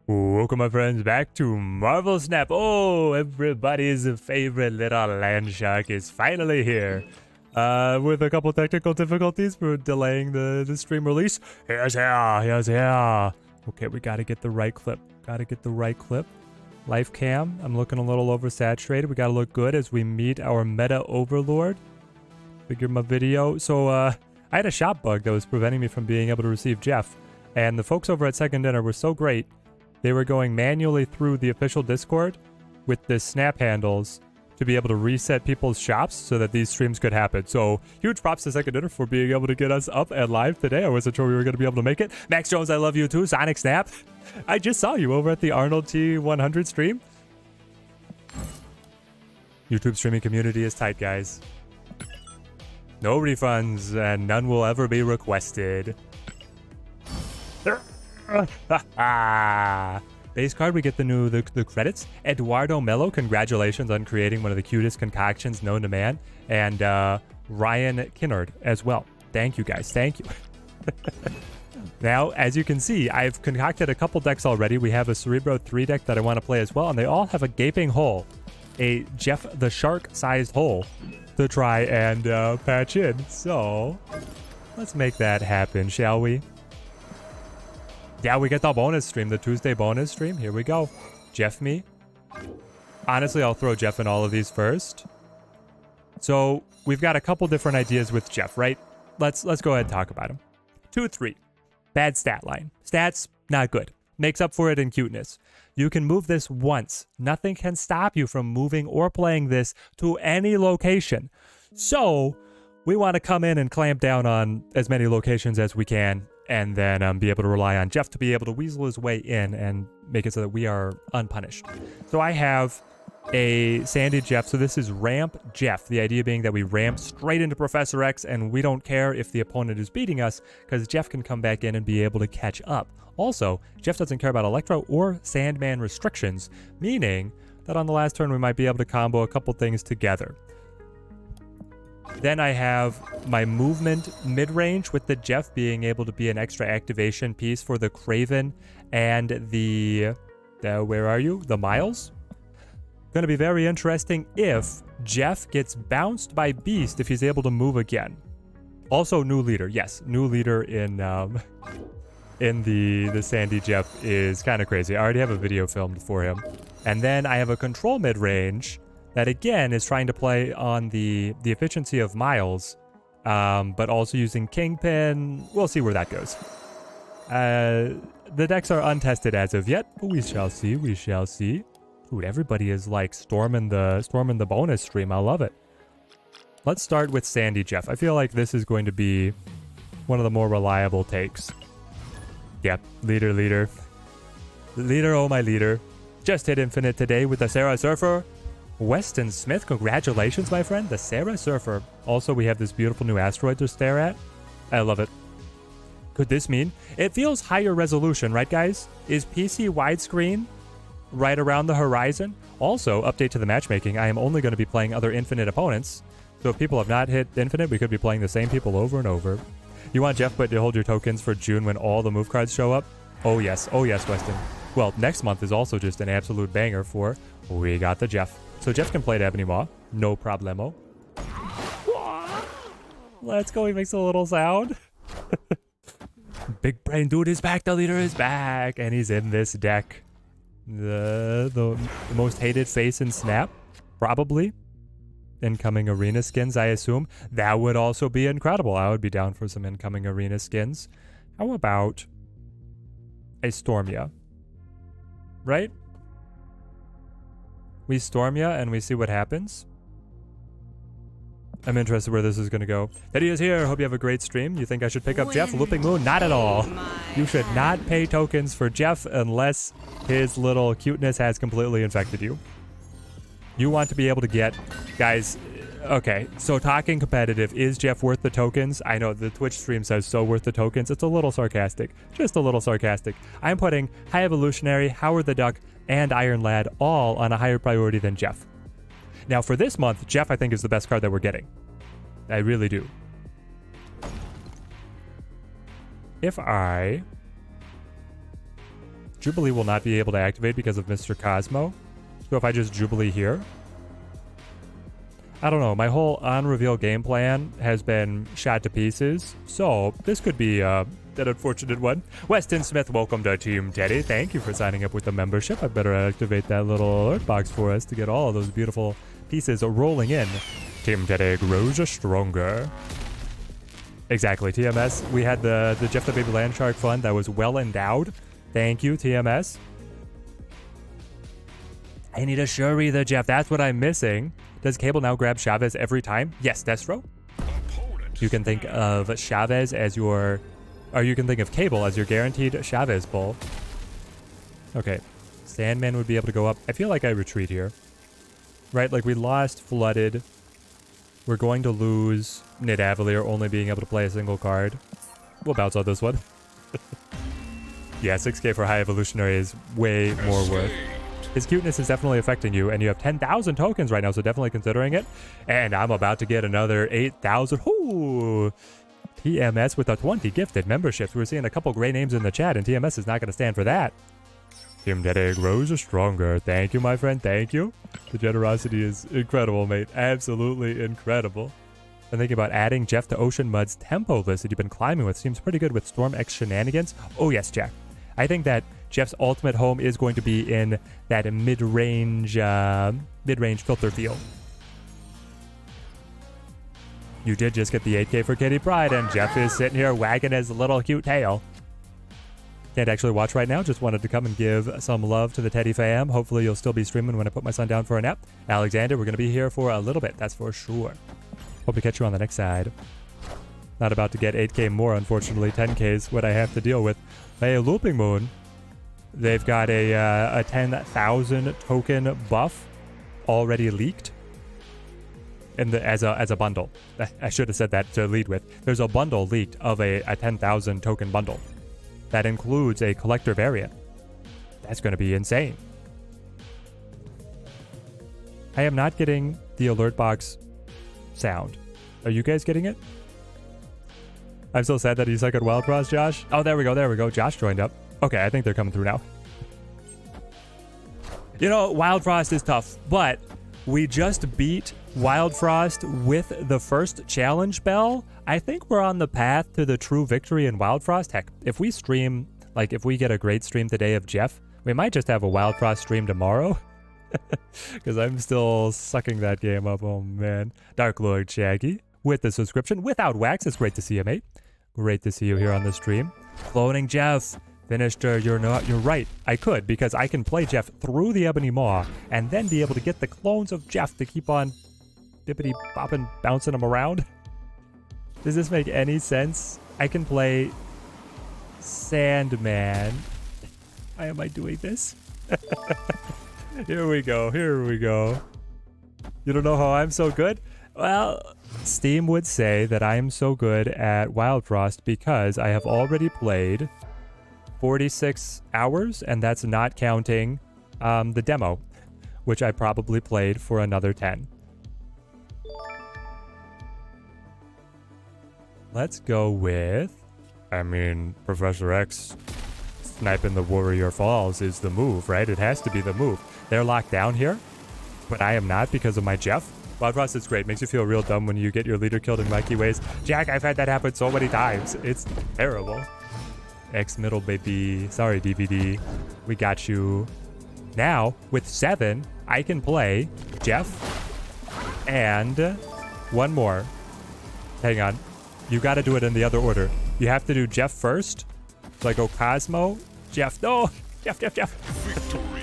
Welcome, my friends, back to Marvel Snap. Oh, everybody's favorite little Landshark is finally here. With a couple technical difficulties for delaying the stream release. Here's here. Okay, we gotta get the right clip. Life cam, I'm looking a little oversaturated. We gotta look good as we meet our meta overlord. Figure my video. So, I had a shop bug that was preventing me from being able to receive Jeff. And the folks over at Second Dinner were so great. They were going manually through the official Discord with the snap handles to be able to reset people's shops so that these streams could happen. So huge props to Second Dinner for being able to get us up and live today. I wasn't sure we were going to be able to make it. Max Jones, I love you too. Sonic Snap, I just saw you over at the Arnold T100 stream. YouTube streaming community is tight, guys. No refunds and none will ever be requested. Base card, we get the credits. Eduardo Mello, congratulations on creating one of the cutest concoctions known to man. And Ryan Kinnard as well. Thank you, guys. Thank you. Now, as you can see, I've concocted a couple decks already. We have a Cerebro 3 deck that I want to play as well, and they all have a gaping hole. A Jeff the Shark-sized hole to try and patch in. So, let's make that happen, shall we? Yeah, we get the bonus stream, the Tuesday bonus stream. Here we go. Jeff me. Honestly, I'll throw Jeff in all of these first. So we've got a couple different ideas with Jeff, right? Let's go ahead and talk about him. 2-3. Bad stat line. Stats, not good. Makes up for it in cuteness. You can move this once. Nothing can stop you from moving or playing this to any location. So we want to come in and clamp down on as many locations as we can, and then be able to rely on Jeff to be able to weasel his way in and make it so that we are unpunished. So I have a Sandy Jeff. So this is Ramp Jeff. The idea being that we ramp straight into Professor X, and we don't care if the opponent is beating us because Jeff can come back in and be able to catch up. Also, Jeff doesn't care about Electro or Sandman restrictions, meaning that on the last turn we might be able to combo a couple things together. Then I have my movement mid-range with the Jeff being able to be an extra activation piece for the Craven and the where are you? The Miles. Going to be very interesting if Jeff gets bounced by Beast if he's able to move again. Also new leader. Yes, new leader in the Sandy Jeff is kind of crazy. I already have a video filmed for him. And then I have a control mid-range that again is trying to play on the efficiency of Miles, but also using Kingpin. We'll see where that goes. The decks are untested as of yet, but we shall see. We shall see. Dude, everybody is like storming the bonus stream. I love it. Let's start with Sandy Jeff. I feel like this is going to be one of the more reliable takes. Yep, leader. Oh my leader. Just hit infinite today with the Sarah Surfer. Weston Smith, congratulations, my friend. The Sarah Surfer. Also, we have this beautiful new asteroid to stare at. I love it. Could this mean? It feels higher resolution, right, guys? Is PC widescreen right around the horizon? Also, update to the matchmaking. I am only going to be playing other infinite opponents. So if people have not hit infinite, we could be playing the same people over and over. You want Jeff but to hold your tokens for June when all the move cards show up? Oh, yes, Weston. Well, next month is also just an absolute banger for We Got the Jeff. So Jeff can play to Ebony Maw. No problemo. Let's go. He makes a little sound. Big brain dude is back. The leader is back. And he's in this deck. The most hated face in Snap. Probably. Incoming arena skins, I assume. That would also be incredible. I would be down for some incoming arena skins. How about a Stormia? Right? We Stormia and we see what happens. I'm interested where this is going to go. Teddy is here. Hope you have a great stream. You think I should pick up Jeff? Looping Moon? Not at all. You should not pay tokens for Jeff unless his little cuteness has completely infected you. You want to be able to get... Guys, okay. So talking competitive, is Jeff worth the tokens? I know the Twitch stream says so worth the tokens. It's a little sarcastic. Just a little sarcastic. I'm putting High Evolutionary, Howard the Duck, and Iron Lad all on a higher priority than Jeff. Now for this month, Jeff I think is the best card that we're getting. I really do. If I Jubilee will not be able to activate because of Mr. Cosmo. So if I just Jubilee here, I don't know. My whole on-reveal game plan has been shot to pieces. So this could be an unfortunate one. Weston Smith, welcome to Team Teddy. Thank you for signing up with the membership. I better activate that little alert box for us to get all of those beautiful pieces rolling in. Team Teddy grows stronger. Exactly, TMS. We had the Jeff the Baby Landshark fund that was well endowed. Thank you, TMS. I need a Shuri the Jeff. That's what I'm missing. Does Cable now grab Chavez every time? Yes, Destro. You can think of Chavez as your... Or you can think of Cable as your guaranteed Chavez pull. Okay. Sandman would be able to go up. I feel like I retreat here. Right? Like we lost Flooded. We're going to lose Nidavellir only being able to play a single card. We'll bounce on this one. Yeah, 6k for High Evolutionary is way more worth. His cuteness is definitely affecting you, and you have 10,000 tokens right now, so definitely considering it. And I'm about to get another 8,000. Ooh! TMS with a 20 gifted memberships. We're seeing a couple great names in the chat, and TMS is not going to stand for that. Team Teddy grows stronger. Thank you, my friend. Thank you. The generosity is incredible, mate. Absolutely incredible. I'm thinking about adding Jeff to Ocean Mud's tempo list that you've been climbing with. Seems pretty good with Storm X shenanigans. Oh, yes, Jack. I think that Jeff's ultimate home is going to be in that mid-range filter field. You did just get the 8k for Kitty Pride, and Jeff is sitting here wagging his little cute tail. Can't actually watch right now. Just wanted to come and give some love to the Teddy fam. Hopefully you'll still be streaming when I put my son down for a nap. Alexander, we're going to be here for a little bit. That's for sure. Hope to catch you on the next side. Not about to get 8k more, unfortunately. 10k is what I have to deal with. Hey, Looping Moon. They've got a 10,000 token buff already leaked in the as a bundle. I should have said that to lead with. There's a bundle leaked of a 10,000 token bundle that includes a collector variant. That's going to be insane. I am not getting the alert box sound. Are you guys getting it? I'm so sad that you suck at Wild Cross, Josh. Oh, there we go. There we go. Josh joined up. Okay, I think they're coming through now. You know, Wild Frost is tough, but we just beat Wild Frost with the first challenge bell. I think we're on the path to the true victory in Wild Frost. Heck, if we stream, like if we get a great stream today of Jeff, we might just have a Wild Frost stream tomorrow. Because I'm still sucking that game up. Oh, man. Dark Lord Shaggy with the subscription without wax. It's great to see you, mate. Great to see you here on the stream. Cloning Jeff. Finished, you're right. I could, because I can play Jeff through the Ebony Maw and then be able to get the clones of Jeff to keep on bippity bopping, bouncing them around. Does this make any sense? I can play Sandman. Why am I doing this? Here we go. Here we go. You don't know how I'm so good? Well, Steam would say that I am so good at Wild Frost because I have already played 46 hours, and that's not counting the demo, which I probably played for another 10. Let's go with, I mean, Professor X sniping the Warrior Falls is the move, right? It has to be the move. They're locked down here, but I am not because of my Jeff. Wild Frost is great. Makes you feel real dumb when you get your leader killed in wacky ways. Jack, I've had that happen so many times. It's terrible. X middle baby. Sorry, DVD. We got you. Now, with 7, I can play Jeff and one more. Hang on. You got to do it in the other order. You have to do Jeff first. So I go Cosmo, Jeff. No, Jeff. Victory.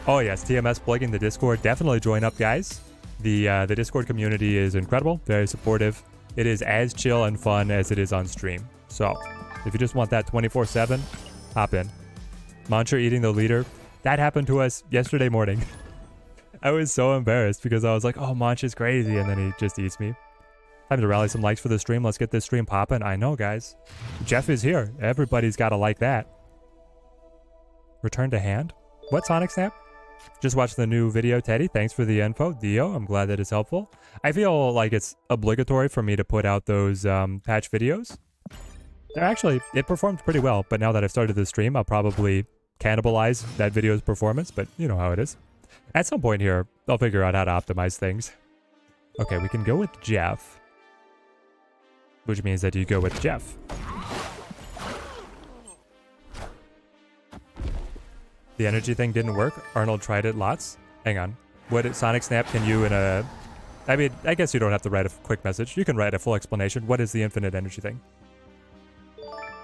Oh yes, TMS plugging the Discord. Definitely join up, guys. The Discord community is incredible, very supportive. It is as chill and fun as it is on stream. So if you just want that 24/7, hop in. Mantra eating the leader. That happened to us yesterday morning. I was so embarrassed because I was like, oh, Mantra's crazy, and then he just eats me. Time to rally some likes for the stream. Let's get this stream popping. I know, guys. Jeff is here. Everybody's got to like that. Return to hand? What, Sonic Snap? Just watched the new video, Teddy. Thanks for the info. Dio, I'm glad that it's helpful. I feel like it's obligatory for me to put out those patch videos. They're actually, it performed pretty well, but now that I've started the stream, I'll probably cannibalize that video's performance, but you know how it is. At some point here, I'll figure out how to optimize things. Okay, we can go with Jeff, which means that you go with Jeff. The energy thing didn't work. Arnold tried it lots. Hang on. What Sonic Snap can you in a... I mean, I guess you don't have to write a quick message. You can write a full explanation. What is the infinite energy thing?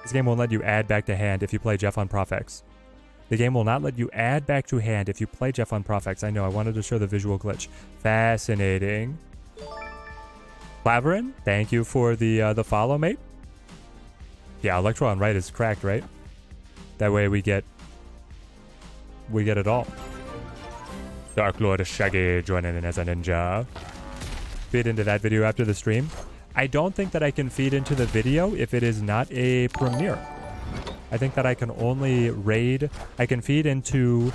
This game won't let you add back to hand if you play Jeff on Profx. The game will not let you add back to hand if you play Jeff on Profx. I know, I wanted to show the visual glitch. Fascinating. Claverin, thank you for the follow, mate. Yeah, Electro on right is cracked, right? That way we get it all. Dark Lord Shaggy joining in as a ninja. Feed into that video after the stream. I don't think that I can feed into the video if it is not a premiere. I think that I can only raid. I can feed into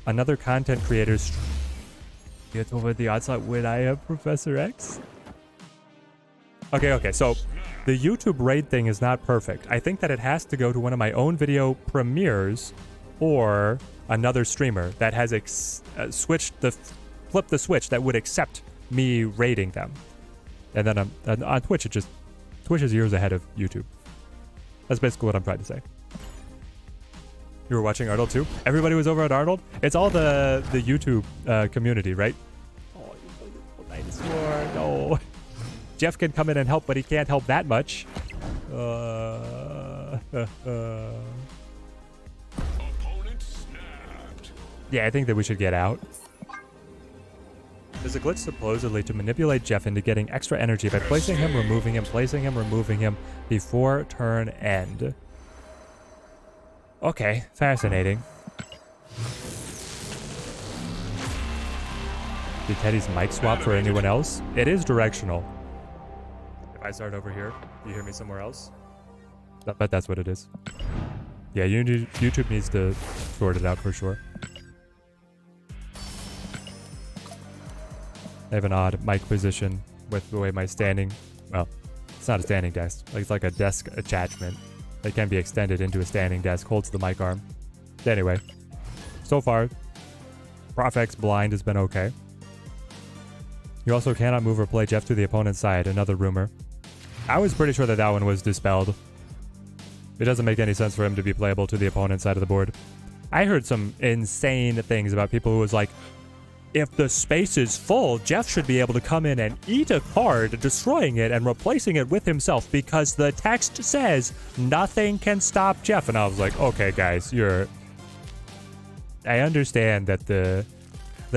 another content creator's. Get over the onslaught when I have Professor X. Okay, so the YouTube raid thing is not perfect. I think that it has to go to one of my own video premieres or another streamer that has flipped the switch that would accept me raiding them. And then on Twitch, Twitch is years ahead of YouTube. That's basically what I'm trying to say. You were watching Arnold too? Everybody was over at Arnold? It's all the YouTube community, right? Oh, you little dinosaur. No. Jeff can come in and help, but he can't help that much. Yeah, I think that we should get out. There's a glitch supposedly to manipulate Jeff into getting extra energy by placing him, removing him before turn end. Okay, fascinating. Did Teddy's mic swap for anyone else? It is directional. If I start over here, do you hear me somewhere else? I bet that's what it is. Yeah, YouTube needs to sort it out for sure. I have an odd mic position with the way my standing... Well, it's not a standing desk. It's like a desk attachment that can be extended into a standing desk, holds the mic arm. Anyway, so far, Profx blind has been okay. You also cannot move or play Jeff to the opponent's side, another rumor. I was pretty sure that that one was dispelled. It doesn't make any sense for him to be playable to the opponent's side of the board. I heard some insane things about people who was like, if the space is full, Jeff should be able to come in and eat a card, destroying it and replacing it with himself because the text says nothing can stop Jeff. And I was like, okay, guys, I understand that the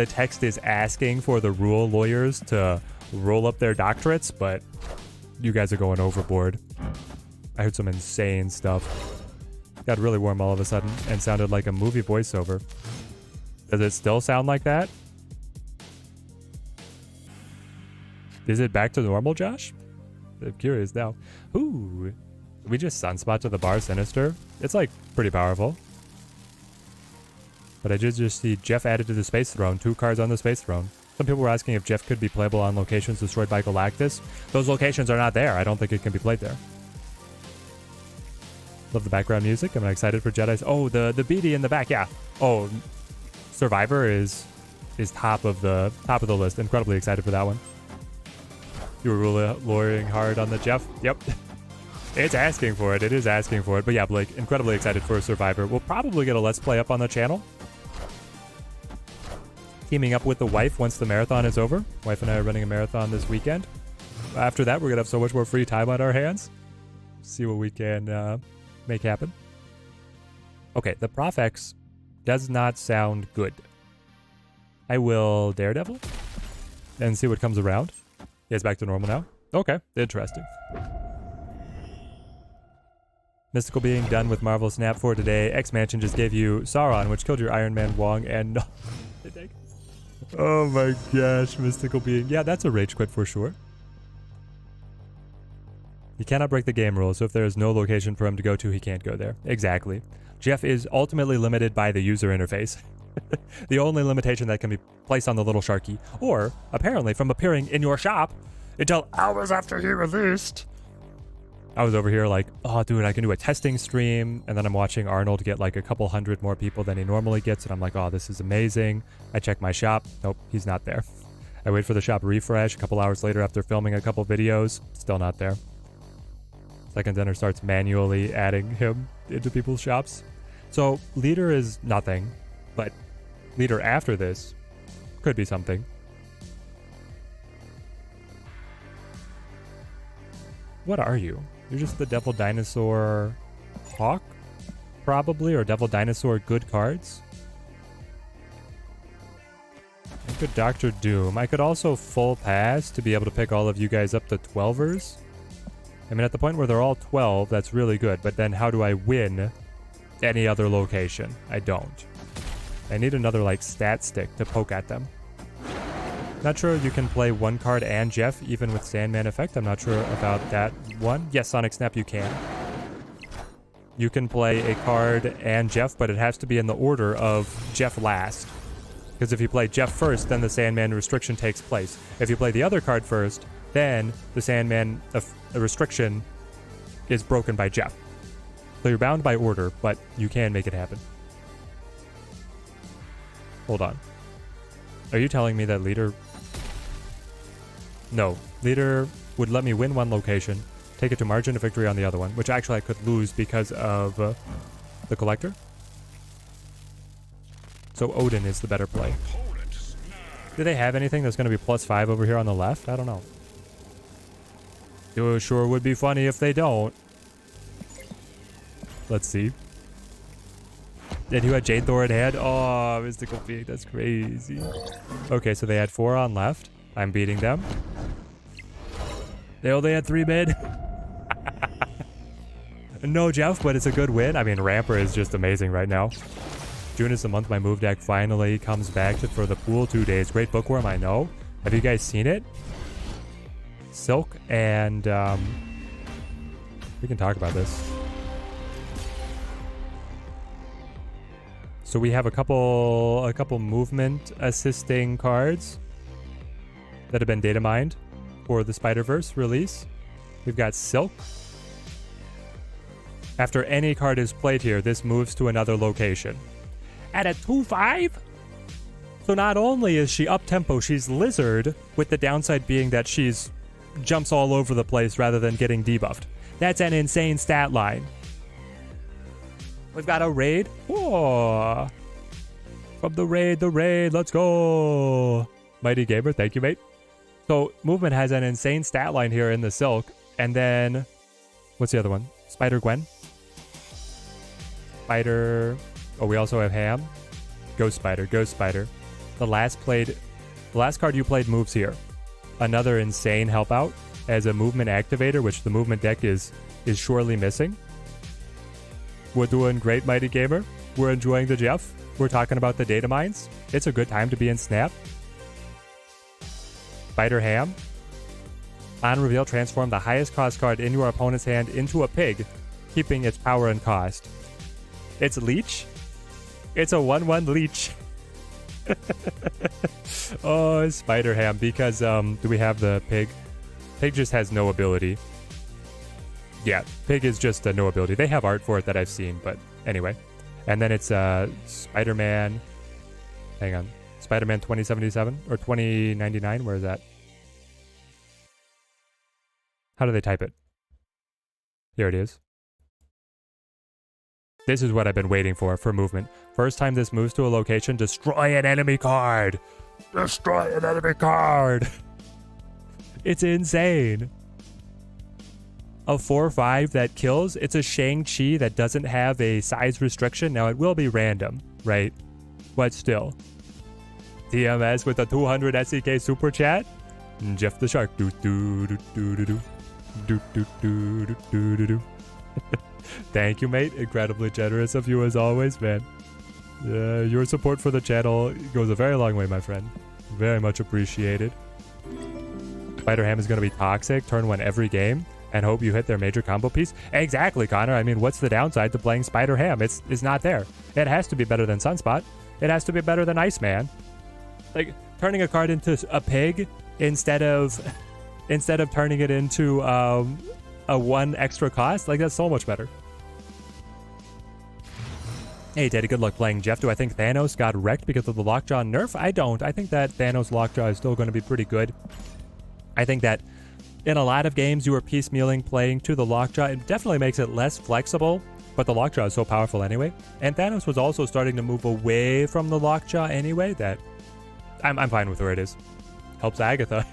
text is asking for the rule lawyers to roll up their doctorates, but you guys are going overboard. I heard some insane stuff. Got really warm all of a sudden and sounded like a movie voiceover. Does it still sound like that? Is it back to normal, Josh? I'm curious now. Ooh, we just sunspot to the bar Sinister. It's like pretty powerful. But I did just see Jeff added to the Space Throne. 2 cards on the Space Throne. Some people were asking if Jeff could be playable on locations destroyed by Galactus. Those locations are not there. I don't think it can be played there. Love the background music. I'm excited for Jedi's. Oh, the BD in the back. Yeah. Oh, Survivor is top of the list. Incredibly excited for that one. You were lawyering hard on the Jeff. Yep. It's asking for it. It is asking for it. But yeah, Blake, incredibly excited for Survivor. We'll probably get a Let's Play up on the channel. Teaming up with the wife once the marathon is over. Wife and I are running a marathon this weekend. After that, we're going to have so much more free time on our hands. See what we can make happen. Okay, the Profx does not sound good. I will Daredevil and see what comes around. Yeah, it's back to normal now. Okay, interesting. Mystical Being done with Marvel Snap for today. X-Mansion just gave you Sauron, which killed your Iron Man Wong and... Oh my gosh, Mystical Being. Yeah, that's a rage quit for sure. He cannot break the game rules, so if there is no location for him to go to, he can't go there. Exactly. Jeff is ultimately limited by the user interface. The only limitation that can be placed on the little Sharky, or apparently from appearing in your shop until hours after he released. I was over here like, oh, dude, I can do a testing stream. And then I'm watching Arnold get like a couple hundred more people than he normally gets. And I'm like, oh, this is amazing. I check my shop. Nope, he's not there. I wait for the shop refresh a couple hours later after filming a couple videos. Still not there. Second Dinner starts manually adding him into people's shops. So leader is nothing, but leader after this could be something. What are you? You're just the Devil Dinosaur Hawk? Probably, or Devil Dinosaur good cards? I could Dr. Doom. I could also full pass to be able to pick all of you guys up to 12ers. I mean, at the point where they're all 12, that's really good. But then how do I win any other location? I don't. I need another, like, stat stick to poke at them. Not sure you can play one card and Jeff, even with Sandman effect. I'm not sure about that one. Yes, Sonic Snap, you can. You can play a card and Jeff, but it has to be in the order of Jeff last. Because if you play Jeff first, then the Sandman restriction takes place. If you play the other card first, then the Sandman restriction is broken by Jeff. So you're bound by order, but you can make it happen. Hold on. Are you telling me that leader... No. Leader would let me win one location, take it to margin of victory on the other one, which actually I could lose because of the collector. So Odin is the better play. Do they have anything that's going to be +5 over here on the left? I don't know. It sure would be funny if they don't. Let's see. And you had Jade Thor in hand? Oh, Mystical Peak, that's crazy. Okay, so they had 4 on left. I'm beating them. They only had 3 mid. No Jeff, but it's a good win. I mean, Ramper is just amazing right now. June is the month my move deck finally comes back for the pool 2 days. Great bookworm, I know. Have you guys seen it? Silk and we can talk about this. So we have a couple movement assisting cards that have been data mined for the Spider-Verse release. We've got Silk. After any card is played here, this moves to another location. At a 2/5? So not only is she up-tempo, she's Lizard, with the downside being that she's jumps all over the place rather than getting debuffed. That's an insane stat line. We've got a raid. Oh, from the raid, let's go. Mighty Gamer, thank you, mate. So movement has an insane stat line here in the Silk. And then, what's the other one? Spider-Gwen. Spider. Oh, we also have Ham. Ghost Spider. The last card you played moves here. Another insane help out as a movement activator, which the movement deck is surely missing. We're doing great, Mighty Gamer. We're enjoying the Jeff. We're talking about the data mines. It's a good time to be in Snap. Spider Ham. On reveal, transform the highest cost card in your opponent's hand into a pig, keeping its power and cost. It's Leech. It's a 1/1 Leech. Oh, Spider Ham, because do we have the pig? Pig just has no ability. Yeah, pig is just a no ability. They have art for it that I've seen, but anyway. And then it's Spider-Man. Hang on. Spider-Man 2077 or 2099. Where is that? How do they type it? Here it is. This is what I've been waiting for movement. First time this moves to a location, destroy an enemy card. Destroy an enemy card. It's insane. A 4/5 that kills. It's a Shang-Chi that doesn't have a size restriction. Now, it will be random, right? But still. TMS with a 200 SEK super chat. Jeff the Shark. Do do do do do do. Do do do do do do do. Thank you, mate. Incredibly generous of you as always, man. Your support for the channel goes a very long way, my friend. Very much appreciated. Spider Ham is going to be toxic. Turn 1 every game. And hope you hit their major combo piece. Exactly, Connor. I mean, what's the downside to playing Spider Ham? It's not there. It has to be better than Sunspot. It has to be better than Iceman. Like, turning a card into a pig instead of turning it into a 1 extra cost? Like, that's so much better. Hey, Teddy, good luck playing Jeff. Do I think Thanos got wrecked because of the Lockjaw nerf? I don't. I think that Thanos Lockjaw is still going to be pretty good. I think that in a lot of games you are piecemealing playing to the Lockjaw. It definitely makes it less flexible, but the Lockjaw is so powerful anyway. And Thanos was also starting to move away from the Lockjaw anyway that I'm fine with where it is. Helps Agatha.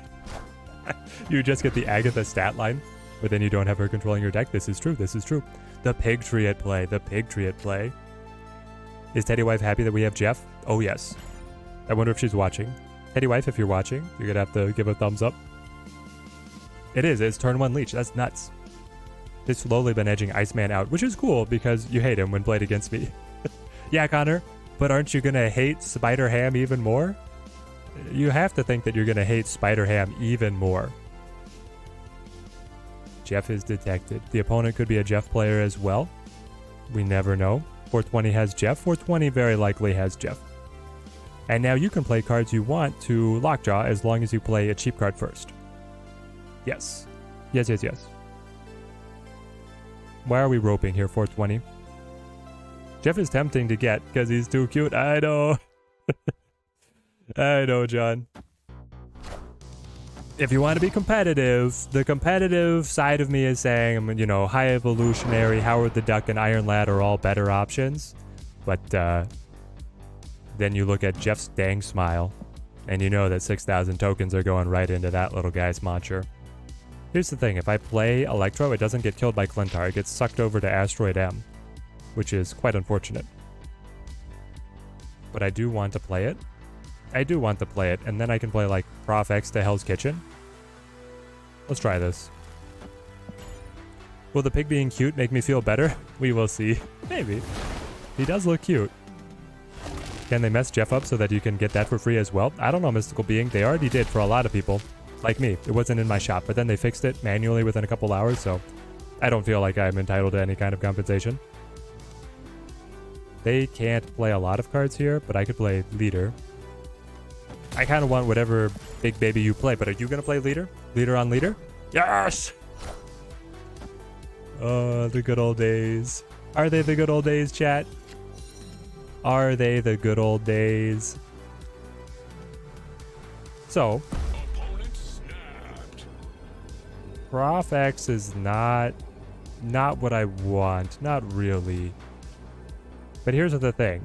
You just get the Agatha stat line, but then you don't have her controlling your deck. This is true. This is true. The pig tree at play. The pig tree at play. Is Teddy Wife happy that we have Jeff? Oh, yes. I wonder if she's watching. Teddy Wife, if you're watching, you're going to have to give a thumbs up. It is. It's turn 1 leech. That's nuts. They've slowly been edging Iceman out, which is cool because you hate him when played against me. Yeah, Connor, but aren't you going to hate Spider Ham even more? You have to think that you're going to hate Spider Ham even more. Jeff is detected. The opponent could be a Jeff player as well. We never know. 420 has Jeff. 420 very likely has Jeff. And now you can play cards you want to Lockjaw as long as you play a cheap card first. Yes. Yes, yes, yes. Why are we roping here, 420? Jeff is tempting to get because he's too cute. I know. I know, John. If you want to be competitive, the competitive side of me is saying, you know, High Evolutionary, Howard the Duck, and Iron Lad are all better options. But then you look at Jeff's dang smile, and you know that 6,000 tokens are going right into that little guy's launcher. Here's the thing, if I play Electro, it doesn't get killed by Clintar. It gets sucked over to Asteroid M, which is quite unfortunate. But I do want to play it. I do want to play it, and then I can play like Prof X to Hell's Kitchen. Let's try this. Will the pig being cute make me feel better? We will see. Maybe. He does look cute. Can they mess Jeff up so that you can get that for free as well? I don't know, Mystical Being. They already did for a lot of people. Like me. It wasn't in my shop, but then they fixed it manually within a couple hours, so I don't feel like I'm entitled to any kind of compensation. They can't play a lot of cards here, but I could play Leader. I kind of want whatever big baby you play, but are you going to play Leader? Leader on Leader? Yes! Oh, the good old days. Are they the good old days, chat? Are they the good old days? So, Prof X is not what I want. Not really. But here's the thing.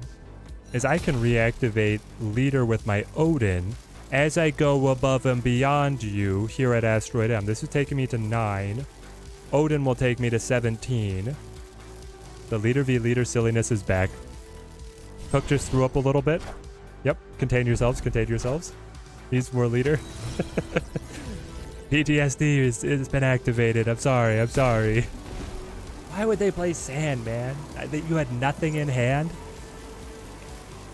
Is I can reactivate Leader with my Odin as I go above and beyond you here at Asteroid M. This is taking me to 9. Odin will take me to 17. The Leader v Leader silliness is back. Cook just threw up a little bit. Yep, contain yourselves, contain yourselves. He's more Leader. PTSD has been activated. I'm sorry, I'm sorry. Why would they play Sand, man? You had nothing in hand?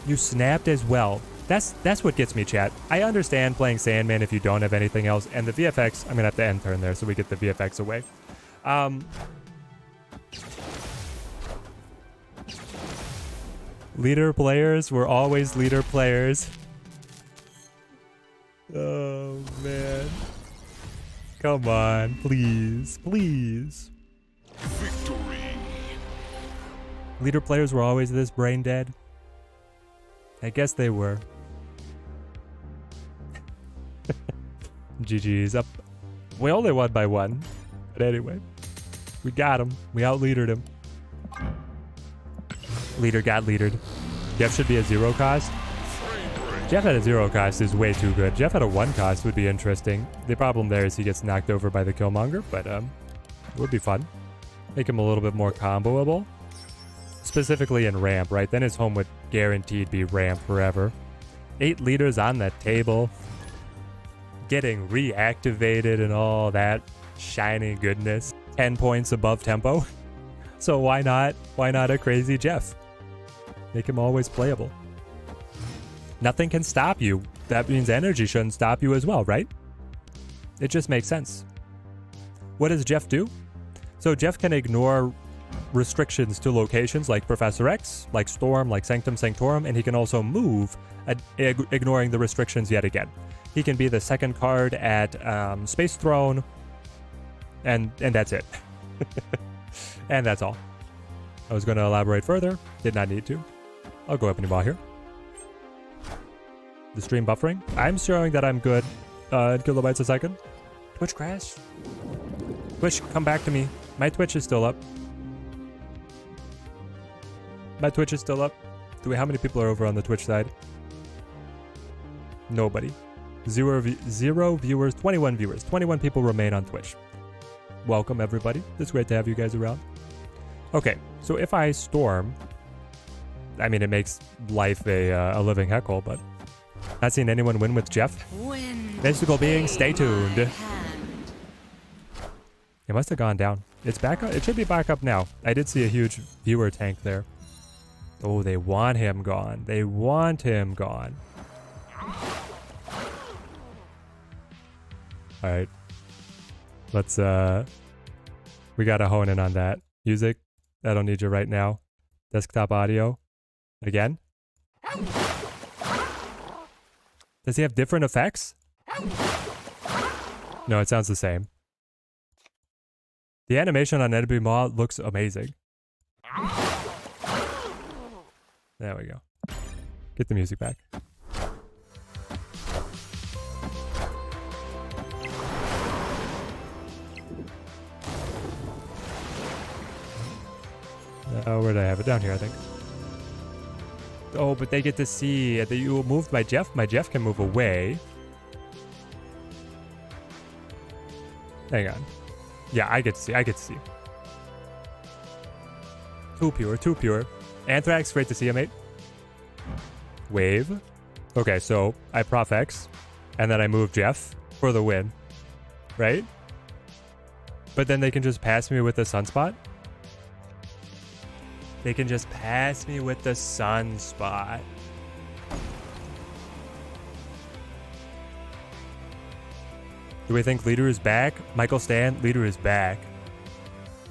You snapped as well. That's what gets me, chat. I understand playing Sandman if you don't have anything else, and the VFX, I'm gonna have to end turn there so we get the VFX away. Leader players were always Leader players. Oh, man. Come on, please, please. Victory. Leader players were always this brain dead. I guess they were. GG's up. We only won by 1. But anyway, we got him. We out-leadered him. Leader got leadered. Jeff should be a 0 cost. Jeff at a 0 cost is way too good. Jeff at a 1 cost would be interesting. The problem there is he gets knocked over by the Killmonger, but it would be fun. Make him a little bit more comboable. Specifically in ramp, right? Then his home would guaranteed be ramp forever. 8 leaders on the table. Getting reactivated and all that shiny goodness. 10 points above tempo. So why not a crazy Jeff? Make him always playable. Nothing can stop you. That means energy shouldn't stop you as well, right? It just makes sense. What does Jeff do? So Jeff can ignore restrictions to locations like Professor X, like Storm, like Sanctum Sanctorum, and he can also move, ignoring the restrictions yet again. He can be the second card at Space Throne, and that's it. And that's all. I was going to elaborate further. Did not need to. I'll go up anymore here. The stream buffering. I'm showing that I'm good in kilobytes a second. Twitch crash. Twitch, come back to me. My Twitch is still up. My Twitch is still up. How many people are over on the Twitch side? Nobody. Zero viewers, 21 viewers. 21 people remain on Twitch. Welcome, everybody. It's great to have you guys around. Okay, so if I storm, I mean, it makes life a living heckhole, but not seeing anyone win with Jeff. Mystical being, stay tuned. It must have gone down. It's back up. It should be back up now. I did see a huge viewer tank there. Oh, they want him gone. They want him gone. All right. Let's, we got to hone in on that. Music, I don't need you right now. Desktop audio. Again. Does he have different effects? No, it sounds the same. The animation on Enemy Maw looks amazing. There we go. Get the music back. Where did I have it? Down here, I think. Oh, but they get to see. You moved my Jeff. My Jeff can move away. Hang on. Yeah, I get to see. I get to see. Too pure. Too pure. Anthrax, great to see you, mate. Wave. Okay, so I Prof X, and then I move Jeff for the win. Right? But then they can just pass me with the Sunspot? They can just pass me with the Sunspot. Do we think Leader is back? Michael Stan, Leader is back.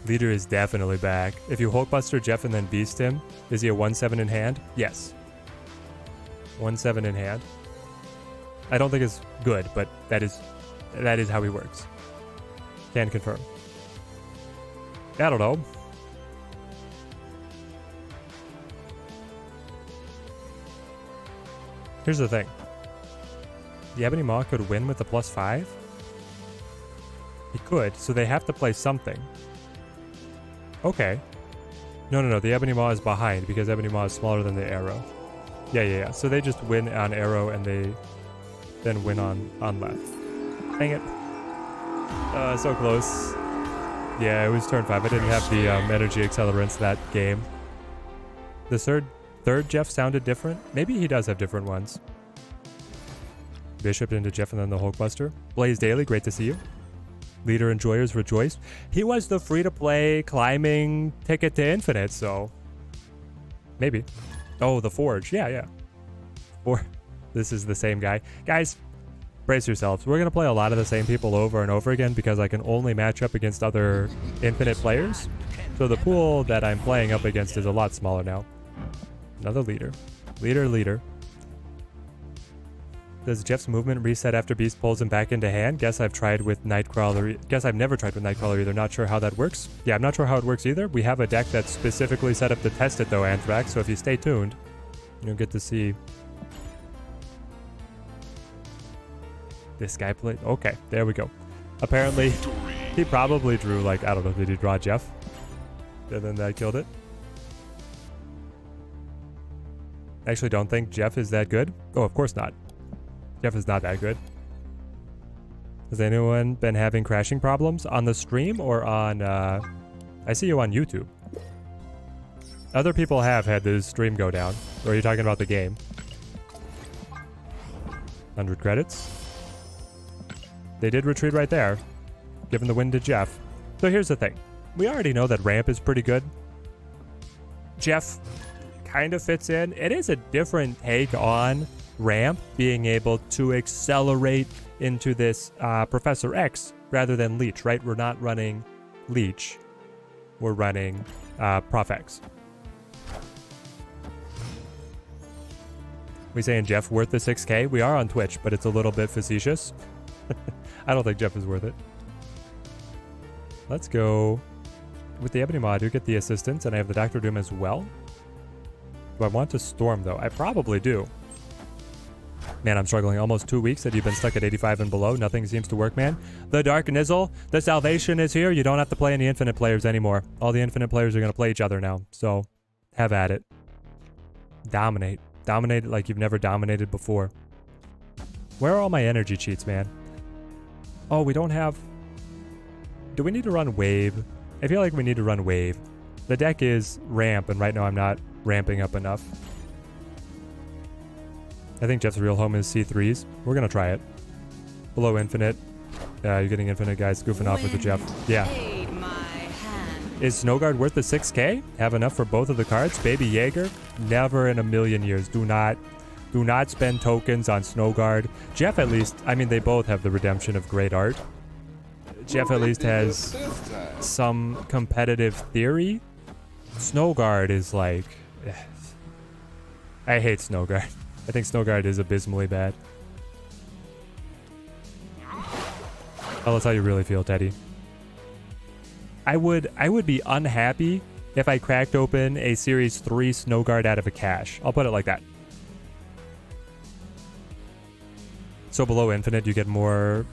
Leader is definitely back. If you Hulkbuster Jeff and then Beast him, is he a 1-7 in hand? Yes. 1-7 in hand. I don't think it's good, but that is how he works. Can confirm. I don't know. Here's the thing. The Ebony Maw could win with the +5? He could, so they have to play something. Okay. No. The Ebony Maw is behind because Ebony Maw is smaller than the arrow. Yeah. So they just win on arrow and they then win on left. Dang it. So close. Yeah, it was turn 5. I didn't have the energy accelerants that game. The third Jeff sounded different. Maybe he does have different ones. Bishop into Jeff and then the Hulkbuster. Blaze Daily, great to see you. Leader enjoyers rejoice. He was the free-to-play climbing ticket to infinite, so maybe. Oh, the Forge. Yeah. Or this is the same guy. Guys, brace yourselves. We're going to play a lot of the same people over and over again because I can only match up against other infinite players. So the pool that I'm playing up against is a lot smaller now. Another leader. Leader. Does Jeff's movement reset after Beast pulls him back into hand? Guess I've tried with Nightcrawler. Guess I've never tried with Nightcrawler either. Not sure how that works. Yeah, I'm not sure how it works either. We have a deck that's specifically set up to test it though, Anthrax. So if you stay tuned, you'll get to see. This guy played. Okay, there we go. Apparently, he probably drew like, I don't know, did he draw Jeff? And then that killed it. I actually don't think Jeff is that good. Oh, of course not. Jeff is not that good. Has anyone been having crashing problems on the stream or on, I see you on YouTube. Other people have had the stream go down. Or are you talking about the game? 100 credits. They did retreat right there, giving the win to Jeff. So here's the thing. We already know that ramp is pretty good. Jeff kind of fits in. It is a different take on ramp, being able to accelerate into this Professor X rather than Leech, right? We're not running Leech. We're running Prof X. We saying Jeff worth the 6K? We are on Twitch, but it's a little bit facetious. I don't think Jeff is worth it. Let's go with the Ebony mod, you get the assistance, and I have the Doctor Doom as well. Do I want to storm, though? I probably do. Man, I'm struggling. Almost 2 weeks that you've been stuck at 85 and below. Nothing seems to work, man. The Dark Nizzle, the salvation is here. You don't have to play any infinite players anymore. All the infinite players are going to play each other now. So, have at it. Dominate. Dominate it like you've never dominated before. Where are all my energy cheats, man? Oh, we don't have... Do we need to run Wave? I feel like we need to run Wave. The deck is ramp, and right now I'm not ramping up enough. I think Jeff's real home is C3s. We're going to try it. Below infinite. You're getting infinite guys goofing off with the Jeff. Yeah. Is Snowguard worth the 6k? Have enough for both of the cards? Baby Jaeger? Never in a million years. Do not spend tokens on Snowguard. Jeff at least, I mean, they both have the redemption of great art. Jeff at least has some competitive theory. Snowguard is like... I hate Snowguard. I think Snowguard is abysmally bad. Tell us how you really feel, Teddy. I would be unhappy if I cracked open a Series 3 Snowguard out of a cache. I'll put it like that. So below infinite, you get more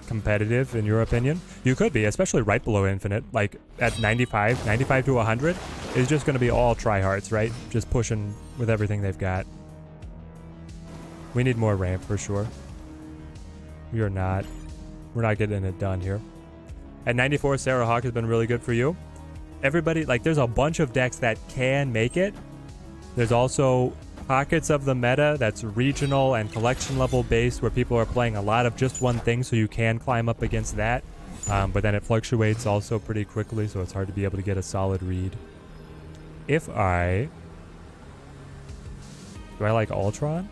competitive, in your opinion? You could be, especially right below infinite. Like at 95 to 100 is just going to be all tryhards, right? Just pushing with everything they've got. We need more ramp for sure. We're not getting it done here. At 94, Sarah Hawk has been really good for you. Everybody, like, there's a bunch of decks that can make it. There's also pockets of the meta that's regional and collection level based where people are playing a lot of just one thing, so you can climb up against that. But then it fluctuates also pretty quickly, so it's hard to be able to get a solid read. If I... Do I like Ultron?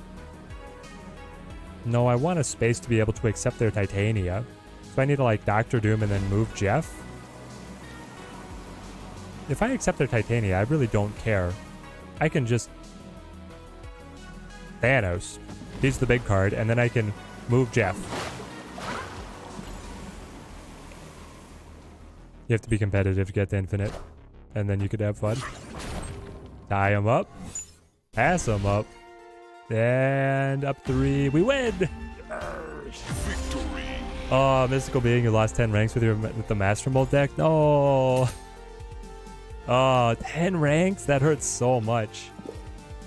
No, I want a space to be able to accept their Titania. So I need to like Doctor Doom and then move Jeff. If I accept their Titania, I really don't care. I can just... Thanos. He's the big card, and then I can move Jeff. You have to be competitive to get the infinite, and then you could have fun. Tie him up. Pass him up. And up 3. We win! Victory! Oh, Mystical Being, you lost 10 ranks with the Master Mold deck? No! Oh, 10 ranks? That hurts so much.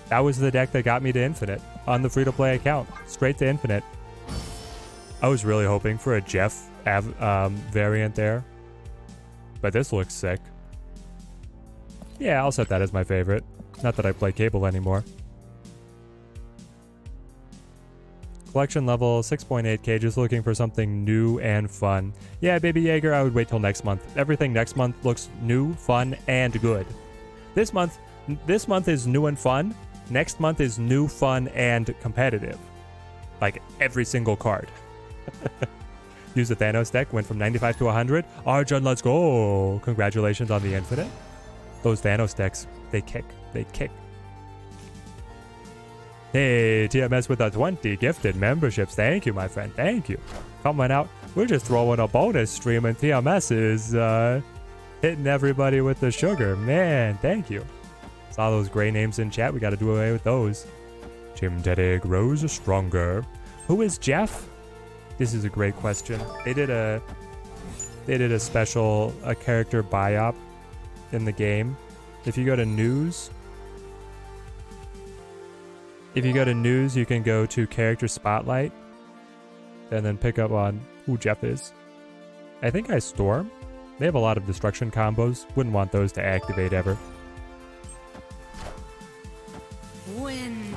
That was the deck that got me to Infinite on the free-to-play account. Straight to Infinite. I was really hoping for a Jeff variant there. But this looks sick. Yeah, I'll set that as my favorite. Not that I play Cable anymore. Collection level 6.8k, just looking for something new and fun. Yeah, Baby Jaeger, I would wait till next month. Everything next month looks new, fun, and good. This month is new and fun. Next month is new, fun, and competitive. Like every single card. Use the Thanos deck, went from 95 to 100. Arjun, let's go! Congratulations on the Infinite. Those Thanos decks, they kick. They kick. Hey, TMS with a 20 gifted memberships. Thank you, my friend. Thank you. Coming out. We're just throwing a bonus stream, and TMS is hitting everybody with the sugar. Man, thank you. Saw those gray names in chat. We got to do away with those. Jim Teddy grows stronger. Who is Jeff? This is a great question. They did a special character biop in the game. If you go to news. If you go to news, you can go to character spotlight and then pick up on who Jeff is. I think I Storm. They have a lot of destruction combos. Wouldn't want those to activate ever.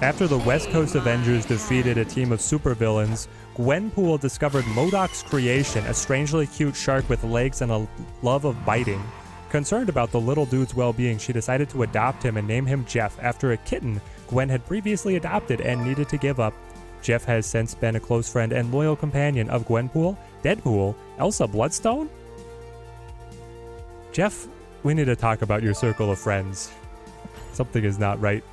After the West Coast Avengers defeated a team of supervillains, Gwenpool discovered MODOK's creation, a strangely cute shark with legs and a love of biting. Concerned about the little dude's well-being, she decided to adopt him and name him Jeff after a kitten Gwen had previously adopted and needed to give up. Jeff has since been a close friend and loyal companion of Gwenpool, Deadpool, Elsa Bloodstone? Jeff, we need to talk about your circle of friends. Something is not right.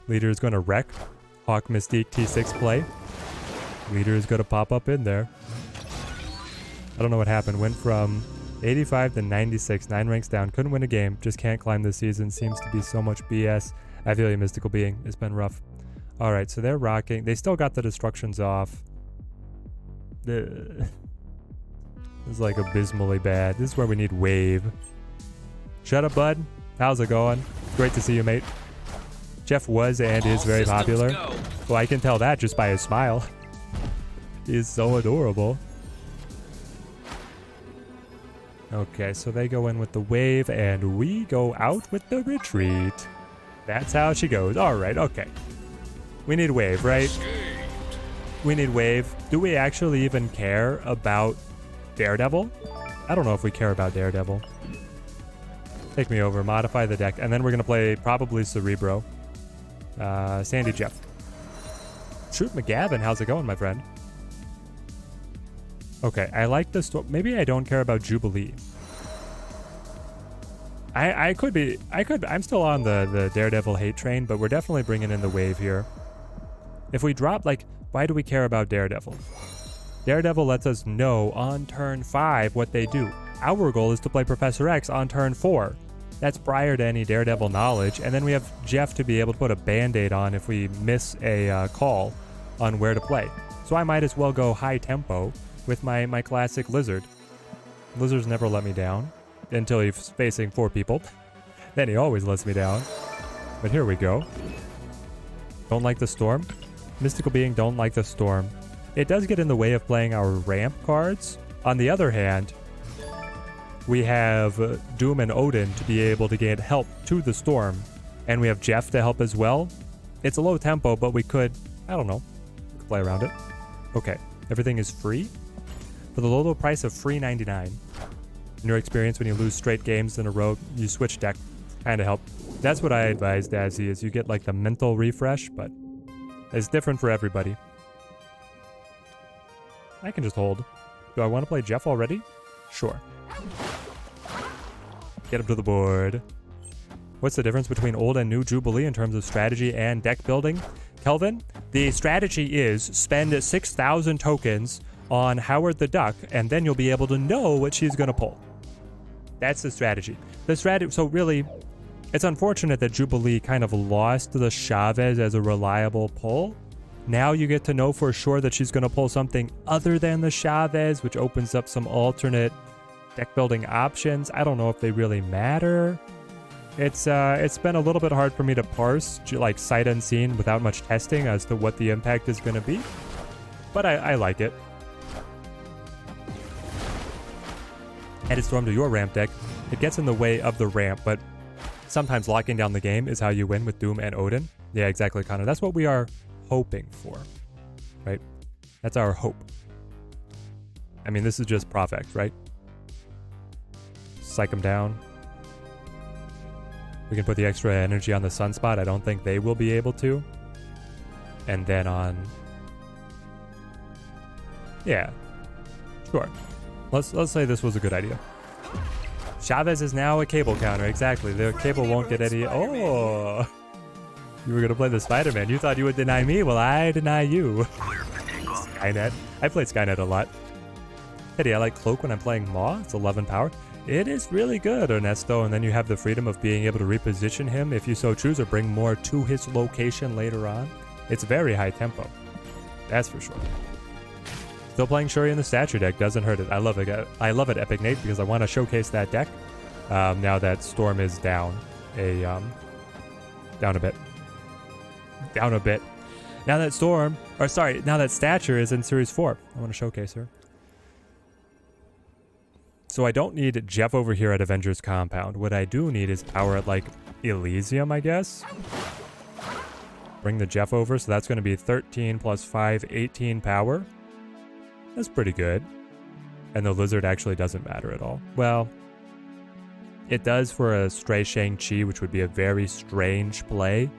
Leader is going to wreck. Hawk Mystique T6 play. Leader is going to pop up in there. I don't know what happened. Went from 85 to 96, 9 ranks down. Couldn't win a game. Just can't climb this season. Seems to be so much BS. I feel you, Mystical Being. It's been rough. All right, so they're rocking. They still got the destructions off. This is like abysmally bad. This is where we need wave. Shut up, bud. How's it going? Great to see you, mate. Jeff was and is very popular. Well, I can tell that just by his smile. He's so adorable. Okay, so they go in with the wave, and we go out with the retreat. That's how she goes. All right, okay. We need wave, right? We need wave. Do we actually even care about Daredevil? I don't know if we care about Daredevil. Take me over, modify the deck, and then we're going to play probably Cerebro. Sandy Jeff. Shoot McGavin, how's it going, my friend? Okay, I like the storm. Maybe I don't care about Jubilee. I'm still on the Daredevil hate train, but we're definitely bringing in the wave here. If we drop, like, why do we care about Daredevil? Daredevil lets us know on turn 5 what they do. Our goal is to play Professor X on turn 4. That's prior to any Daredevil knowledge, and then we have Jeff to be able to put a band-aid on if we miss a call on where to play. So I might as well go high tempo with my classic Lizard. Lizards never let me down until he's facing 4 people. Then he always lets me down. But here we go. Don't like the storm? Mystical Being, don't like the storm. It does get in the way of playing our ramp cards. On the other hand, we have Doom and Odin to be able to get help to the storm. And we have Jeff to help as well. It's a low tempo, but we could, I don't know, we could play around it. Okay, everything is free. For the low price of free 99. In your experience, when you lose straight games in a row, you switch deck. Kind of help. That's what I advise, Dazzy, is you get like the mental refresh, but it's different for everybody. I can just hold. Do I want to play Jeff already? Sure. Get him to the board. What's the difference between old and new Jubilee in terms of strategy and deck building? Kelvin, the strategy is spend 6,000 tokens on Howard the Duck, and then you'll be able to know what she's going to pull. That's the strategy. So really, it's unfortunate that Jubilee kind of lost the Chavez as a reliable pull. Now you get to know for sure that she's going to pull something other than the Chavez, which opens up some alternate deck building options. I don't know if they really matter. It's been a little bit hard for me to parse, like sight unseen, without much testing as to what the impact is going to be. But I like it. Added Storm to your ramp deck. It gets in the way of the ramp, but sometimes locking down the game is how you win with Doom and Odin. Yeah, exactly, Connor. That's what we are hoping for, right? That's our hope. I mean, this is just Profect, right? Psych them down. We can put the extra energy on the Sunspot. I don't think they will be able to. And then on... Yeah. Sure. Let's say this was a good idea. Chavez is now a cable counter. Exactly. The cable won't get any... Oh! You were going to play the Spider-Man. You thought you would deny me. Well, I deny you. Skynet. I played Skynet a lot. Hey, I like Cloak when I'm playing Maw. It's 11 power. It is really good, Ernesto. And then you have the freedom of being able to reposition him if you so choose, or bring more to his location later on. It's very high tempo. That's for sure. Still playing Shuri in the Statue deck doesn't hurt it. I love it. I love it, Epic Nate, because I want to showcase that deck. Now that Storm is down a bit. Down a bit. Now that now that Stature is in Series 4. I want to showcase her. So I don't need Jeff over here at Avengers Compound. What I do need is power at, like, Elysium, I guess. Bring the Jeff over, so that's going to be 13 plus 5, 18 power. That's pretty good. And the Lizard actually doesn't matter at all. Well, it does for a stray Shang-Chi, which would be a very strange play.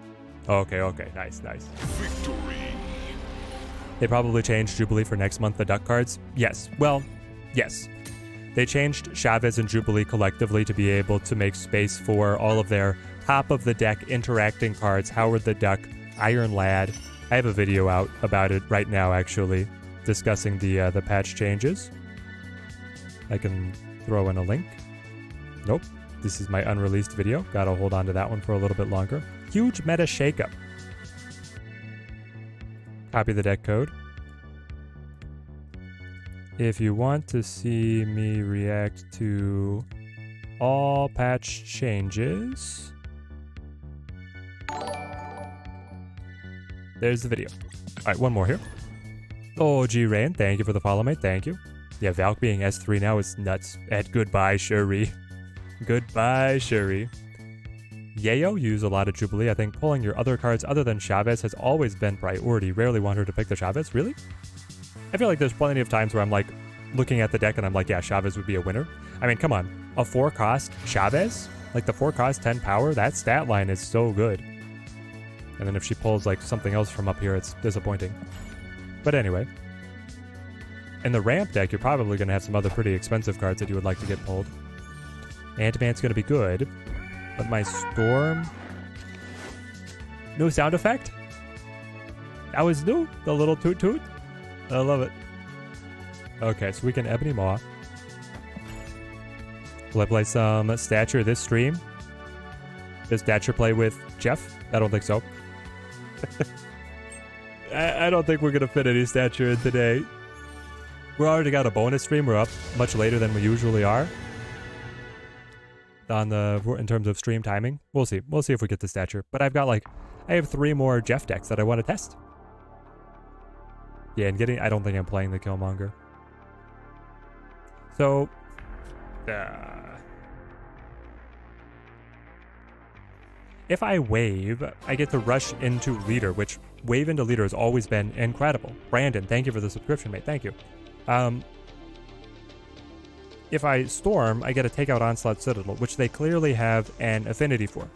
Okay, nice. Victory. They probably changed Jubilee for next month, the Duck cards? Yes. Well, yes. They changed Chavez and Jubilee collectively to be able to make space for all of their top-of-the-deck interacting cards, Howard the Duck, Iron Lad. I have a video out about it right now, actually, discussing the patch changes. I can throw in a link. Nope. This is my unreleased video. Gotta hold on to that one for a little bit longer. Huge meta shakeup. Copy the deck code. If you want to see me react to all patch changes, there's the video. All right, one more here. Oh, G Rain, thank you for the follow, mate. Thank you. Yeah, Valk being S3 now is nuts. And goodbye, Shuri. Goodbye, Shuri. Yayo use a lot of Jubilee. I think pulling your other cards other than Chavez has always been priority. Rarely want her to pick the Chavez. Really? I feel like there's plenty of times where I'm like looking at the deck and I'm like, yeah, Chavez would be a winner. I mean, come on. A 4-cost Chavez? Like the 4-cost 10 power? That stat line is so good. And then if she pulls like something else from up here, it's disappointing. But anyway. In the ramp deck, you're probably going to have some other pretty expensive cards that you would like to get pulled. Ant-Man's going to be good. But my Storm... No sound effect? That was new. The little toot toot. I love it. Okay, so we can Ebony Maw. Will I play some Stature this stream? Does Stature play with Jeff? I don't think so. I don't think we're going to fit any Stature in today. We already got a bonus stream. We're up much later than we usually are. In terms of stream timing. We'll see. We'll see if we get the Stature. But I have 3 more Jeff decks that I want to test. Yeah, and I don't think I'm playing the Killmonger. So, if I wave, I get to rush into leader, which wave into leader has always been incredible. Brandon, thank you for the subscription, mate. Thank you. If I storm, I get to take out Onslaught Citadel, which they clearly have an affinity for.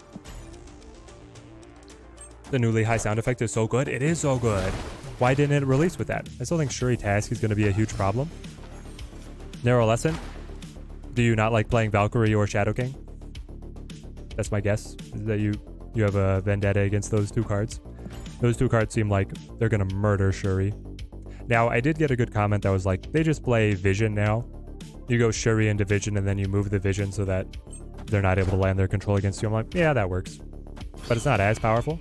The newly high sound effect is so good. It is so good. Why didn't it release with that? I still think Shuri Task is going to be a huge problem. Narrow Lesson. Do you not like playing Valkyrie or Shadow King? That's my guess. Is that you have a vendetta against those 2 cards. Those 2 cards seem like they're going to murder Shuri. Now, I did get a good comment that was like, they just play Vision now. You go Shuri into Vision and then you move the Vision so that they're not able to land their control against you. I'm like, yeah, that works. But it's not as powerful.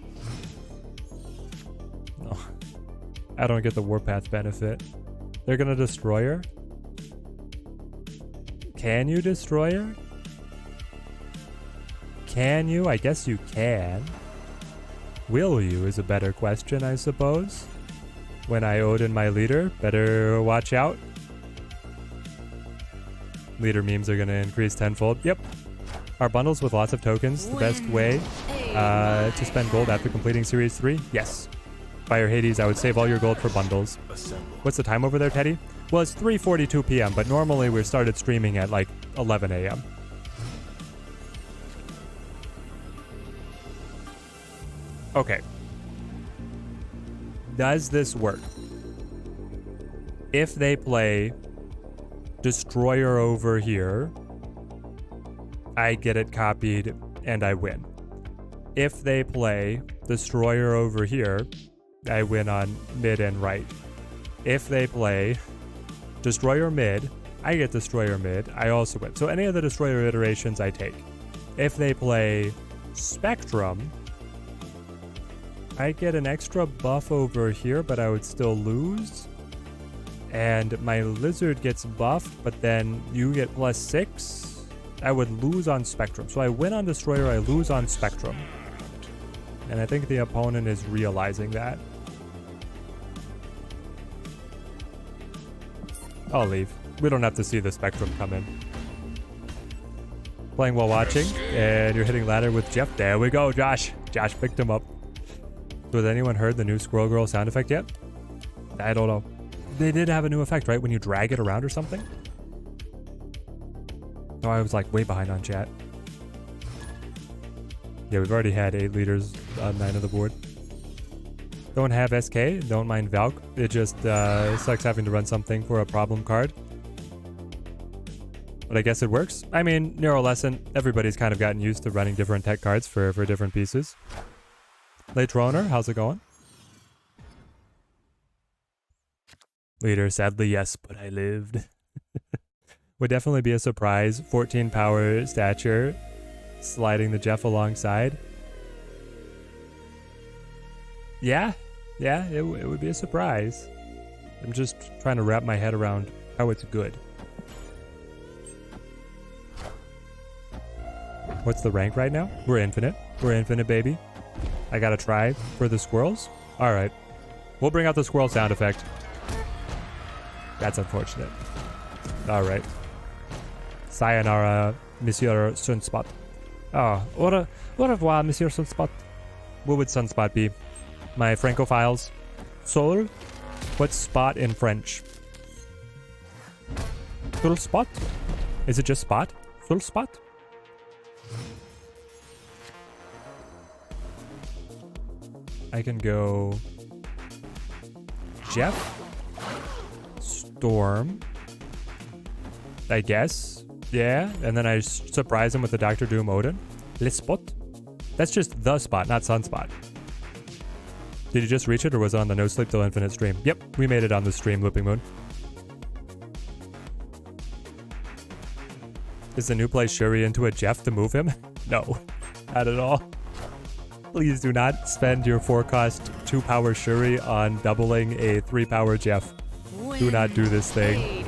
No. I don't get the Warpath benefit. They're going to destroy her? Can you destroy her? Can you? I guess you can. Will you is a better question, I suppose. When I Odin my leader, better watch out. Leader memes are going to increase tenfold. Yep. Are bundles with lots of tokens the best way to spend gold after completing Series 3? Yes. Fire Hades, I would save all your gold for bundles. What's the time over there, Teddy? Well, it's 3:42 p.m., but normally we started streaming at like 11 a.m. Okay. Does this work? If they play Destroyer over here, I get it copied and I win. If they play Destroyer over here, I win on mid and right. If they play Destroyer mid, I get Destroyer mid, I also win. So any of the Destroyer iterations I take. If they play Spectrum, I get an extra buff over here, but I would still lose. And my Lizard gets buffed, but then you get +6. I would lose on Spectrum. So I win on Destroyer, I lose on Spectrum. And I think the opponent is realizing that. I'll leave. We don't have to see the Spectrum come in. Playing while watching, and you're hitting ladder with Jeff. There we go, Josh. Josh picked him up. So has anyone heard the new Squirrel Girl sound effect yet? I don't know. They did have a new effect, right? When you drag it around or something? Oh, I was like way behind on chat. Yeah, we've already had 8 leaders on 9 of the board. Don't have SK, don't mind Valk. It just sucks having to run something for a problem card. But I guess it works. I mean, Neural Lesson, everybody's kind of gotten used to running different tech cards for different pieces. Latroner, how's it going? Leader, sadly yes, but I lived. Would definitely be a surprise. 14 power stature, sliding the Jeff alongside. Yeah, it would be a surprise. I'm just trying to wrap my head around how it's good. What's the rank right now? We're infinite. We're infinite, baby. I gotta try for the squirrels. All right. We'll bring out the squirrel sound effect. That's unfortunate. All right. Sayonara, Monsieur Sunspot. Oh, au revoir, Monsieur Sunspot. What would Sunspot be? My Francophiles. Soul? What's spot in French? Full spot? Is it just spot? Full spot? I can go Jeff, Storm, I guess. Yeah, and then I surprise him with the Dr. Doom Odin. Le Spot? That's just the spot, not Sunspot. Did you just reach it or was it on the No Sleep Till Infinite stream? Yep, we made it on the stream, Looping Moon. Is the new play Shuri into a Jeff to move him? No, not at all. Please do not spend your 4-cost 2-power Shuri on doubling a 3-power Jeff. Do not do this thing.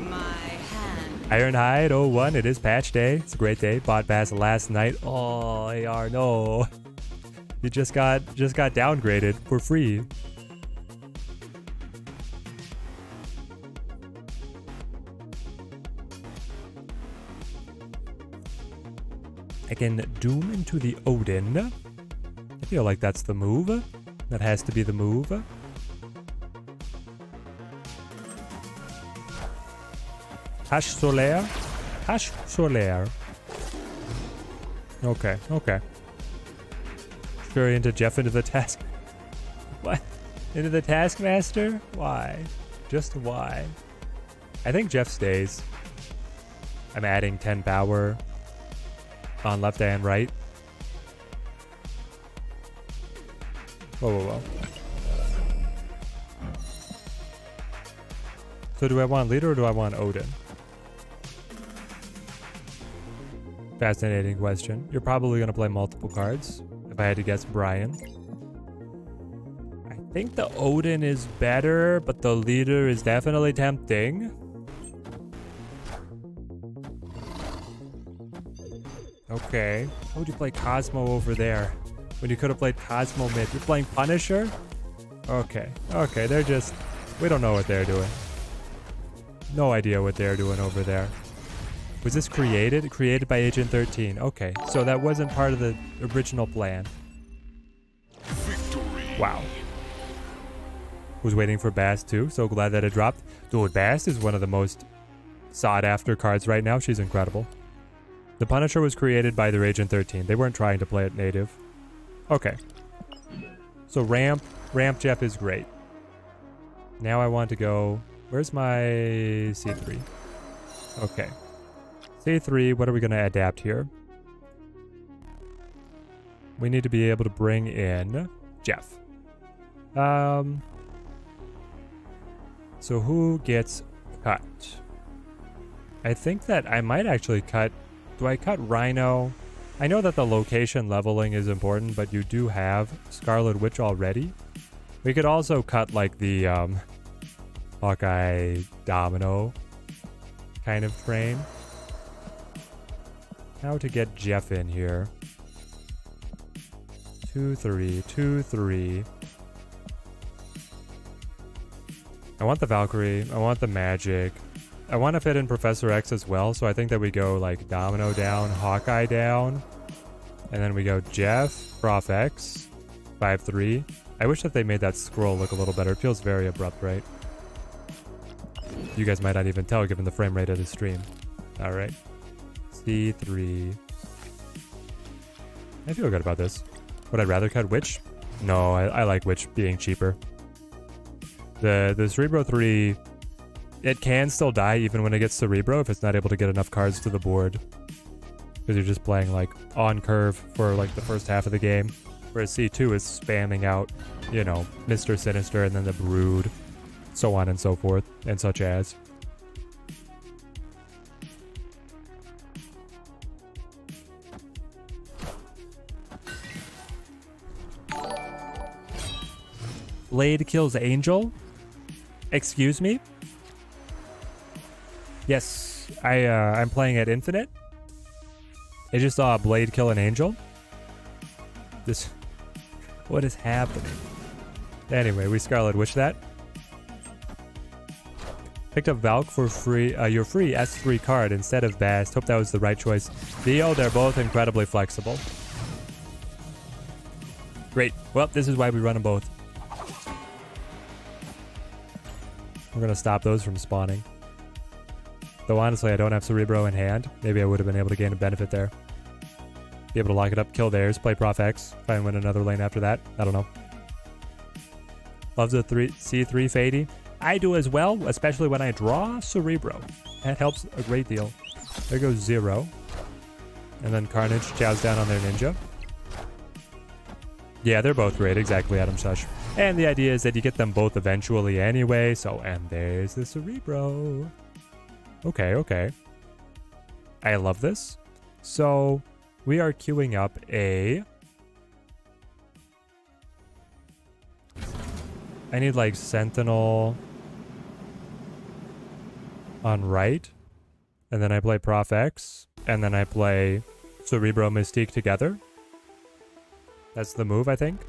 Ironhide 01, it is patch day. It's a great day. Bought pass last night. Oh, AR, no. You just got downgraded for free. I can doom into the Odin. I feel like that's the move. That has to be the move. Hash Solaire? Hash Solaire. Okay, okay. Sure, into Jeff into the task. What? Into the Taskmaster? Why? Just why? I think Jeff stays. I'm adding 10 power on left and right. Whoa, whoa, whoa. So do I want leader or do I want Odin? Fascinating question. You're probably going to play multiple cards. If I had to guess, Brian. I think the Odin is better, but the leader is definitely tempting. Okay. How would you play Cosmo over there when you could have played Cosmo mid? You're playing Punisher? Okay. Okay, they're just... We don't know what they're doing. No idea what they're doing over there. Was this created? Created by Agent 13. Okay, so that wasn't part of the original plan. Victory. Wow. Was waiting for Bast too. So glad that it dropped. Dude, Bast is one of the most sought after cards right now. She's incredible. The Punisher was created by their Agent 13. They weren't trying to play it native. Okay. So Ramp Jeff is great. Now I want to go... Where's my C3? Okay. C3, what are we going to adapt here? We need to be able to bring in Jeff. So who gets cut? I think that I might actually cut... Do I cut Rhino? I know that the location leveling is important, but you do have Scarlet Witch already. We could also cut like the Hawkeye Domino kind of train. How to get Jeff in here. 2-3, 2-3. I want the Valkyrie. I want the Magic. I want to fit in Professor X as well, so I think that we go like Domino down, Hawkeye down, and then we go Jeff, Prof X, 5-3. I wish that they made that scroll look a little better. It feels very abrupt, right? You guys might not even tell given the frame rate of the stream. All right. C3. I feel good about this. Would I rather cut Witch? No, I like Witch being cheaper. The Cerebro 3, it can still die even when it gets Cerebro if it's not able to get enough cards to the board. Because you're just playing like on curve for like the first half of the game. Whereas C2 is spamming out, you know, Mr. Sinister and then the Brood, so on and so forth, and such as. Blade kills Angel. Excuse me? Yes, I'm playing at Infinite. I just saw a Blade kill an Angel. This... What is happening? Anyway, we Scarlet Witch that. Picked up Valk for free, your free S3 card instead of Bast. Hope that was the right choice. Theo, they're both incredibly flexible. Great. Well, this is why we run them both. We're going to stop those from spawning. Though honestly, I don't have Cerebro in hand. Maybe I would have been able to gain a benefit there. Be able to lock it up, kill theirs, play Prof X, try and win another lane after that. I don't know. Loves a C3 Fady. I do as well, especially when I draw Cerebro. That helps a great deal. There goes 0. And then Carnage chows down on their ninja. Yeah, they're both great. Exactly, Adam Shush. And the idea is that you get them both eventually anyway. So, and there's the Cerebro. Okay, okay. I love this. So, we are queuing up a... I need like Sentinel on right. And then I play Prof X. And then I play Cerebro Mystique together. That's the move, I think.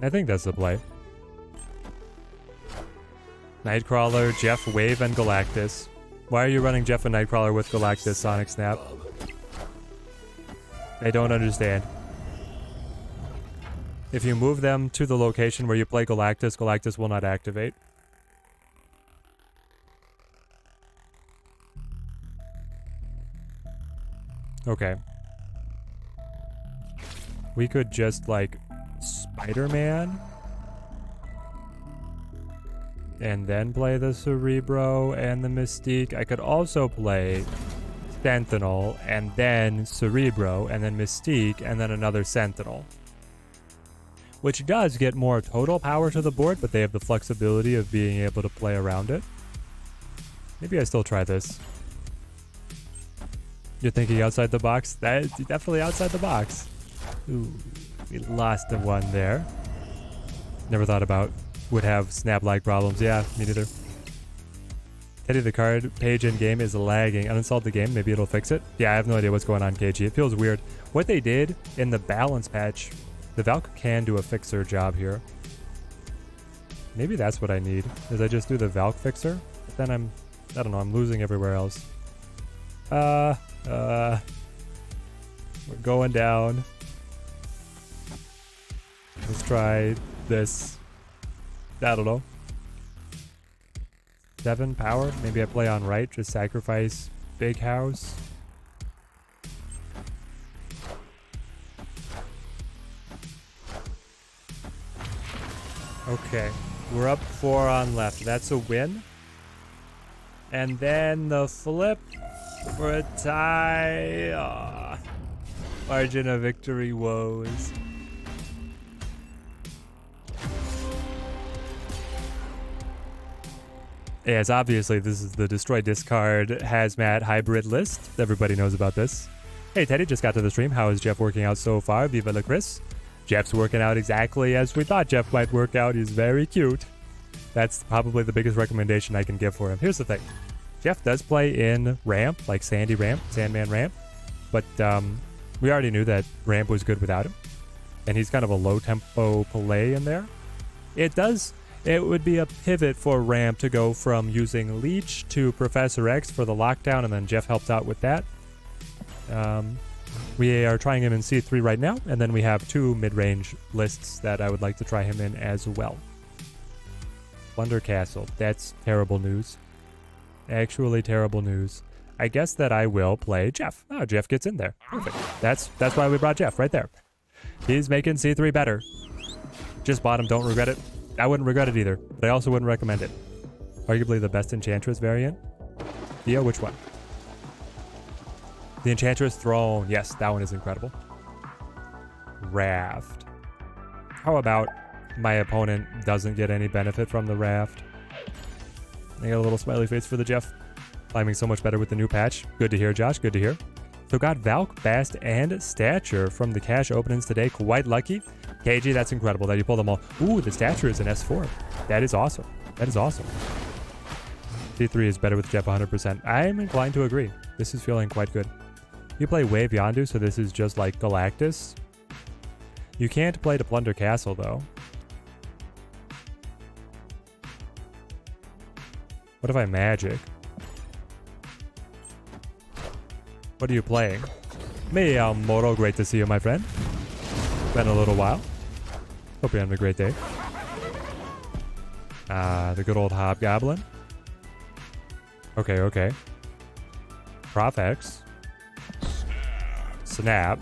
I think that's the play. Nightcrawler, Jeff, Wave, and Galactus. Why are you running Jeff and Nightcrawler with Galactus, Sonic Snap? I don't understand. If you move them to the location where you play Galactus, Galactus will not activate. Okay. We could just, like, Spider-Man. And then play the Cerebro and the Mystique. I could also play Sentinel and then Cerebro and then Mystique and then another Sentinel. Which does get more total power to the board, but they have the flexibility of being able to play around it. Maybe I still try this. You're thinking outside the box? That's definitely outside the box. Ooh, we lost the one there. Never thought about would have snap-lag problems. Yeah, me neither. Teddy, the card page in game is lagging. Uninstalled the game. Maybe it'll fix it. Yeah, I have no idea what's going on, KG. It feels weird. What they did in the balance patch, the Valk can do a fixer job here. Maybe that's what I need, is I just do the Valk fixer. But then I don't know, I'm losing everywhere else. We're going down. Let's try this. I don't know. 7 power. Maybe I play on right. Just sacrifice Big House. Okay. We're up 4 on left. That's a win. And then the flip for a tie. Aww. Margin of victory woes. Yes, obviously this is the Destroy Discard Hazmat Hybrid list. Everybody knows about this. Hey Teddy, just got to the stream. How is Jeff working out so far? Viva la Chris. Jeff's working out exactly as we thought Jeff might work out. He's very cute. That's probably the biggest recommendation I can give for him. Here's the thing. Jeff does play in ramp, like Sandy ramp, Sandman ramp. But we already knew that ramp was good without him. And he's kind of a low tempo play in there. It would be a pivot for ramp to go from using Leech to Professor X for the lockdown, and then Jeff helps out with that. We are trying him in C3 right now, and then we have 2 mid-range lists that I would like to try him in as well. Plunder Castle. That's terrible news. Actually terrible news. I guess that I will play Jeff. Oh, Jeff gets in there. Perfect. That's why we brought Jeff right there. He's making C3 better. Just bought him. Don't regret it. I wouldn't regret it either, but I also wouldn't recommend it. Arguably the best Enchantress variant. Theo, which one? The Enchantress Throne. Yes, that one is incredible. Raft. How about my opponent doesn't get any benefit from the Raft? I got a little smiley face for the Jeff. Climbing so much better with the new patch. Good to hear, Josh. Good to hear. So got Valk, Bast, and Stature from the cash openings today. Quite lucky. KG, that's incredible that you pull them all. Ooh, the stature is an S4. That is awesome. That is awesome. C3 is better with Jeff 100%. I'm inclined to agree. This is feeling quite good. You play Wave Yondu, so this is just like Galactus. You can't play to Plunder Castle, though. What if I Magic? What are you playing? Me, Moro. Great to see you, my friend. Been a little while. Hope you're having a great day. The good old Hobgoblin. Okay, okay. Prof X. Snap.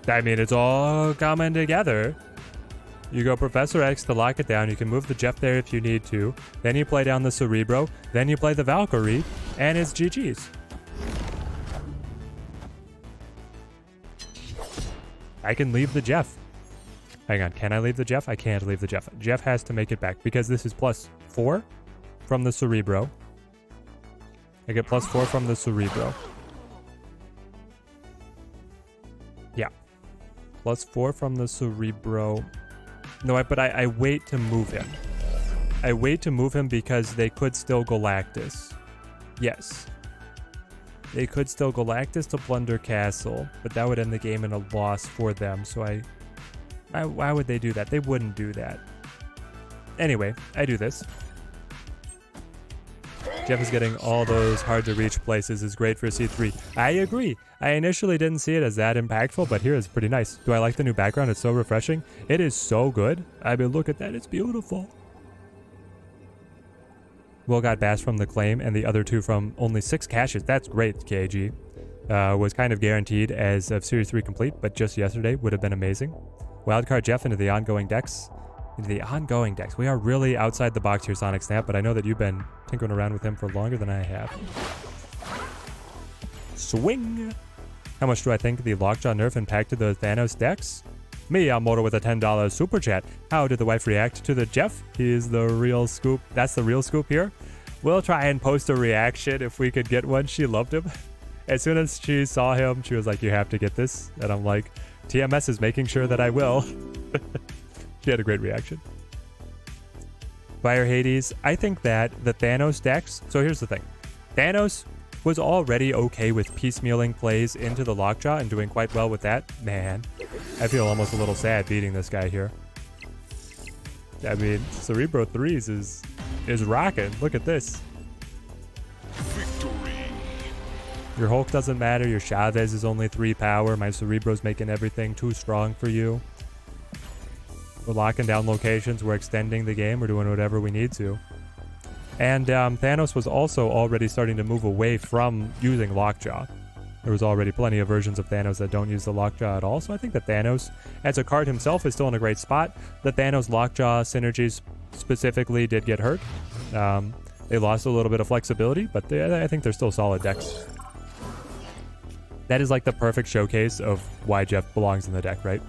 I mean, it's all coming together. You go Professor X to lock it down. You can move the Jeff there if you need to. Then you play down the Cerebro. Then you play the Valkyrie. And it's GG's. I can leave the Jeff. Hang on, can I leave the Jeff? I can't leave the Jeff. Jeff has to make it back because this is +4 from the Cerebro. I get +4 from the Cerebro. Yeah. +4 from the Cerebro. No, but I wait to move him. I wait to move him because they could still Galactus. Yes. They could still Galactus to Plunder Castle, but that would end the game in a loss for them, so why would they do that? They wouldn't do that. Anyway, I do this. Jeff is getting all those hard-to-reach places is great for C3. I agree. I initially didn't see it as that impactful, but here it's pretty nice. Do I like the new background? It's so refreshing. It is so good. I mean, look at that. It's beautiful. Will got bashed from the claim, and the other two from only 6 caches. That's great, KG. Was kind of guaranteed as of Series 3 complete, but just yesterday would have been amazing. Wildcard Jeff into the ongoing decks. We are really outside the box here, Sonic Snap, but I know that you've been tinkering around with him for longer than I have. Swing! How much do I think the Lockjaw nerf impacted the Thanos decks? Me, I'm Moto with a $10 super chat. How did the wife react to the Jeff? He is the real scoop. That's the real scoop here. We'll try and post a reaction if we could get one. She loved him. As soon as she saw him, she was like, you have to get this. And I'm like, TMS is making sure that I will. She had a great reaction. Fire Hades. I think that the Thanos decks... So here's the thing. Thanos was already okay with piecemealing plays into the Lockjaw and doing quite well with that. Man, I feel almost a little sad beating this guy here. I mean, Cerebro 3s is rocking. Look at this. Victory. Your Hulk doesn't matter. Your Chavez is only 3 power. My Cerebro's making everything too strong for you. We're locking down locations. We're extending the game. We're doing whatever we need to. And Thanos was also already starting to move away from using Lockjaw. There was already plenty of versions of Thanos that don't use the Lockjaw at all. So I think that Thanos, as a card himself, is still in a great spot. The Thanos Lockjaw synergies specifically did get hurt. They lost a little bit of flexibility, but I think they're still solid decks. That is like the perfect showcase of why Jeff belongs in the deck, right?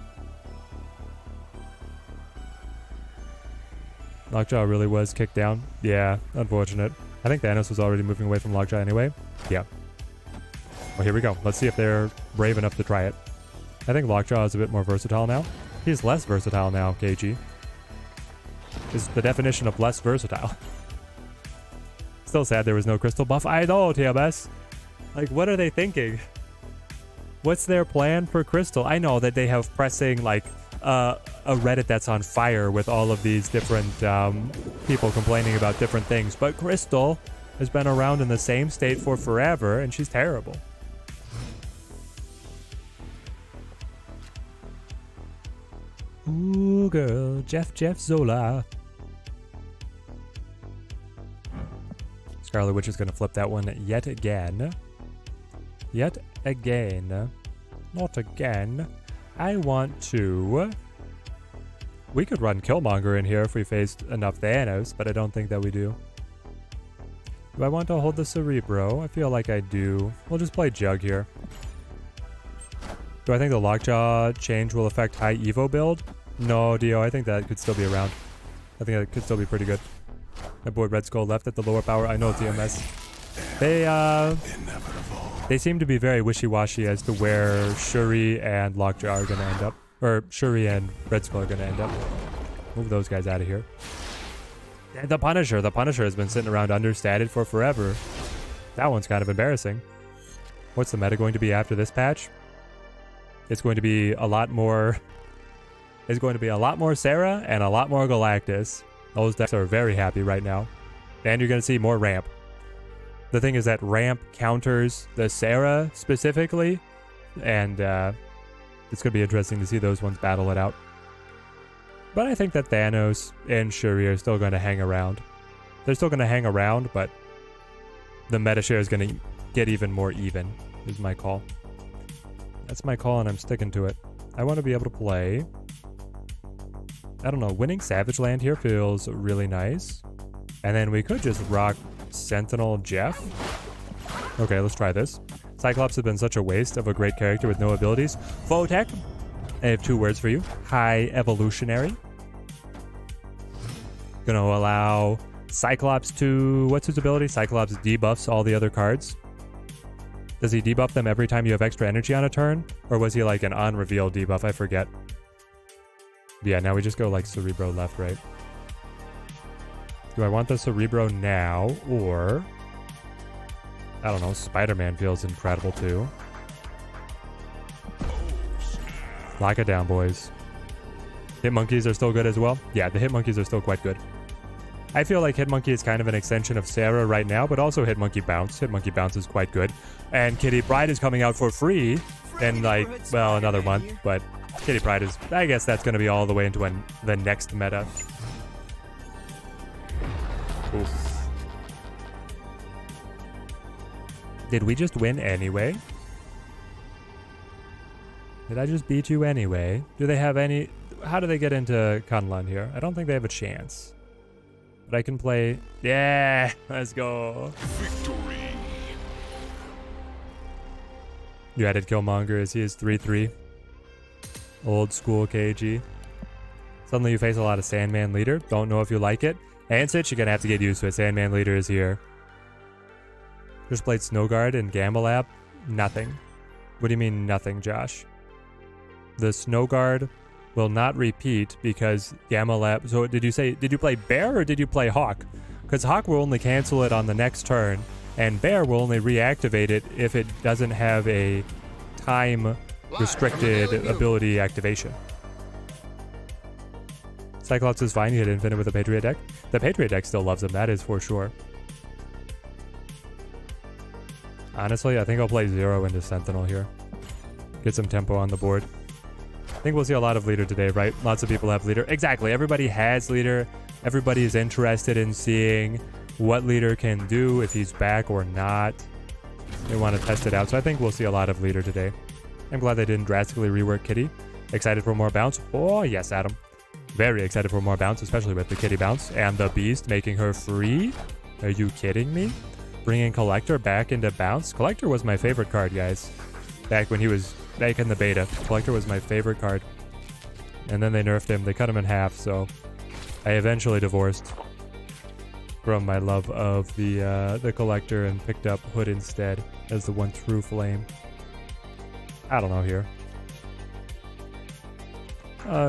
Lockjaw really was kicked down. Yeah, unfortunate. I think Thanos was already moving away from Lockjaw anyway. Yeah. Well, here we go. Let's see if they're brave enough to try it. I think Lockjaw is a bit more versatile now. He's less versatile now, KG. Is the definition of less versatile. Still sad there was no crystal buff. I know, TMS. Like, what are they thinking? What's their plan for crystal? I know that they have pressing, like, a Reddit that's on fire with all of these different people complaining about different things. But Crystal has been around in the same state for forever, and she's terrible. Ooh, girl. Jeff Zola. Scarlet Witch is going to flip that one yet again. Yet again. Not again. I want to... We could run Killmonger in here if we faced enough Thanos, but I don't think that we do. Do I want to hold the Cerebro? I feel like I do. We'll just play Jug here. Do I think the Lockjaw change will affect high Evo build? No, Dio, I think that could still be around. I think that could still be pretty good. My boy Red Skull left at the lower power. I know it's EMS. They seem to be very wishy-washy as to where Shuri and Lockjaw are going to end up. Or Shuri and Red Skull are going to end up. Move those guys out of here. And the Punisher. The Punisher has been sitting around understated for forever. That one's kind of embarrassing. What's the meta going to be after this patch? It's going to be a lot more... It's going to be a lot more Sarah and a lot more Galactus. Those decks are very happy right now. And you're going to see more ramp. The thing is that ramp counters the Sarah specifically. And it's going to be interesting to see those ones battle it out. But I think that Thanos and Shuri are still going to hang around. They're still going to hang around, but the meta share is going to get even more even, is my call. That's my call, and I'm sticking to it. I want to be able to play... I don't know, winning Savage Land here feels really nice. And then we could just rock Sentinel Jeff. Okay, let's try this. Cyclops has been such a waste of a great character with no abilities. Photek, I have 2 words for you. High Evolutionary. Gonna allow Cyclops to... What's his ability? Cyclops debuffs all the other cards. Does he debuff them every time you have extra energy on a turn? Or was he like an on-reveal debuff? I forget. Yeah, now we just go like Cerebro left, right? Do I want the Cerebro now, or... I don't know, Spider-Man feels incredible too. Lock it down, boys. Hitmonkeys are still good as well? Yeah, the Hitmonkeys are still quite good. I feel like Hitmonkey is kind of an extension of Sarah right now, but also Hitmonkey Bounce. Hitmonkey Bounce is quite good. And Kitty Pryde is coming out for free in like, well, another month, but Kitty Pryde is, I guess that's going to be all the way into the next meta. Oof. Did we just win anyway? Did I just beat you anyway? Do they have any... How do they get into Kunlun here? I don't think they have a chance. But I can play... Yeah! Let's go! Victory! You added Killmonger as he is 3-3. Old school KG. Suddenly you face a lot of Sandman Leader. Don't know if you like it. Ansich, you're gonna have to get used to it. Sandman Leader is here. Just played Snowguard and Gamma Lab. Nothing. What do you mean nothing, Josh? The Snowguard will not repeat because Gamma Lab... So did you play Bear or did you play Hawk? Because Hawk will only cancel it on the next turn, and Bear will only reactivate it if it doesn't have a time-restricted ability activation. Cyclops is fine. You hit Infinite with the Patriot deck. The Patriot deck still loves him. That is for sure. Honestly, I think I'll play 0 into Sentinel here. Get some tempo on the board. I think we'll see a lot of Leader today, right? Lots of people have Leader. Exactly. Everybody has Leader. Everybody is interested in seeing what Leader can do, if he's back or not. They want to test it out. So I think we'll see a lot of Leader today. I'm glad they didn't drastically rework Kitty. Excited for more bounce? Oh, yes, Adam. Very excited for more bounce, especially with the Kitty bounce and the Beast making her free. Are you kidding me? Bringing Collector back into bounce. Collector was my favorite card, guys. Back when he was back in the beta. Collector was my favorite card. And then they nerfed him. They cut him in half, so I eventually divorced from my love of the Collector and picked up Hood instead as the one true flame. I don't know here.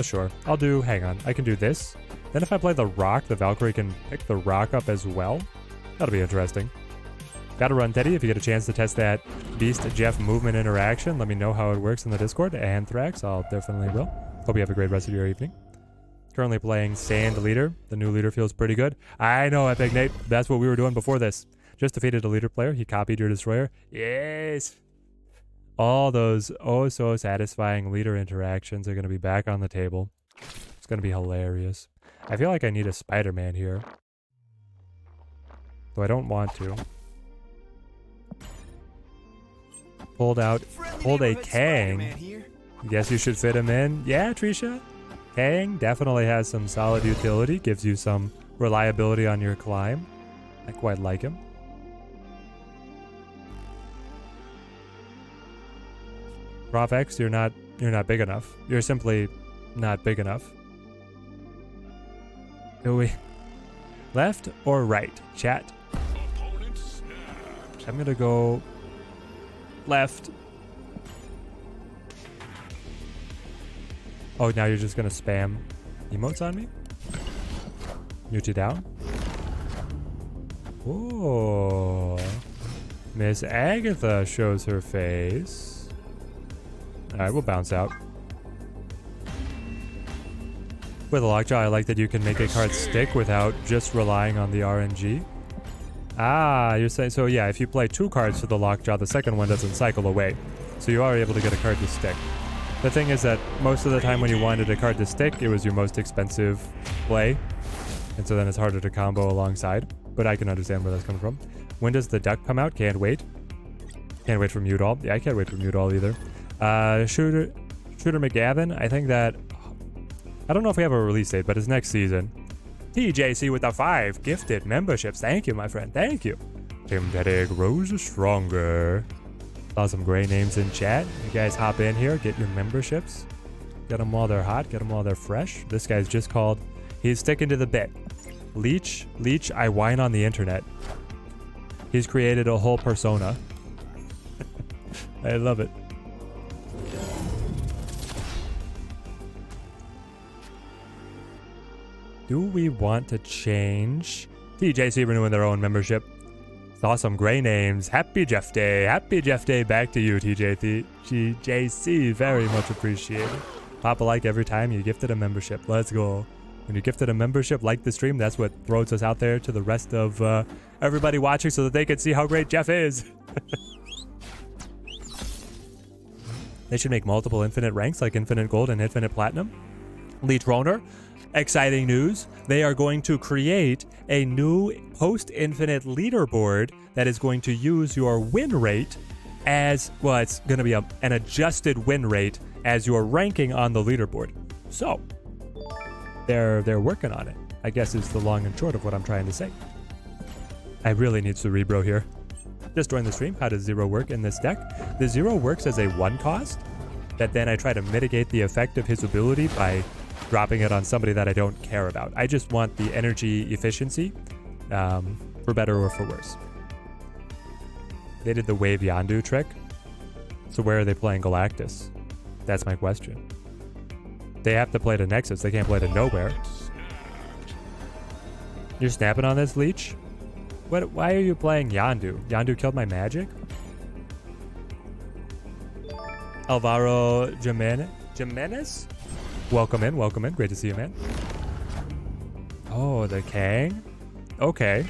Sure. I'll do... Hang on. I can do this. Then if I play the Rock, the Valkyrie can pick the Rock up as well. That'll be interesting. Gotta run, Teddy. If you get a chance to test that Beast Jeff movement interaction, let me know how it works in the Discord. Anthrax, I'll definitely will. Hope you have a great rest of your evening. Currently playing Sand Leader. The new Leader feels pretty good. I know, Epic Nate. That's what we were doing before this. Just defeated a Leader player. He copied your Destroyer. Yes! All those oh so satisfying Leader interactions are going to be back on the table. It's going to be hilarious. I feel like I need a Spider-Man here. Though I don't want to. Pulled a Kang. Guess you should fit him in. Yeah, Trisha. Kang definitely has some solid utility. Gives you some reliability on your climb. I quite like him. Prof X, you're not big enough. You're simply not big enough. Do we left or right? Chat. I'm gonna go left. Oh, now you're just gonna spam emotes on me? Mute you down? Oh, Miss Agatha shows her face. All right, we'll bounce out. With a lockjaw, I like that you can make a card stick without just relying on the RNG. Ah, you're saying, so yeah, if you play 2 cards to the lockjaw, the second one doesn't cycle away. So you are able to get a card to stick. The thing is that most of the time when you wanted a card to stick, it was your most expensive play. And so then it's harder to combo alongside. But I can understand where that's coming from. When does the duck come out? Can't wait. Can't wait for Mute All. Yeah, I can't wait for Mute All either. Shooter McGavin, I think that... I don't know if we have a release date, but it's next season. TJC with the 5 gifted memberships. Thank you, my friend. Thank you. Tim Teddy grows stronger. Saw some great names in chat. You guys hop in here, get your memberships. Get them while they're hot, get them while they're fresh. This guy's just called... He's sticking to the bit. Leech, I whine on the internet. He's created a whole persona. I love it. Do we want to change? TJC renewing their own membership. Saw some gray names. Happy Jeff Day. Happy Jeff Day back to you, TJC. Very much appreciated. Pop a like every time you gifted a membership. Let's go. When you gifted a membership, like the stream, that's what throws us out there to the rest of everybody watching so that they can see how great Jeff is. They should make multiple infinite ranks like infinite gold and infinite platinum. Leech Roner, exciting news. They are going to create a new post-infinite leaderboard that is going to use your win rate as, well, it's going to be an adjusted win rate as your ranking on the leaderboard. So, they're working on it, I guess is the long and short of what I'm trying to say. I really need Cerebro here. Just join the stream. How does 0 work in this deck? The 0 works as a 1 cost, that then I try to mitigate the effect of his ability by dropping it on somebody that I don't care about. I just want the energy efficiency, for better or for worse. They did the Wave Yondu trick. So where are they playing Galactus? That's my question. They have to play to Nexus. They can't play to nowhere. You're snapping on this, Leech? What? Why are you playing Yondu? Yondu killed my magic? Alvaro Jimenez? Welcome in, welcome in. Great to see you, man. Oh, the Kang? Okay.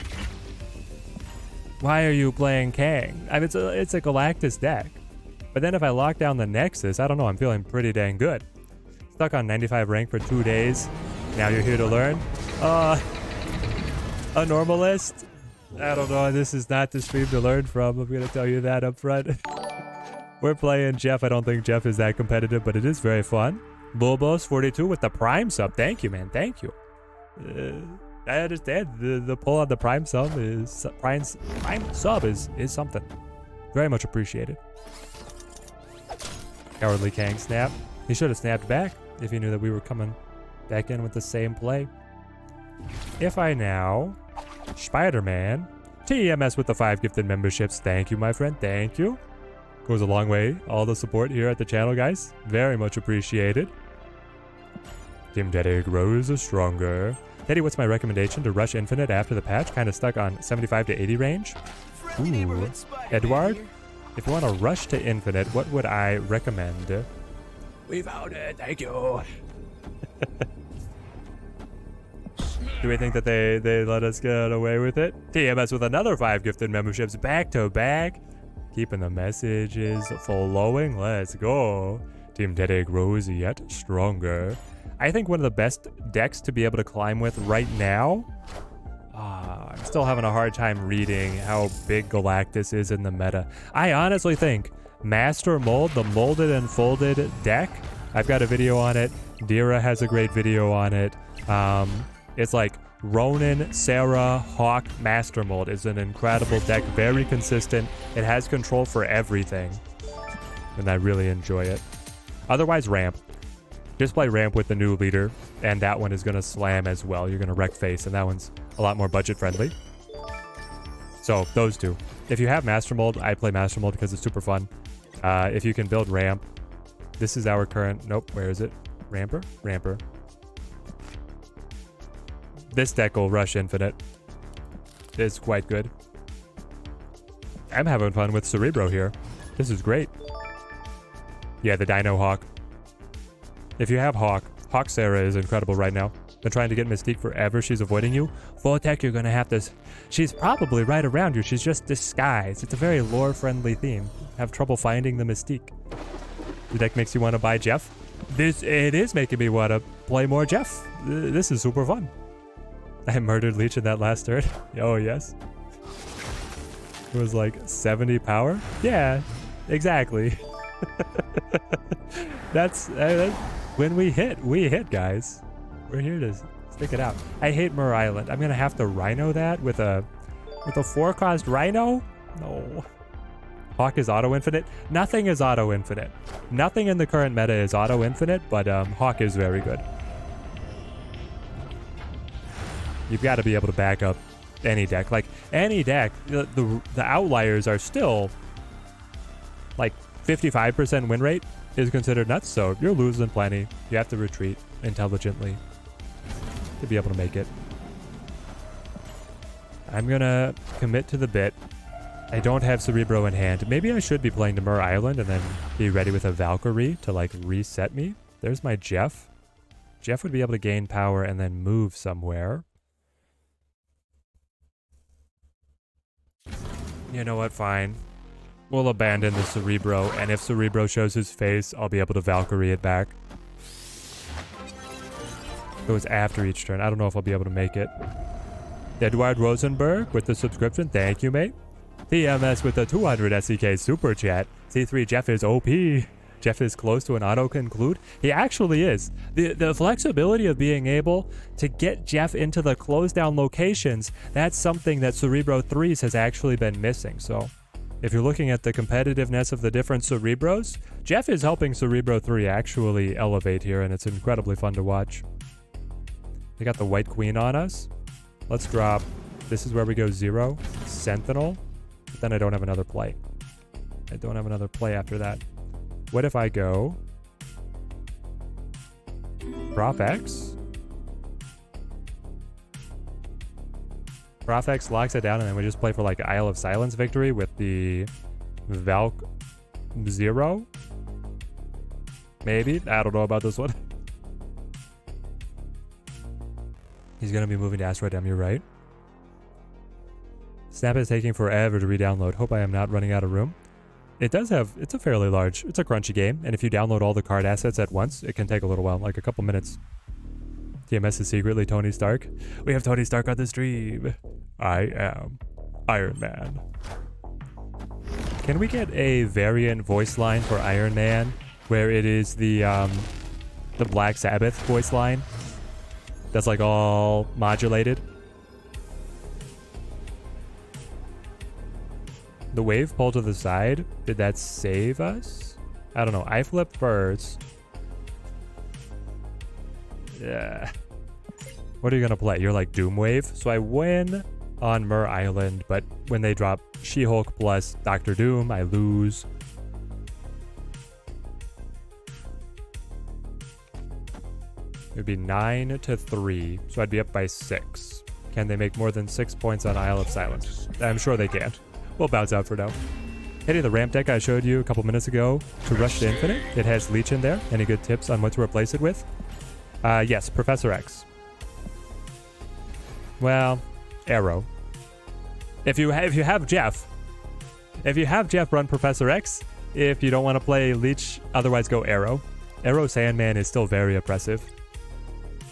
Why are you playing Kang? I mean, it's a Galactus deck. But then if I lock down the Nexus, I don't know, I'm feeling pretty dang good. Stuck on 95 rank for 2 days. Now you're here to learn. A normalist? I don't know, this is not the stream to learn from. I'm going to tell you that up front. We're playing Jeff. I don't think Jeff is that competitive, but it is very fun. Bulbos42 with the Prime sub. Thank you, man. Thank you. I understand. The pull on the Prime sub is... Prime sub is something. Very much appreciated. Cowardly Kang snap. He should have snapped back if he knew that we were coming back in with the same play. If I now... Spider-Man. TMS with the 5 gifted memberships. Thank you, my friend. Thank you. Goes a long way. All the support here at the channel, guys. Very much appreciated. Team Teddy grows stronger. Teddy, what's my recommendation to rush Infinite after the patch? Kind of stuck on 75 to 80 range. Ooh. Edward, if you want to rush to Infinite, what would I recommend? We found it. Thank you. Do we think that they let us get away with it? TMS with another 5 gifted memberships back to back. Keeping the messages flowing. Let's go. Team Teddy grows yet stronger. I think one of the best decks to be able to climb with right now. I'm still having a hard time reading how big Galactus is in the meta. I honestly think Master Mold, the molded and folded deck, I've got a video on it. Dira has a great video on it. It's like Ronin, Sarah, Hawk, Master Mold is an incredible deck. Very consistent. It has control for everything. And I really enjoy it. Otherwise, Ramp. Just play Ramp with the new leader. And that one is going to slam as well. You're going to wreck face. And that one's a lot more budget friendly. So, those two. If you have Master Mold, I play Master Mold because it's super fun. If you can build Ramp. This is our current... Nope, where is it? Ramper, Ramper. This deck will rush infinite. It's quite good. I'm having fun with Cerebro here. This is great. Yeah, the Dino Hawk. If you have Hawk, Hawk Sarah is incredible right now. Been trying to get Mystique forever. She's avoiding you. Full tech, you're gonna have to... She's probably right around you. She's just disguised. It's a very lore-friendly theme. Have trouble finding the Mystique. The deck makes you want to buy Jeff. It is making me want to play more Jeff. This is super fun. I murdered Leech in that last turn. Oh, yes. It was like 70 power? Yeah, exactly. That's when we hit, guys. We're here to stick it out. I hate Mur Island. I'm gonna have to Rhino that with a 4-cost Rhino? No. Hawk is auto-infinite. Nothing is auto-infinite. Nothing in the current meta is auto-infinite, but Hawk is very good. You've got to be able to back up any deck. Like, any deck, the outliers are still, like, 55% win rate is considered nuts, so you're losing plenty. You have to retreat intelligently to be able to make it. I'm gonna commit to the bit. I don't have Cerebro in hand. Maybe I should be playing Demur Island and then be ready with a Valkyrie to, like, reset me. There's my Jeff. Jeff would be able to gain power and then move somewhere. You know what? Fine. We'll abandon the Cerebro, and if Cerebro shows his face, I'll be able to Valkyrie it back. Goes after each turn. I don't know if I'll be able to make it. Edward Rosenberg with the subscription. Thank you, mate. TMS with the 200 SEK super chat. C3 Jeff is OP. Jeff is close to an auto-conclude. He actually is. The flexibility of being able to get Jeff into the closed-down locations, that's something that Cerebro 3s has actually been missing. So if you're looking at the competitiveness of the different Cerebros, Jeff is helping Cerebro 3 actually elevate here, and it's incredibly fun to watch. They got the White Queen on us. Let's drop. This is where we go 0. Sentinel. But then I don't have another play. I don't have another play after that. What if I go Prof X? Prof X locks it down, and then we just play for like Isle of Silence victory with the Valk 0? Maybe? I don't know about this one. He's going to be moving to Asteroid M, you're right. Snap is taking forever to re-download. Hope I am not running out of room. It does have, it's a fairly large, it's a crunchy game, and if you download all the card assets at once, it can take a little while, like a couple minutes. TMS is secretly Tony Stark. We have Tony Stark on the stream. I am Iron Man. Can we get a variant voice line for Iron Man, where it is the Black Sabbath voice line? That's like all modulated. The wave pull to the side, did that save us? I don't know. I flipped first. Yeah. What are you gonna play? You're like Doom Wave? So I win on Mur Island, but when they drop She-Hulk plus Dr. Doom, I lose. It would be 9-3, so I'd be up by 6. Can they make more than 6 points on Isle of Silence? I'm sure they can. We'll bounce out for now. Hitting the ramp deck I showed you a couple minutes ago to rush to infinite. It has Leech in there. Any good tips on what to replace it with? Yes, Professor X. Well, Arrow. If you have Jeff, run Professor X. If you don't want to play Leech, otherwise go Arrow. Arrow Sandman is still very oppressive.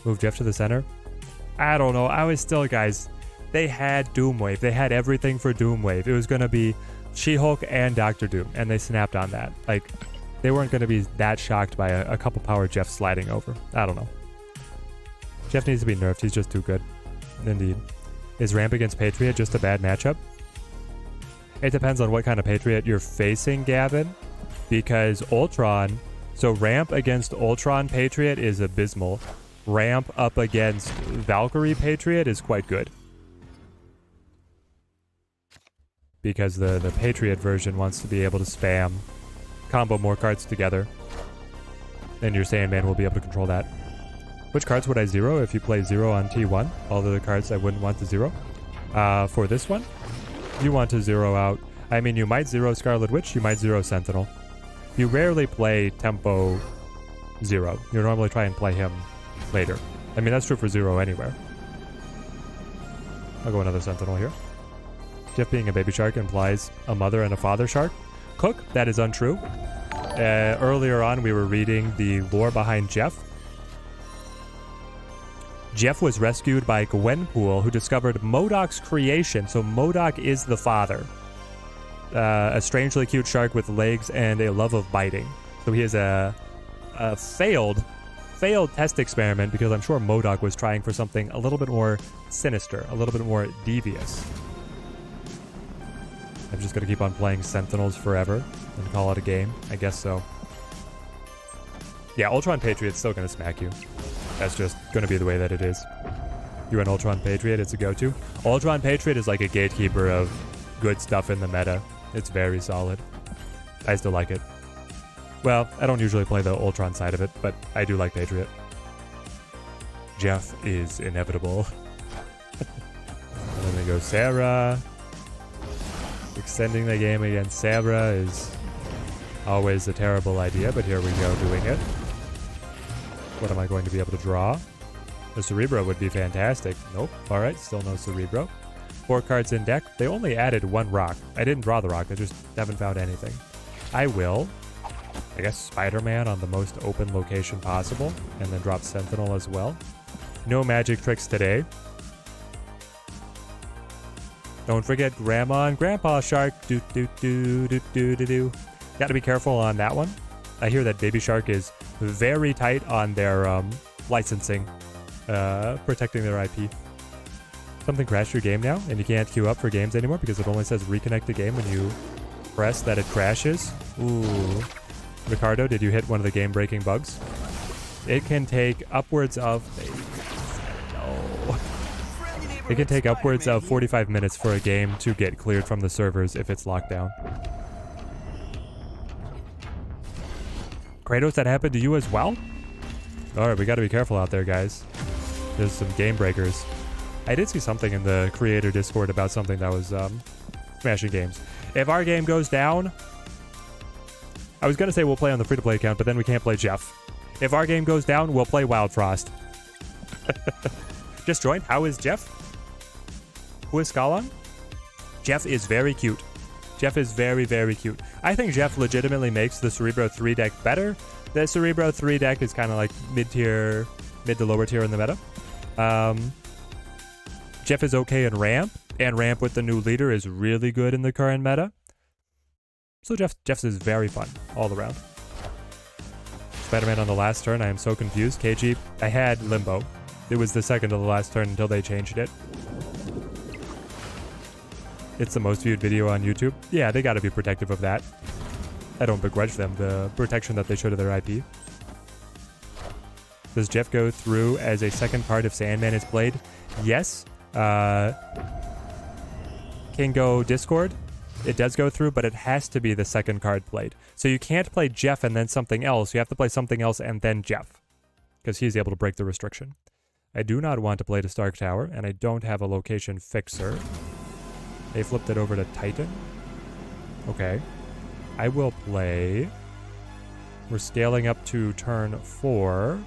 Move Jeff to the center. I don't know. I was still, guys. They had Doomwave. They had everything for Doomwave. It was going to be She-Hulk and Dr. Doom, and they snapped on that. Like, they weren't going to be that shocked by a couple power Jeff sliding over. I don't know. Jeff needs to be nerfed. He's just too good. Indeed. Is Ramp against Patriot just a bad matchup? It depends on what kind of Patriot you're facing, Gavin, because Ultron... So Ramp against Ultron Patriot is abysmal. Ramp up against Valkyrie Patriot is quite good. Because the Patriot version wants to be able to spam, combo more cards together. And your Sandman will be able to control that. Which cards would I zero if you play 0 on T1? All the cards I wouldn't want to zero. For this one, you want to zero out. I mean, you might zero Scarlet Witch, you might zero Sentinel. You rarely play Tempo 0. You normally try and play him later. I mean, that's true for 0 anywhere. I'll go another Sentinel here. Jeff being a baby shark implies a mother and a father shark. Cook, that is untrue. Earlier on, we were reading the lore behind Jeff. Jeff was rescued by Gwenpool, who discovered MODOK's creation. So MODOK is the father. A strangely cute shark with legs and a love of biting. So he is a failed test experiment, because I'm sure MODOK was trying for something a little bit more sinister, a little bit more devious. I'm just going to keep on playing Sentinels forever and call it a game. I guess so. Yeah, Ultron Patriot's still going to smack you. That's just going to be the way that it is. You're an Ultron Patriot, it's a go-to. Ultron Patriot is like a gatekeeper of good stuff in the meta. It's very solid. I still like it. Well, I don't usually play the Ultron side of it, but I do like Patriot. Jeff is inevitable. And then we go Sarah. Extending the game against Sarah is always a terrible idea, but here we go doing it. What am I going to be able to draw? The Cerebro would be fantastic. Nope. Alright, still no Cerebro. 4 cards in deck. They only added 1 rock. I didn't draw the rock, I just haven't found anything. I will, I guess, Spider-Man on the most open location possible, and then drop Sentinel as well. No magic tricks today. Don't forget Grandma and Grandpa Shark. Do do do do do do do. Got to be careful on that one. I hear that Baby Shark is very tight on their licensing, protecting their IP. Something crashed your game now, and you can't queue up for games anymore because it only says reconnect the game when you press that it crashes. Ooh. Ricardo, did you hit one of the game-breaking bugs? It can take upwards of... No. It can take upwards of 45 minutes for a game to get cleared from the servers if it's locked down. Kratos, that happened to you as well? Alright, we gotta be careful out there, guys. There's some game breakers. I did see something in the creator Discord about something that was smashing games. If our game goes down... I was gonna say we'll play on the free-to-play account, but then we can't play Jeff. If our game goes down, we'll play Wild Frost. Just joined. How is Jeff? Who is Scalon? Jeff is very cute. Jeff is very, very cute. I think Jeff legitimately makes the Cerebro 3 deck better. The Cerebro 3 deck is kind of like mid-tier, mid to lower tier in the meta. Jeff is okay in ramp, and ramp with the new leader is really good in the current meta. So Jeff's is very fun all around. Spider-Man on the last turn, I am so confused. KG, I had Limbo. It was the second to the last turn until they changed it. It's the most viewed video on YouTube. Yeah, they gotta be protective of that. I don't begrudge them the protection that they show to their IP. Does Jeff go through as a second card if Sandman is played? Yes. Can go Discord. It does go through, but it has to be the second card played. So you can't play Jeff and then something else. You have to play something else and then Jeff, because he's able to break the restriction. I do not want to play to Stark Tower, and I don't have a location fixer. They flipped it over to Titan. Okay. I will play... We're scaling up to turn 4.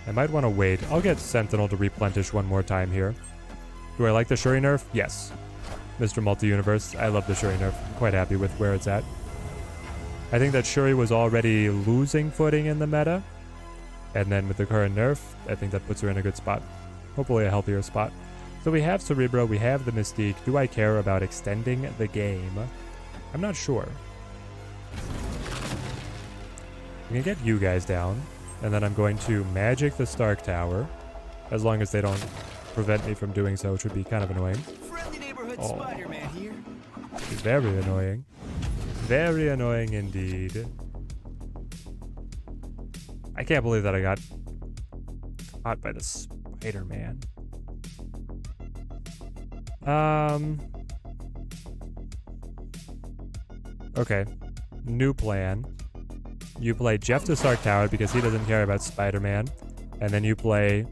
I might want to wait. I'll get Sentinel to replenish one more time here. Do I like the Shuri nerf? Yes. Mr. Multi-Universe, I love the Shuri nerf. I'm quite happy with where it's at. I think that Shuri was already losing footing in the meta. And then with the current nerf, I think that puts her in a good spot. Hopefully a healthier spot. So we have Cerebro, we have the Mystique. Do I care about extending the game? I'm not sure. We can get you guys down. And then I'm going to magic the Stark Tower. As long as they don't prevent me from doing so, which would be kind of annoying. Oh, Spider-Man here. Very annoying. Very annoying indeed. I can't believe that I got caught by the Spider-Man. Okay. New plan. You play Jeff the Sark Tower because he doesn't care about Spider-Man. And then you play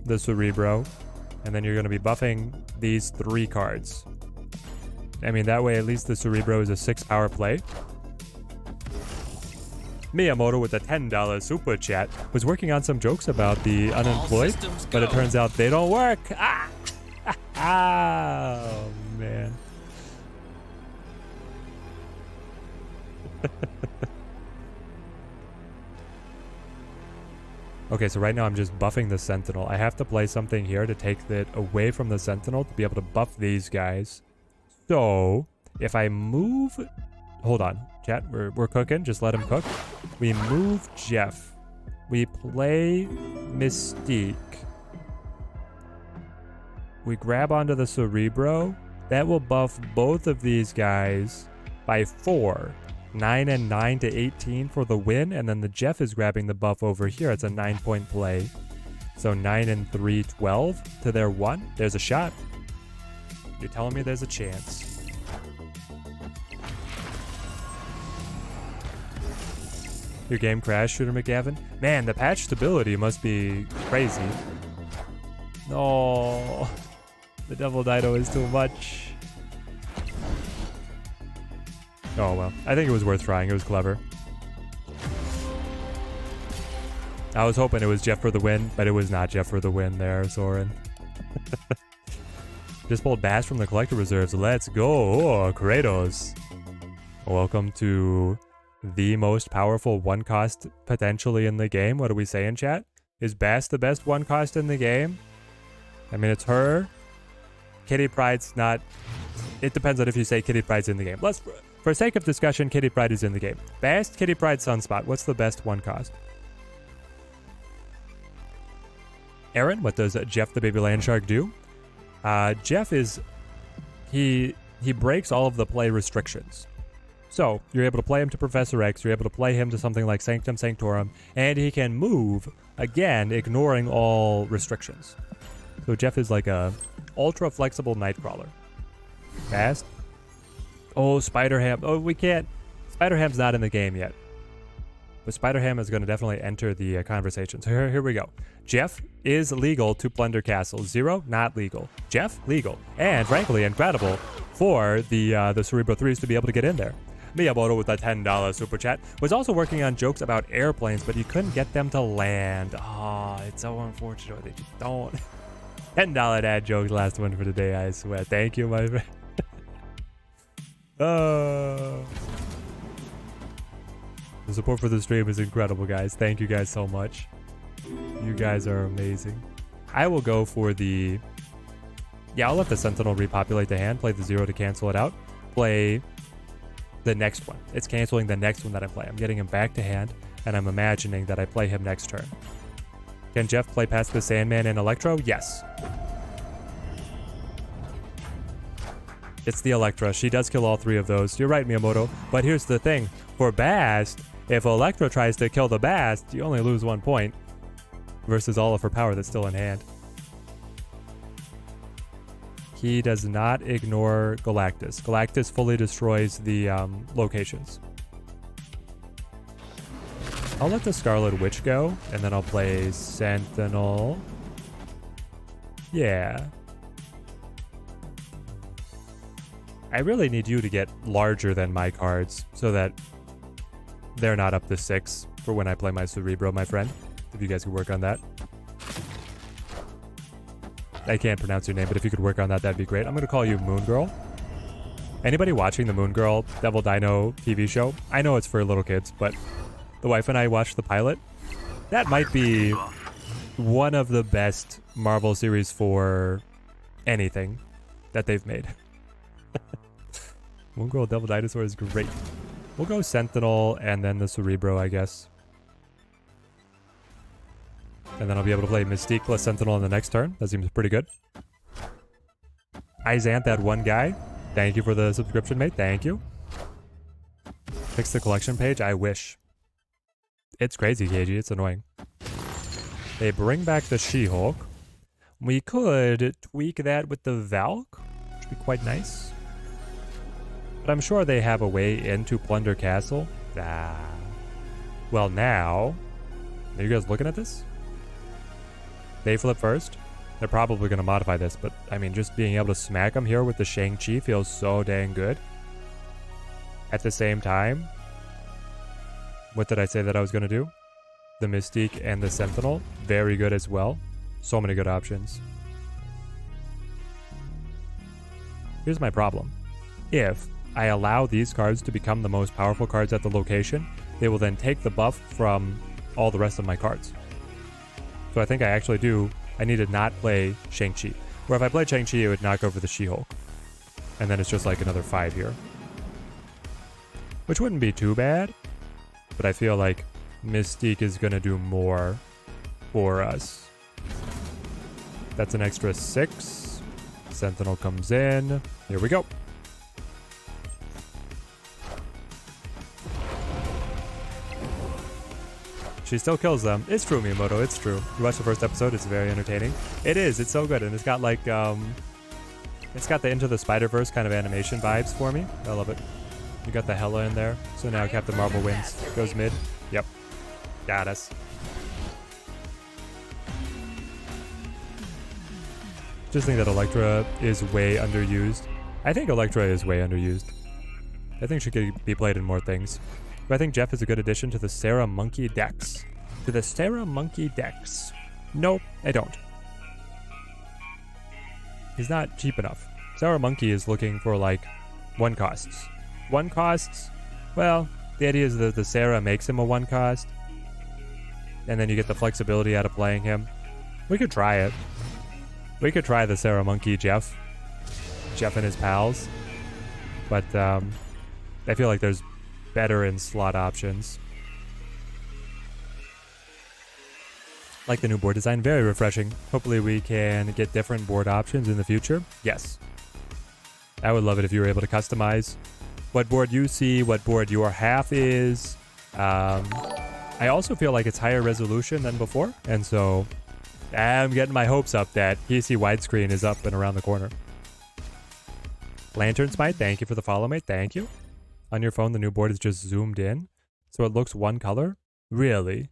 the Cerebro. And then you're going to be buffing these 3 cards. I mean, that way at least the Cerebro is a 6-power play. Miyamoto with a $10 super chat was working on some jokes about the unemployed, but it turns out they don't work. Ah! Oh, man. Okay, so right now I'm just buffing the Sentinel. I have to play something here to take it away from the Sentinel to be able to buff these guys. So, if I move... Hold on, chat. We're cooking. Just let him cook. We move Jeff. We play Mystique. We grab onto the Cerebro. That will buff both of these guys by 4. 9 and 9 to 18 for the win. And then the Jeff is grabbing the buff over here. It's a 9-point play. So 9 and 3, 12 to their 1. There's a shot. You're telling me there's a chance. Your game crashed, Shooter McGavin? Man, the patch stability must be crazy. No, the Devil Dino is too much. Oh well, I think it was worth trying. It was clever. I was hoping it was Jeff for the win, but it was not Jeff for the win there, Soren. Just pulled Bass from the collector reserves. Let's go, oh, Kratos. Welcome to the most powerful 1-cost potentially in the game. What do we say in chat? Is Bass the best 1-cost in the game? I mean, it's her. Kitty Pryde's not... It depends on if you say Kitty Pryde's in the game. Let's, for sake of discussion, Kitty Pryde is in the game. Bast, Kitty Pryde, Sunspot. What's the best 1-cost? Aaron, what does Jeff the Baby Landshark do? Jeff is... He breaks all of the play restrictions. So, you're able to play him to Professor X, you're able to play him to something like Sanctum Sanctorum, and he can move, again, ignoring all restrictions. So Jeff is like a ultra-flexible Nightcrawler. Fast. Oh, Spider-Ham. Oh, we can't... Spider-Ham's not in the game yet. But Spider-Ham is going to definitely enter the conversation. So here we go. Jeff is legal to plunder Castle. Zero, not legal. Jeff, legal. And, frankly, incredible for the Cerebro 3s to be able to get in there. Miyamoto with a $10 super chat was also working on jokes about airplanes, but he couldn't get them to land. Oh, it's so unfortunate. They just don't. $10 dad jokes, last one for today, I swear. Thank you, my friend. Oh. The support for the stream is incredible, guys. Thank you guys so much. You guys are amazing. I will go for the... Yeah, I'll let the Sentinel repopulate the hand, play the 0 to cancel it out, play the next one. It's canceling the next one that I play. I'm getting him back to hand, and I'm imagining that I play him next turn. Can Jeff play past the Sandman and Electro? Yes. It's the Electra. She does kill all 3 of those. You're right, Miyamoto. But here's the thing. For Bast, if Electra tries to kill the Bast, you only lose 1 point versus all of her power that's still in hand. He does not ignore Galactus. Galactus fully destroys the locations. I'll let the Scarlet Witch go, and then I'll play Sentinel. Yeah. I really need you to get larger than my cards so that they're not up to 6 for when I play my Cerebro, my friend. If you guys could work on that. I can't pronounce your name, but if you could work on that, that'd be great. I'm going to call you Moon Girl. Anybody watching the Moon Girl Devil Dino TV show? I know it's for little kids, but the wife and I watched the pilot. That might be one of the best Marvel series for anything that they've made. Moon Girl Devil Dinosaur is great. We'll go Sentinel and then the Cerebro, I guess. And then I'll be able to play Mystique plus Sentinel in the next turn. That seems pretty good. Izant, that one guy. Thank you for the subscription, mate. Thank you. Fix the collection page? I wish. It's crazy, KG. It's annoying. They bring back the She-Hulk. We could tweak that with the Valk, which would be quite nice. But I'm sure they have a way into Plunder Castle. Well, now, are you guys looking at this? They flip first. They're probably going to modify this, but I mean, just being able to smack them here with the Shang-Chi feels so dang good. At the same time, what did I say that I was going to do? The Mystique and the Sentinel, very good as well. So many good options. Here's my problem. If I allow these cards to become the most powerful cards at the location, they will then take the buff from all the rest of my cards. So I think I need to not play Shang-Chi. Where if I play Shang-Chi, it would knock over the She-Hulk. And then it's just like another 5 here. Which wouldn't be too bad. But I feel like Mystique is going to do more for us. That's an extra 6. Sentinel comes in. Here we go. She still kills them. It's true, Miyamoto. It's true. You watch the first episode. It's very entertaining. It is. It's so good. And it's got like, it's got the Into the Spider-Verse kind of animation vibes for me. I love it. You got the Hela in there. So now Captain Marvel wins. Goes mid. Yep. Got us. Just think that Elektra is way underused. I think Elektra is way underused. I think she could be played in more things. But I think Jeff is a good addition to the Sarah Monkey decks. To the Sarah Monkey decks. Nope, I don't. He's not cheap enough. Sarah Monkey is looking for like 1 costs. 1 costs? Well, the idea is that the Sarah makes him a 1 cost. And then you get the flexibility out of playing him. We could try it. We could try the Sarah Monkey Jeff. Jeff and his pals. But I feel like there's better in slot options. Like the new board design, very refreshing. Hopefully we can get different board options in the future. Yes. I would love it if you were able to customize what board you see, what board your half is. I also feel like it's higher resolution than before, and so I'm getting my hopes up that PC widescreen is up and around the corner. Lantern Smite, thank you for the follow, mate. Thank you. On your phone, the new board is just zoomed in, so it looks 1 color. Really?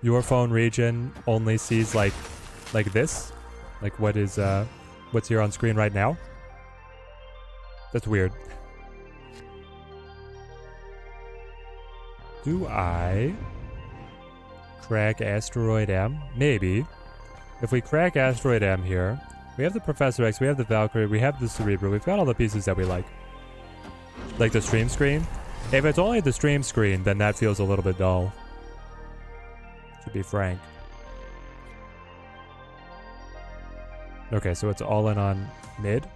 Your phone region only sees like this? Like what is what's here on screen right now? That's weird. Do I crack Asteroid M? Maybe. If we crack Asteroid M here, we have the Professor X, we have the Valkyrie, we have the Cerebro, we've got all the pieces that we like. Like the stream screen. If it's only the stream screen, then that feels a little bit dull. To be frank. Okay, so it's all in on mid.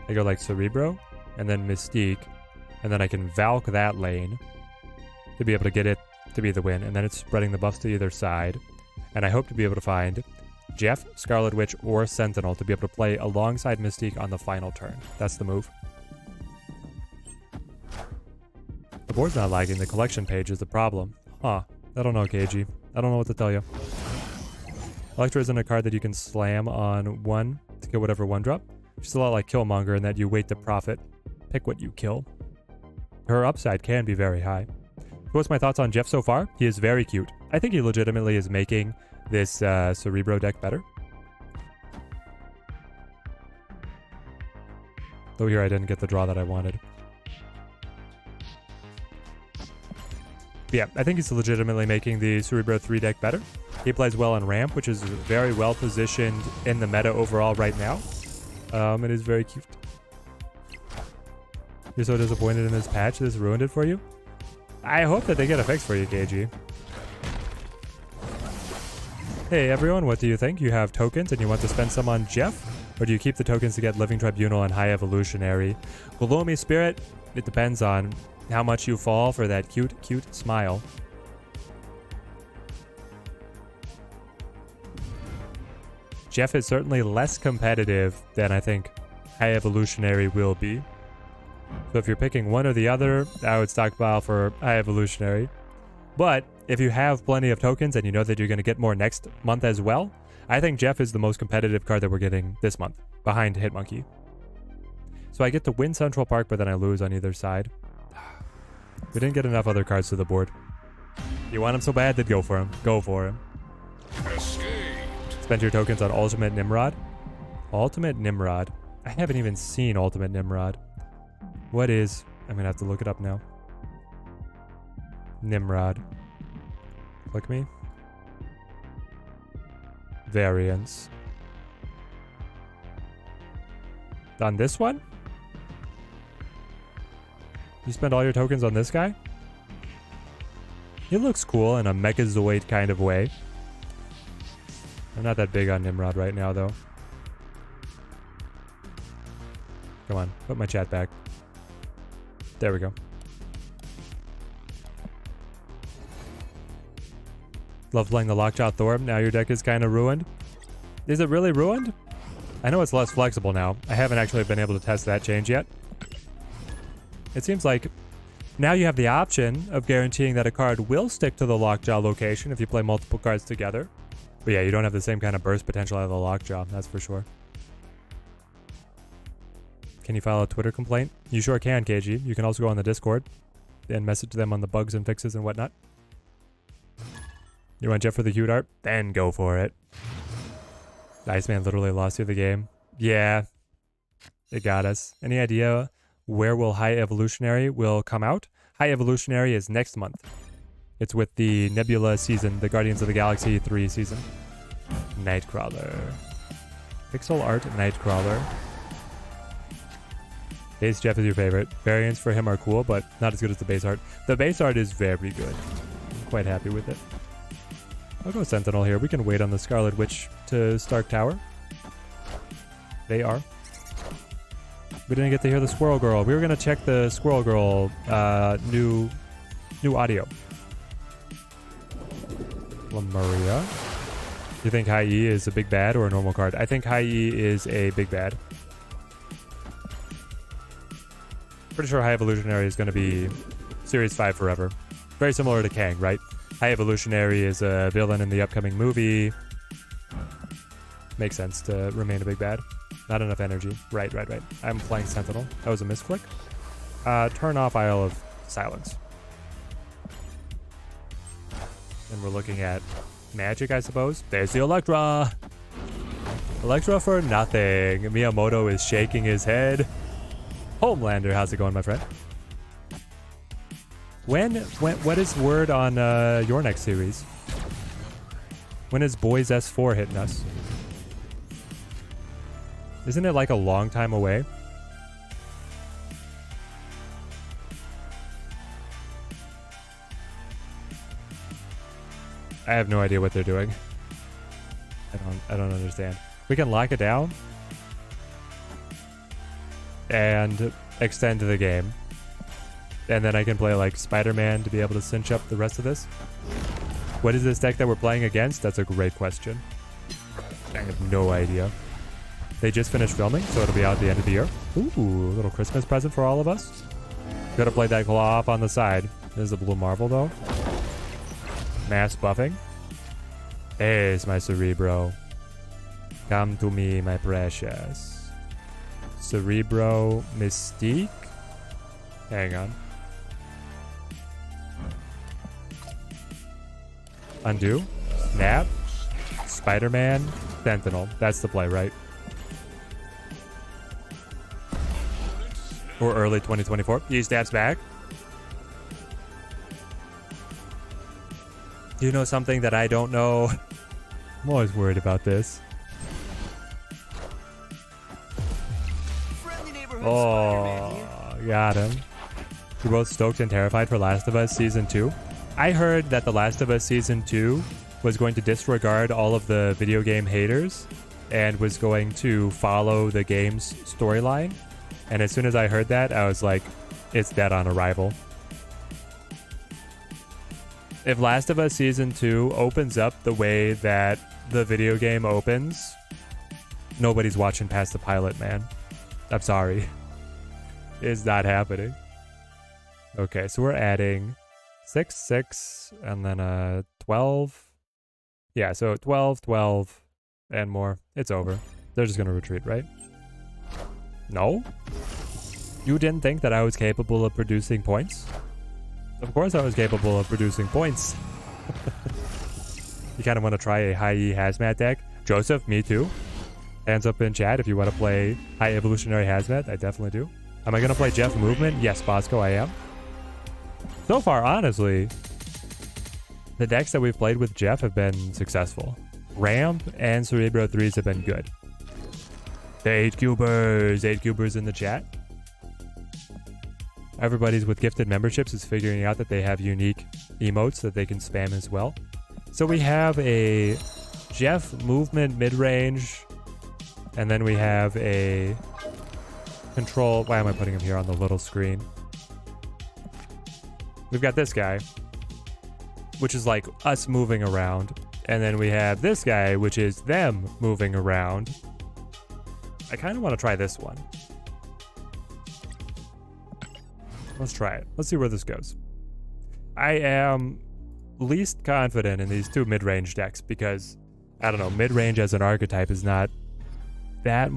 I go like Cerebro, and then Mystique, and then I can Valk that lane to be able to get it to be the win, and then it's spreading the buffs to either side. And I hope to be able to find Jeff, Scarlet Witch, or Sentinel to be able to play alongside Mystique on the final turn. That's the move. The board's not lagging, the collection page is the problem. Huh. I don't know, KG. I don't know what to tell you. Elektra isn't a card that you can slam on 1 to kill whatever 1-drop. She's a lot like Killmonger in that you wait to profit. Pick what you kill. Her upside can be very high. What's my thoughts on Jeff so far? He is very cute. I think he legitimately is making this Cerebro deck better. Though here I didn't get the draw that I wanted. But yeah, I think he's legitimately making the Cerebro 3 deck better. He plays well on ramp, which is very well positioned in the meta overall right now. It is very cute. You're so disappointed in this patch, this ruined it for you? I hope that they get a fix for you, KG. Hey everyone, what do you think? You have tokens and you want to spend some on Jeff? Or do you keep the tokens to get Living Tribunal and High Evolutionary? Gloomy Spirit, it depends on how much you fall for that cute, cute smile. Jeff is certainly less competitive than I think High Evolutionary will be. So if you're picking one or the other, I would stockpile for High Evolutionary. But if you have plenty of tokens and you know that you're going to get more next month as well, I think Jeff is the most competitive card that we're getting this month, behind Hitmonkey. So I get to win Central Park, but then I lose on either side. We didn't get enough other cards to the board. You want him so bad, then go for him. Go for him. Escaped. Spend your tokens on Ultimate Nimrod. Ultimate Nimrod. I haven't even seen Ultimate Nimrod. What is... I'm gonna have to look it up now. Nimrod. Click me. Variants. On this one? You spend all your tokens on this guy? He looks cool in a Mechazoid kind of way. I'm not that big on Nimrod right now, though. Come on, put my chat back. There we go. Love playing the Lockjaw Thor. Now your deck is kind of ruined. Is it really ruined? I know it's less flexible now. I haven't actually been able to test that change yet. It seems like now you have the option of guaranteeing that a card will stick to the Lockjaw location if you play multiple cards together. But yeah, you don't have the same kind of burst potential out of the Lockjaw, that's for sure. Can you file a Twitter complaint? You sure can, KG. You can also go on the Discord and message them on the bugs and fixes and whatnot. You want Jeff for the cute art? Then go for it. The Iceman literally lost you the game. Yeah, it got us. Any idea where will High Evolutionary will come out? High Evolutionary is next month. It's with the Nebula season, the Guardians of the Galaxy 3 season. Nightcrawler. Pixel art Nightcrawler. Base Jeff is your favorite. Variants for him are cool, but not as good as the base art. The base art is very good. I'm quite happy with it. I'll go Sentinel here. We can wait on the Scarlet Witch to Stark Tower. They are. We didn't get to hear the Squirrel Girl. We were going to check the Squirrel Girl new audio. Lemuria. You think High E is a big bad or a normal card? I think High E is a big bad. Pretty sure High Evolutionary is going to be Series 5 forever. Very similar to Kang, right? High Evolutionary is a villain in the upcoming movie. Makes sense to remain a big bad. Not enough energy. Right. I'm playing Sentinel. That was a misclick. Turn off Isle of Silence. And we're looking at Magic, I suppose. There's the Electra. Electra for nothing. Miyamoto is shaking his head. Homelander, how's it going, my friend? What is word on your next series? When is Boys S4 hitting us? Isn't it like a long time away? I have no idea what they're doing. I don't understand. We can lock it down and extend the game. And then I can play like Spider-Man to be able to cinch up the rest of this. What is this deck that we're playing against? That's a great question. I have no idea. They just finished filming, so it'll be out at the end of the year. Ooh, a little Christmas present for all of us. Gotta play that claw off on the side. There's a Blue Marvel though. Mass buffing. There's my Cerebro. Come to me, my precious. Cerebro Mystique. Hang on. Undo. Snap. Spider-Man. Sentinel. That's the play, right? Or early 2024. He stabs back. Do you know something that I don't know? I'm always worried about this. Oh, got him. We're both stoked and terrified for Last of Us Season 2. I heard that The Last of Us Season 2 was going to disregard all of the video game haters and was going to follow the game's storyline. And as soon as I heard that, I was like, it's dead on arrival. If Last of Us Season 2 opens up the way that the video game opens, nobody's watching past the pilot, man. I'm sorry. It's not happening. Okay, so we're adding 6, 6, and then 12. Yeah, so 12, 12, and more. It's over. They're just going to retreat, right? No? You didn't think that I was capable of producing points? Of course I was capable of producing points. You kind of want to try a high E hazmat deck. Joseph, me too. Hands up in chat if you want to play high evolutionary hazmat. I definitely do. Am I going to play Jeff movement? Yes, Bosco, I am. So far, honestly, the decks that we've played with Jeff have been successful. Ramp and Cerebro 3s have been good. The 8-cubers. 8-cubers in the chat. Everybody's with gifted memberships is figuring out that they have unique emotes that they can spam as well. So we have a Jeff movement mid-range, and then we have a control. Why am I putting him here on the little screen? We've got this guy, which is like us moving around. And then we have this guy, which is them moving around. I kind of want to try this one. Let's try it. Let's see where this goes. I am least confident in these two mid-range decks because, I don't know, mid-range as an archetype is not that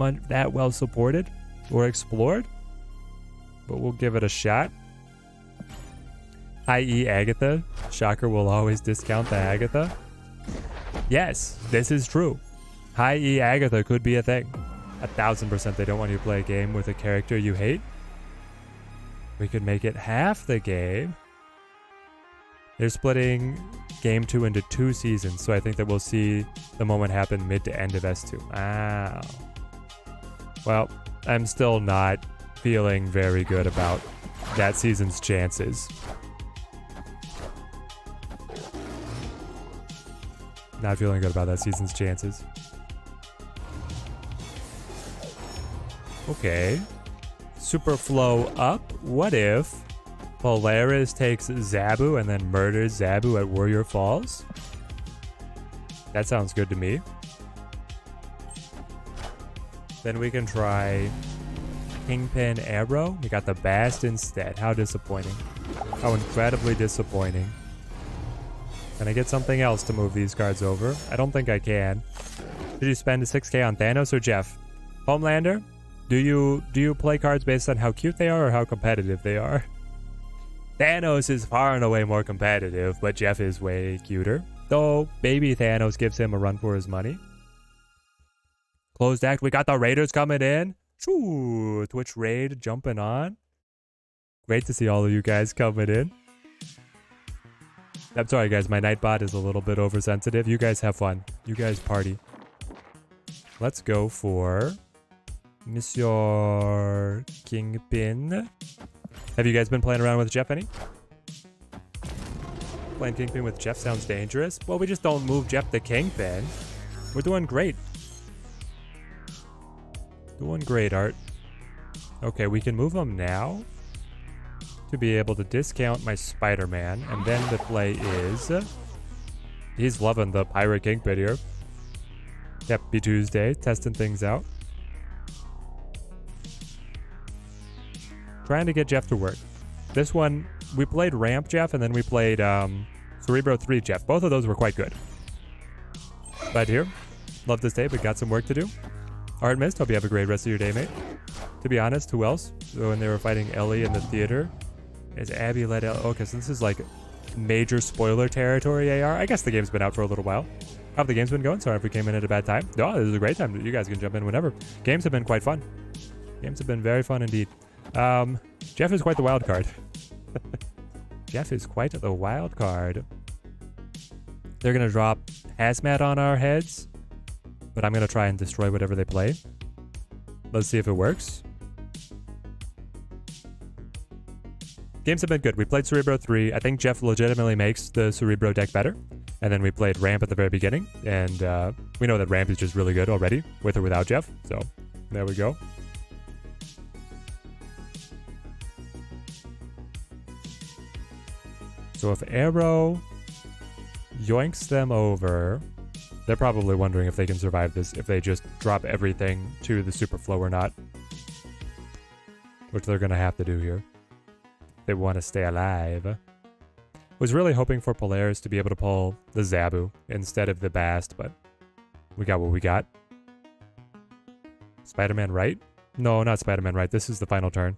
well supported or explored. But we'll give it a shot. I.e. Agatha. Shocker will always discount the Agatha. Yes, this is true. High E Agatha could be a thing. 1000% they don't want you to play a game with a character you hate. We could make it half the game. They're splitting game 2 into 2 seasons, so I think that we'll see the moment happen mid to end of S2. Wow. Well, I'm still not feeling very good about that season's chances. Not feeling good about that season's chances. Okay. Superflow up. What if Polaris takes Zabu and then murders Zabu at Warrior Falls? That sounds good to me. Then we can try Kingpin Arrow. We got the Bast instead. How disappointing. How incredibly disappointing. Can I get something else to move these cards over? I don't think I can. Did you spend 6k on Thanos or Jeff? Homelander, do you play cards based on how cute they are or how competitive they are? Thanos is far and away more competitive, but Jeff is way cuter. Though baby Thanos gives him a run for his money. Closed act, we got the Raiders coming in. Ooh, Twitch raid jumping on. Great to see all of you guys coming in. I'm sorry, guys. My Nightbot is a little bit oversensitive. You guys have fun. You guys party. Let's go for Monsieur Kingpin. Have you guys been playing around with Jeff any? Playing Kingpin with Jeff sounds dangerous. Well, we just don't move Jeff to Kingpin. We're doing great. Doing great, Art. Okay, we can move him now to be able to discount my Spider-Man. And then the play is... he's loving the Pirate Kingpin here. Happy Tuesday, testing things out. Trying to get Jeff to work. This one, we played Ramp Jeff, and then we played Cerebro 3 Jeff. Both of those were quite good. But here, love this day, but got some work to do. Art Mist, hope you have a great rest of your day, mate. To be honest, who else? When they were fighting Ellie in the theater, is Abby led Ellie? Okay, so this is like major spoiler territory, AR. I guess the game's been out for a little while. How have the games been going? Sorry if we came in at a bad time. No, this is a great time. You guys can jump in whenever. Games have been quite fun. Games have been very fun indeed. Jeff is quite the wild card. Jeff is quite the wild card. They're going to drop Hazmat on our heads, but I'm going to try and destroy whatever they play. Let's see if it works. Games have been good. We played Cerebro 3. I think Jeff legitimately makes the Cerebro deck better. And then we played Ramp at the very beginning. And we know that Ramp is just really good already, with or without Jeff. So there we go. So if Arrow yoinks them over, they're probably wondering if they can survive this, if they just drop everything to the Superflow or not. Which they're going to have to do here. They want to stay alive. Was really hoping for Polaris to be able to pull the Zabu instead of the Bast, but we got what we got. Spider-Man right? No, not Spider-Man right. This is the final turn.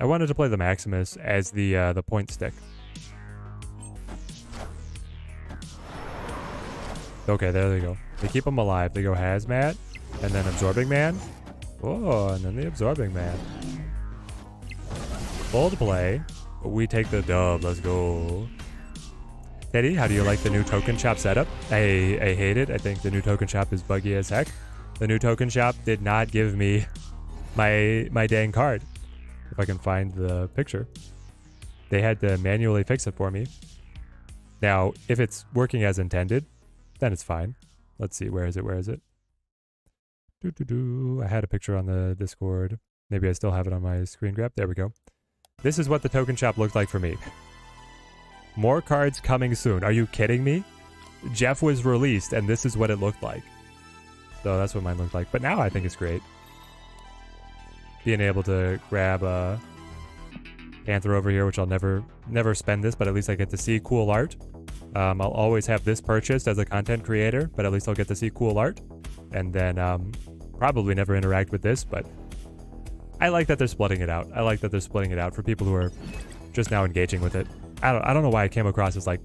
I wanted to play the Maximus as the point stick. Okay, there they go. They keep them alive. They go Hazmat, and then Absorbing Man. Oh, and then the Absorbing Man. Bold play. We take the dub. Let's go. Teddy, how do you like the new token shop setup? I hate it. I think the new token shop is buggy as heck. The new token shop did not give me my dang card. If I can find the picture. They had to manually fix it for me. Now, if it's working as intended, then it's fine. Let's see. Where is it? Where is it? I had a picture on the Discord. Maybe I still have it on my screen grab. There we go. This is what the token shop looked like for me. More cards coming soon. Are you kidding me? Jeff was released and this is what it looked like. So that's what mine looked like. But now I think it's great. Being able to grab a Panther over here, which I'll never spend this, but at least I get to see cool art. I'll always have this purchased as a content creator, but at least I'll get to see cool art. And then probably never interact with this, but I like that they're splitting it out. I like that they're splitting it out for people who are just now engaging with it. I don't know why I came across as like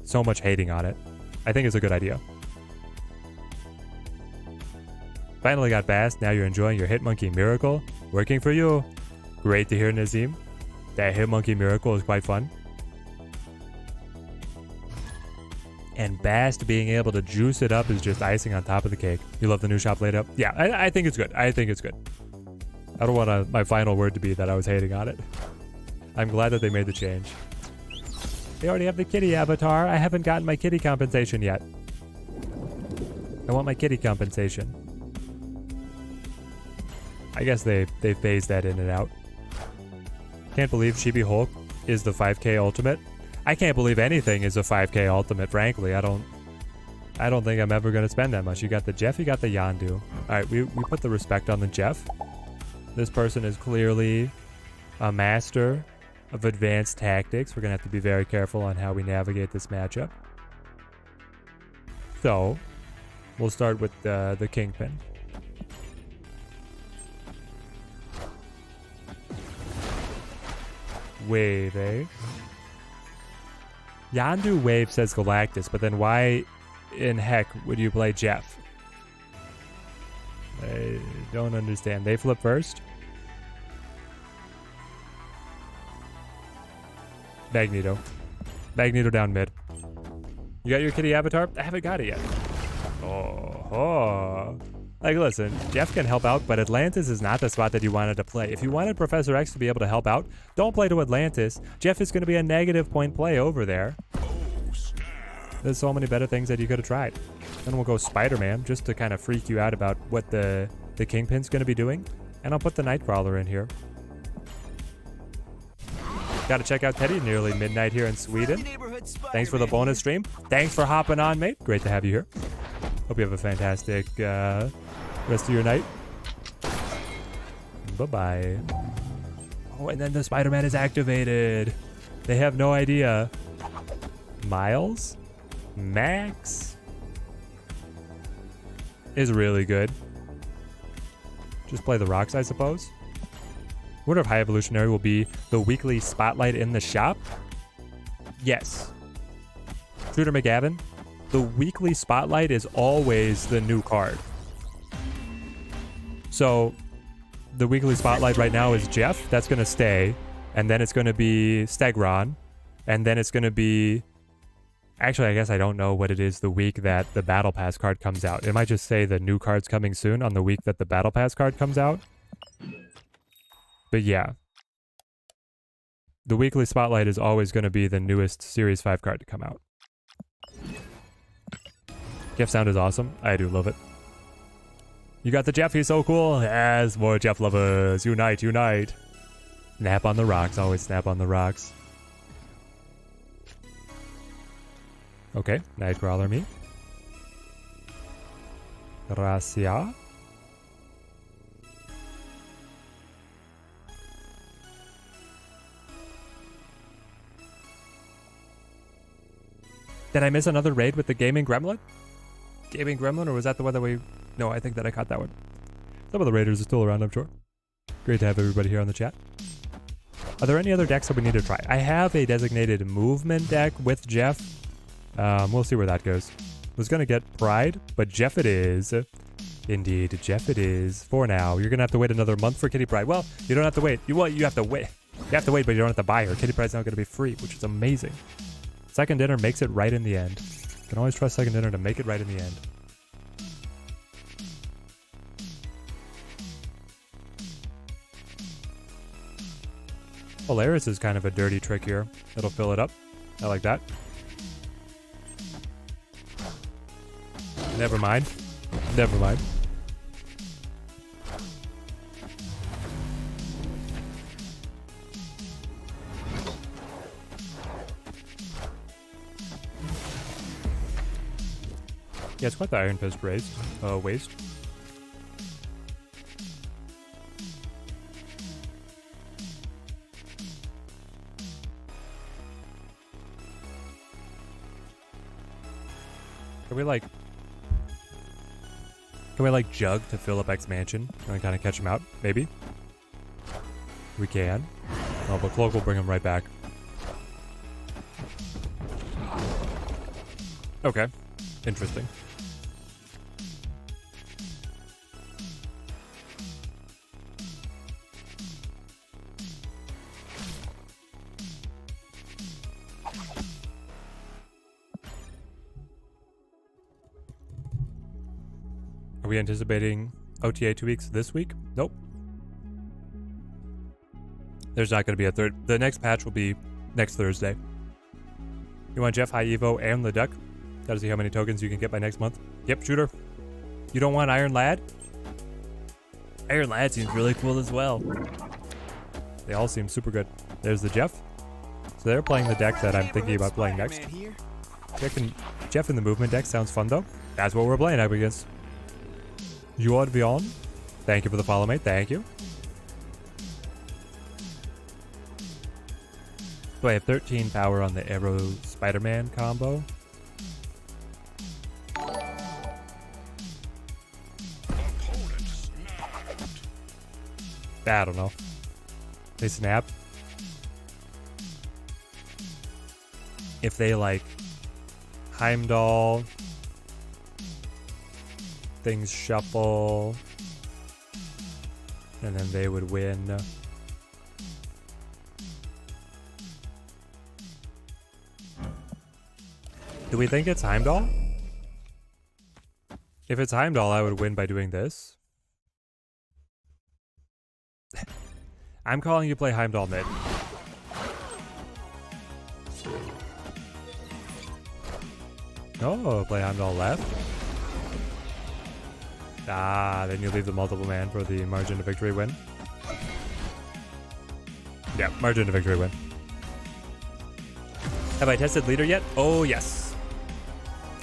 so much hating on it. I think it's a good idea. Finally got Bass. Now you're enjoying your Hitmonkey Miracle. Working for you. Great to hear, Nazim. That Hitmonkey Miracle is quite fun. And Bast being able to juice it up is just icing on top of the cake. You love the new shop laid up? Yeah, I think it's good. I think it's good. I don't want my final word to be that I was hating on it. I'm glad that they made the change. They already have the kitty avatar. I haven't gotten my kitty compensation yet. I want my kitty compensation. I guess they phased that in and out. Can't believe Chibi Hulk is the 5K ultimate. I can't believe anything is a 5K ultimate, frankly. I don't think I'm ever gonna spend that much. You got the Jeff, you got the Yondu. Alright, we put the respect on the Jeff. This person is clearly a master of advanced tactics. We're gonna have to be very careful on how we navigate this matchup. So, we'll start with the Kingpin. Wave, eh? Yondu Wave says Galactus, but then why in heck would you play Jeff? I don't understand. They flip first? Magneto. Magneto down mid. You got your kitty avatar? I haven't got it yet. Oh. Like, listen, Jeff can help out, but Atlantis is not the spot that you wanted to play. If you wanted Professor X to be able to help out, don't play to Atlantis. Jeff is going to be a negative point play over there. There's so many better things that you could have tried. Then we'll go Spider-Man, just to kind of freak you out about what the Kingpin's going to be doing. And I'll put the Nightcrawler in here. Got to check out Teddy, nearly midnight here in Sweden. Thanks for the bonus stream. Thanks for hopping on, mate. Great to have you here. Hope you have a fantastic rest of your night. Bye-bye. Oh, and then the Spider-Man is activated. They have no idea. Miles? Max? Is really good. Just play the rocks, I suppose. Wonder if High Evolutionary will be the weekly spotlight in the shop? Yes. Shooter McGavin? The weekly spotlight is always the new card. So the weekly spotlight right now is Jeff. That's going to stay. And then it's going to be Stegron. And then it's going to be... Actually, I guess I don't know what it is the week that the Battle Pass card comes out. It might just say the new card's coming soon on the week that the Battle Pass card comes out. But yeah. The weekly spotlight is always going to be the newest Series 5 card to come out. Jeff sound is awesome. I do love it. You got the Jeff, he's so cool. Yes, more Jeff lovers. Unite, unite. Snap on the rocks. Always snap on the rocks. Okay, Nightcrawler me. Gracia. Did I miss another raid with the Gaming Gremlin? Gaming Gremlin, or was that the one that we... No, I think that I caught that one. Some of the raiders are still around, I'm sure. Great to have everybody here on the chat. Are there any other decks that we need to try? I have a designated movement deck with Jeff. We'll see where that goes. Was gonna get Pride, but Jeff it is. Indeed, Jeff it is. For now, you're gonna have to wait another month for Kitty Pride. Well, you don't have to wait. You have to wait. You have to wait, but you don't have to buy her. Kitty Pride's now gonna be free, which is amazing. Second dinner makes it right in the end. You can always trust second dinner to make it right in the end. Polaris is kind of a dirty trick here. It'll fill it up. I like that. Never mind. Never mind. Yeah, it's quite the Iron Fist waste. Can we like jug to fill up X Mansion and kind of catch him out? Maybe. We can. Oh, but Cloak will bring him right back. Okay. Interesting. Are we anticipating OTA 2 weeks this week? Nope. There's not going to be a third. The next patch will be next Thursday. You want Jeff, High Evo, and the Duck? Gotta see how many tokens you can get by next month. Yep, shooter. You don't want Iron Lad? Iron Lad seems really cool as well. They all seem super good. There's the Jeff. So they're playing the deck that I'm thinking about playing next. Jeff in the movement deck sounds fun though. That's what we're playing up against. You are beyond. Thank you for the follow, mate. Thank you. So I have 13 power on the Arrow Spider-Man combo. I don't know. They snap. If they like Heimdall, things shuffle, and then they would win. Do we think it's Heimdall? If it's Heimdall, I would win by doing this. I'm calling you play Heimdall mid. Oh, play Heimdall left. Ah, then you leave the multiple man for the margin of victory win. Yeah, margin of victory win. Have I tested leader yet? Oh, yes.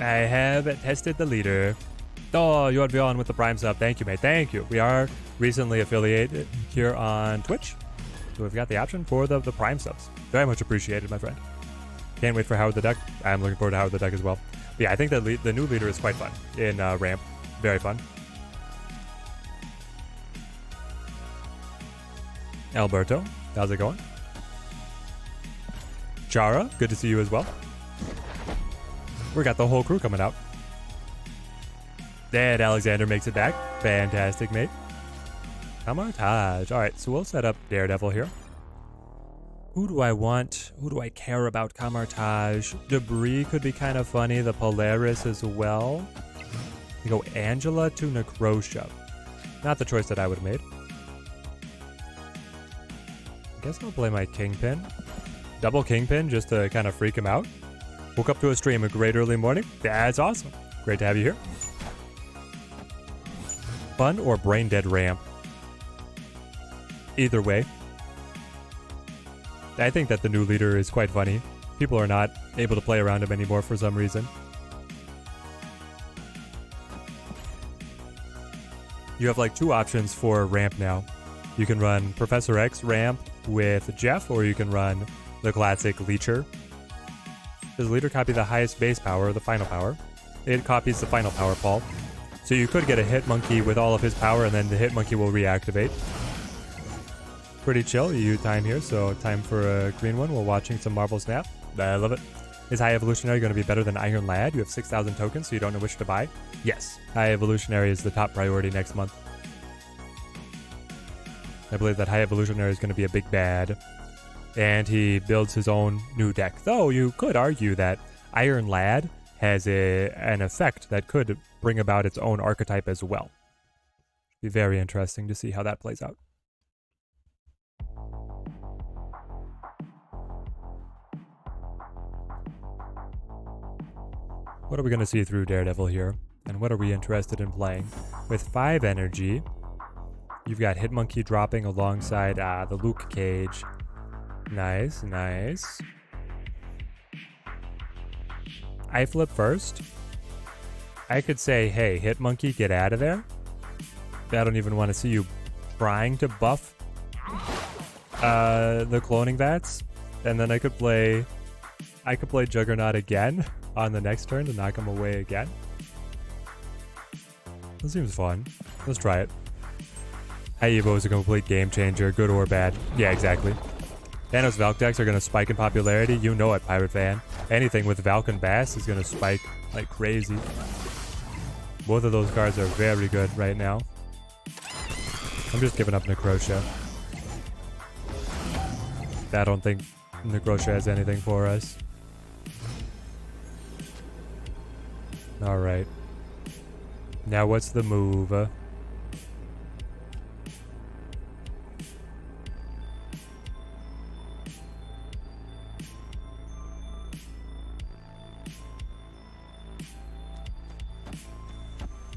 I have tested the leader. Oh, you ought to be on with the Prime sub. Thank you, mate. Thank you. We are recently affiliated here on Twitch. So we've got the option for the Prime subs. Very much appreciated, my friend. Can't wait for Howard the Duck. I'm looking forward to Howard the Duck as well. But yeah, I think that the new leader is quite fun in ramp. Very fun. Alberto, how's it going? Chara, good to see you as well. We got the whole crew coming out. And Alexander makes it back. Fantastic, mate. Camartage. All right, so we'll set up Daredevil here. Who do I want? Who do I care about? Camartage. Debris could be kind of funny. The Polaris as well. We go Angela to Necrosha. Not the choice that I would have made. I guess I'll play my Kingpin. Double Kingpin just to kind of freak him out. Woke up to a stream a great early morning. That's awesome. Great to have you here. Fun or brain dead ramp? Either way. I think that the new leader is quite funny. People are not able to play around him anymore for some reason. You have like two options for ramp now. You can run Professor X ramp with Jeff, or you can run the classic Leecher. Does Leader copy the highest base power or the final power? It copies the final power, Paul. So you could get a Hit Monkey with all of his power, and then the Hit Monkey will reactivate. Pretty chill. EU time here, so time for a green one. We're watching some Marble Snap. I love it. Is High Evolutionary going to be better than Iron Lad? You have 6,000 tokens, so you don't know which to buy? Yes. High Evolutionary is the top priority next month. I believe that High Evolutionary is going to be a big bad. And he builds his own new deck. Though you could argue that Iron Lad has an effect that could bring about its own archetype as well. Be very interesting to see how that plays out. What are we going to see through Daredevil here? And what are we interested in playing? With 5 energy, you've got Hitmonkey dropping alongside the Luke Cage. Nice, nice. I flip first. I could say, hey, Hitmonkey, get out of there. I don't even want to see you trying to buff the cloning vats. And then I could play Juggernaut again on the next turn to knock him away again. That seems fun. Let's try it. Evo is a complete game changer, good or bad. Yeah, exactly. Thanos Valk decks are going to spike in popularity. You know it, Pirate Fan. Anything with Valk and Bass is going to spike like crazy. Both of those cards are very good right now. I'm just giving up Necrotia. I don't think Necrotia has anything for us. Alright. Now what's the move?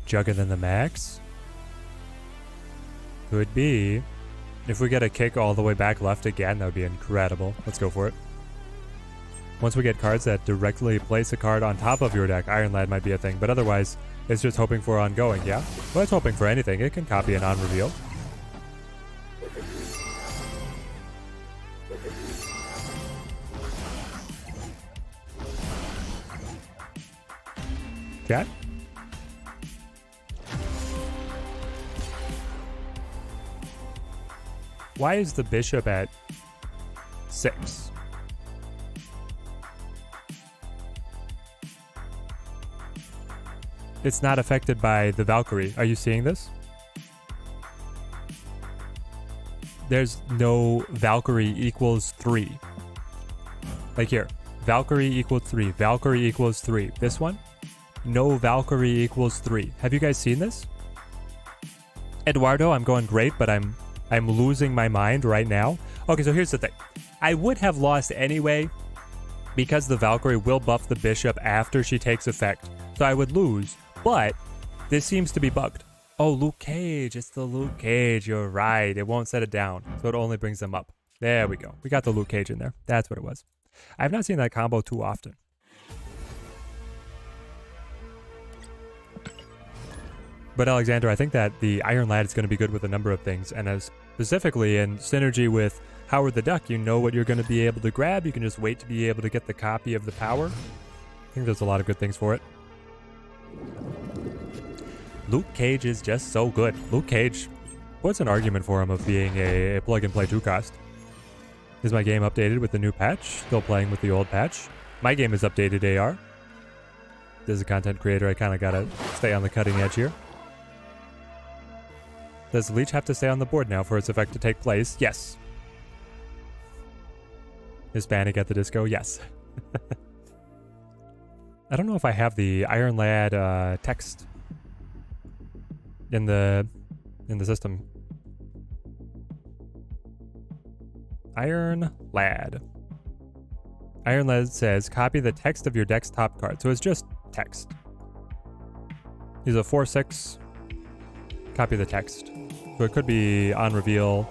Jugger than the max? Could be. If we get a kick all the way back left again, that would be incredible. Let's go for it. Once we get cards that directly place a card on top of your deck, Iron Lad might be a thing, but otherwise, it's just hoping for ongoing, yeah? Well, it's hoping for anything. It can copy a non-reveal. Chat? Why is the bishop at 6? It's not affected by the Valkyrie. Are you seeing this? There's no Valkyrie equals 3. Like here. Valkyrie equals 3. Valkyrie equals 3. This one? No Valkyrie equals 3. Have you guys seen this? Eduardo, I'm going great, but I'm losing my mind right now. Okay, so here's the thing. I would have lost anyway because the Valkyrie will buff the bishop after she takes effect. So I would lose, but this seems to be bugged. Oh, Luke Cage. It's the Luke Cage. You're right. It won't set it down, so it only brings them up. There we go. We got the Luke Cage in there. That's what it was. I've not seen that combo too often. But Alexander, I think that the Iron Lad is going to be good with a number of things, and as specifically in synergy with Howard the Duck, you know what you're going to be able to grab. You can just wait to be able to get the copy of the power. I think there's a lot of good things for it. Luke Cage is just so good. Luke Cage, what's an argument for him of being a plug-and-play 2-cost? Is my game updated with the new patch? Still playing with the old patch. My game is updated AR. As a content creator, I kind of got to stay on the cutting edge here. Does Leech have to stay on the board now for its effect to take place? Yes. Hispanic at the disco? Yes. I don't know if I have the Iron Lad text in the system. Iron Lad. Iron Lad says, copy the text of your deck's top card. So it's just text. He's a 4/6. Copy the text. So it could be on reveal,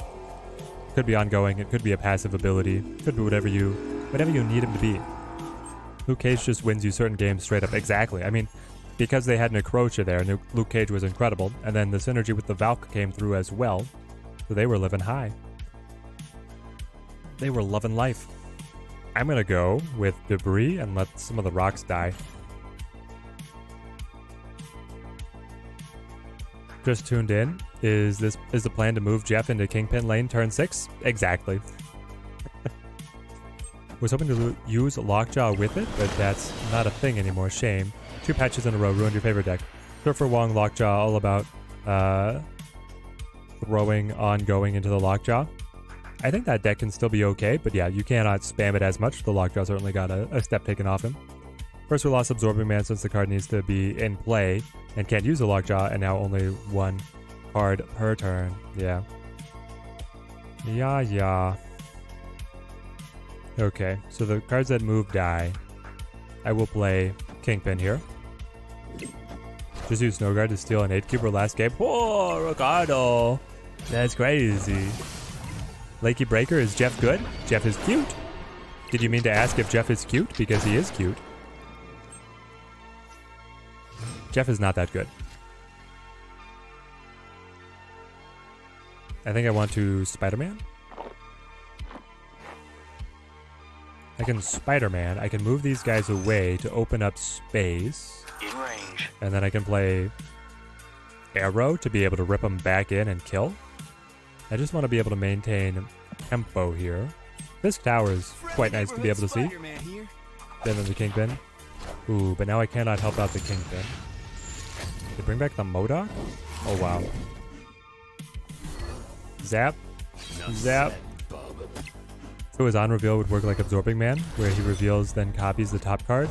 could be ongoing, it could be a passive ability, could be whatever you need him to be. Luke Cage just wins you certain games straight up. Exactly. I mean, because they had Necrotia there, Luke Cage was incredible, and then the synergy with the Valk came through as well, so they were living high. They were loving life. I'm gonna go with Debris and let some of the rocks die. Just tuned in. Is the plan to move Jeff into Kingpin lane turn 6? Exactly. Was hoping to use Lockjaw with it, but that's not a thing anymore. Shame. 2 patches in a row ruined your favorite deck. Surfer Wong Lockjaw, all about throwing ongoing into the Lockjaw. I think that deck can still be okay, but yeah, you cannot spam it as much. The Lockjaw certainly got a step taken off him. First we lost Absorbing Man since the card needs to be in play and can't use the Lockjaw, and now only 1 card per turn. Yeah. Yeah. Okay, so the cards that move die. I will play Kingpin here. Just use Snow Guard to steal an 8-cuber last game. Whoa, Ricardo! That's crazy. Lakey Breaker, is Jeff good? Jeff is cute. Did you mean to ask if Jeff is cute? Because he is cute. Jeff is not that good. I think I want to Spider-Man. I can Spider-Man. I can move these guys away to open up space. In range. And then I can play Arrow to be able to rip them back in and kill. I just want to be able to maintain tempo here. This tower is quite nice to be able to see. Then the Kingpin. Ooh, but now I cannot help out the Kingpin. They bring back the MODOK? Oh, wow. Zap. Zap. So his on reveal would work like Absorbing Man, where he reveals, then copies the top card.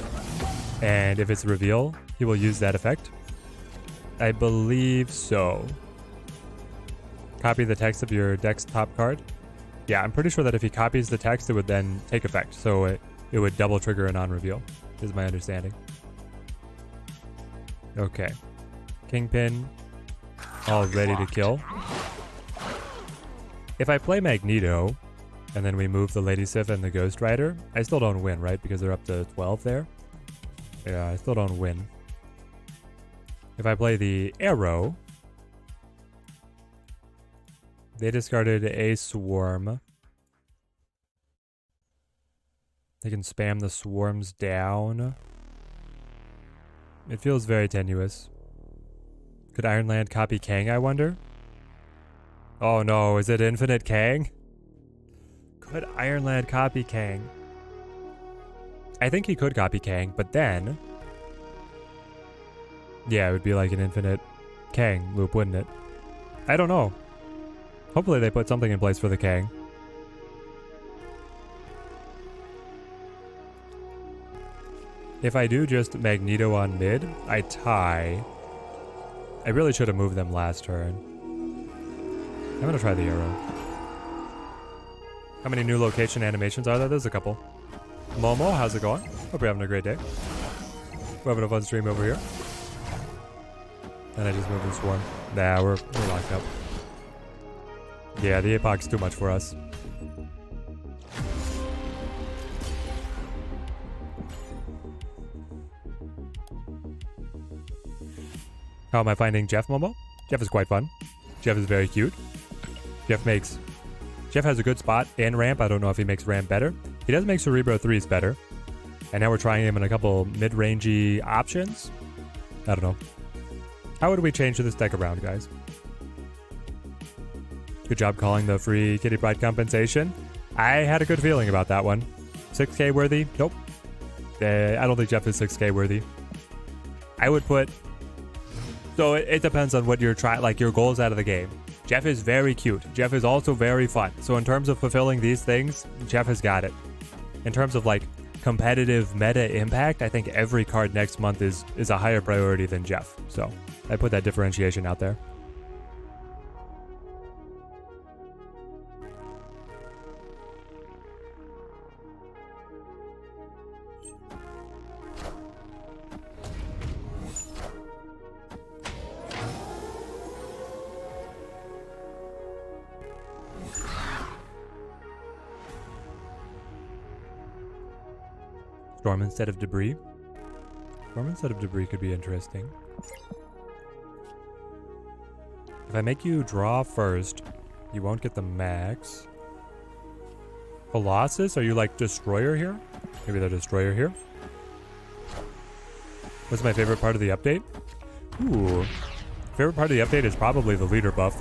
And if it's reveal, he will use that effect. I believe so. Copy the text of your deck's top card. Yeah, I'm pretty sure that if he copies the text, it would then take effect. So it would double trigger an on reveal, is my understanding. Okay. Kingpin, all ready to kill. If I play Magneto, and then we move the Lady Sif and the Ghost Rider, I still don't win, right? Because they're up to 12 there. Yeah, I still don't win. If I play the Arrow, they discarded a Swarm. They can spam the Swarms down. It feels very tenuous. Could Ironland copy Kang, I wonder? Oh no, is it Infinite Kang? Could Ironland copy Kang? I think he could copy Kang, but then... yeah, it would be like an Infinite Kang loop, wouldn't it? I don't know. Hopefully they put something in place for the Kang. If I do just Magneto on mid, I tie. I really should have moved them last turn. I'm gonna try the Arrow. How many new location animations are there? There's a couple. Momo, how's it going? Hope you're having a great day. We're having a fun stream over here. And I just moved the Swarm. Nah, we're locked up. Yeah, the Apoc's too much for us. How am I finding Jeff, Momo? Jeff is quite fun. Jeff is very cute. Jeff has a good spot in ramp. I don't know if he makes ramp better. He does make Cerebro 3s better. And now we're trying him in a couple mid-rangey options. I don't know. How would we change this deck around, guys? Good job calling the free Kitty Pride compensation. I had a good feeling about that one. 6k worthy? Nope. I don't think Jeff is 6k worthy. I would put... so it depends on what you're trying, like your goals out of the game. Jeff is very cute. Jeff is also very fun. So in terms of fulfilling these things, Jeff has got it. In terms of like competitive meta impact, I think every card next month is a higher priority than Jeff. So I put that differentiation out there. Storm instead of Debris. Storm instead of Debris could be interesting. If I make you draw first, you won't get the max. Colossus? Are you like Destroyer here? Maybe they're Destroyer here. What's my favorite part of the update? Ooh. Favorite part of the update is probably the leader buff.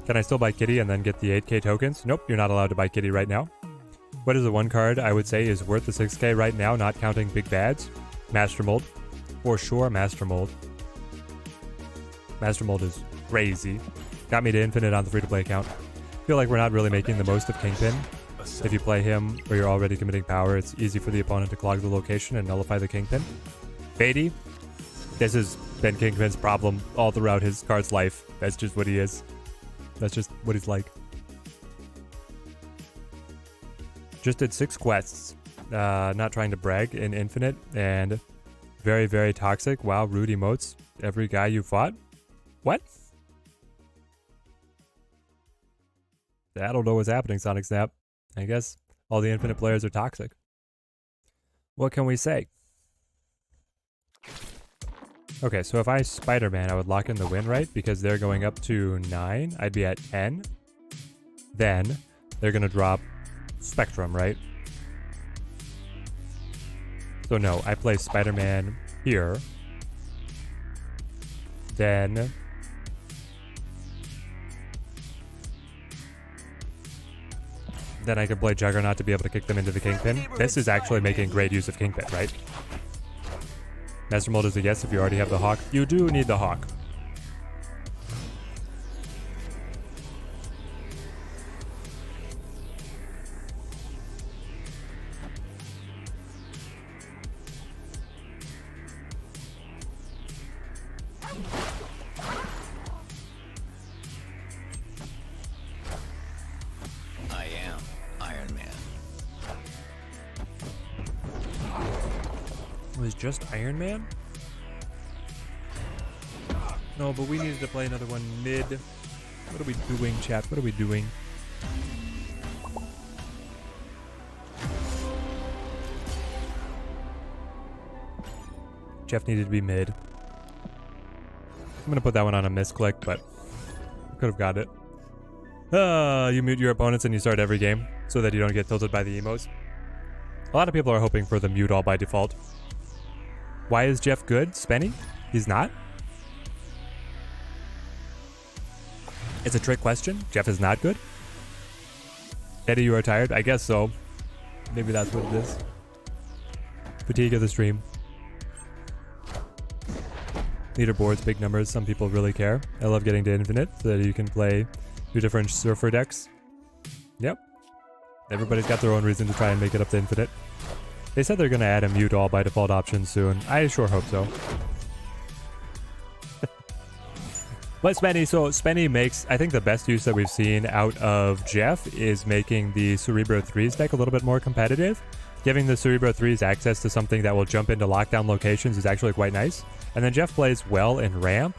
Can I still buy Kitty and then get the 8k tokens? Nope, you're not allowed to buy Kitty right now. What is the one card I would say is worth the 6k right now, not counting big bads? Master Mold. For sure, Master Mold. Master Mold is crazy. Got me to infinite on the free-to-play account. Feel like we're not really making the most of Kingpin. If you play him where you're already committing power, it's easy for the opponent to clog the location and nullify the Kingpin. Beatty, this has been Kingpin's problem all throughout his card's life. That's just what he is. That's just what he's like. Just did 6 quests. Not trying to brag in infinite, and very, very toxic. Wow, rude emotes. Every guy you fought? What? I don't know what's happening, Sonic Snap. I guess all the infinite players are toxic. What can we say? Okay, so if I Spider-Man, I would lock in the win, right? Because they're going up to 9. I'd be at 10. Then they're going to drop Spectrum, right? So no, I play Spider-Man here. Then I can play Juggernaut to be able to kick them into the Kingpin. This is actually making great use of Kingpin, right? Master Mold is a yes if you already have the Hawk. You do need the Hawk. Was just Iron Man? No, but we needed to play another one mid. What are we doing, chat? What are we doing? Jeff needed to be mid. I'm gonna put that one on a misclick, but I could have got it. You mute your opponents and you start every game so that you don't get tilted by the emotes. A lot of people are hoping for the mute all by default. Why is Jeff good? Spenny? He's not? It's a trick question. Jeff is not good? Eddie, you are tired? I guess so. Maybe that's what it is. Fatigue of the stream. Leaderboards, big numbers. Some people really care. I love getting to infinite so that you can play your different surfer decks. Yep. Everybody's got their own reason to try and make it up to infinite. They said they're going to add a mute all by default option soon. I sure hope so. But Spenny, so Spenny makes, I think the best use that we've seen out of Jeff is making the Cerebro 3s deck a little bit more competitive. Giving the Cerebro 3s access to something that will jump into lockdown locations is actually quite nice. And then Jeff plays well in Ramp.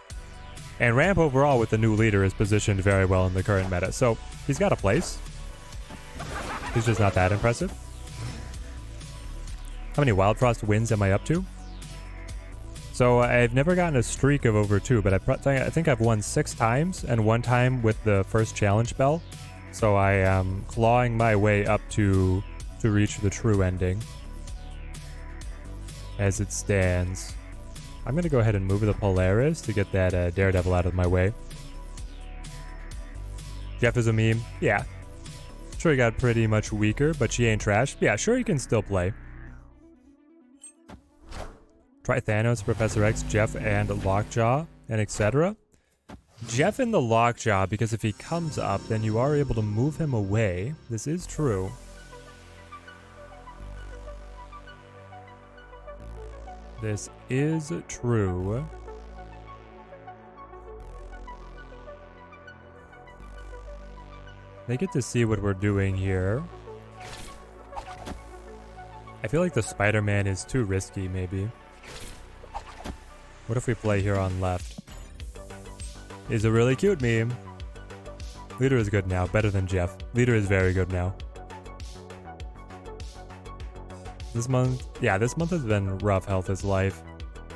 And Ramp overall with the new leader is positioned very well in the current meta. So he's got a place. He's just not that impressive. How many Wild Frost wins am I up to? So I've never gotten a streak of over 2, but I think I've won 6 times and 1 time with the first challenge bell. So I am clawing my way up to reach the true ending. As it stands. I'm going to go ahead and move the Polaris to get that Daredevil out of my way. Jeff is a meme? Yeah. Sure, he got pretty much weaker, but she ain't trash. Yeah, sure, he can still play. Try Thanos, Professor X, Jeff, and Lockjaw, and etc. Jeff in the Lockjaw, because if he comes up, then you are able to move him away. This is true. This is true. They get to see what we're doing here. I feel like the Spider-Man is too risky, maybe. What if we play here on left? Is a really cute meme. Leader is good now, better than Jeff. Leader is very good now. This month, yeah, this month has been rough. Health is life.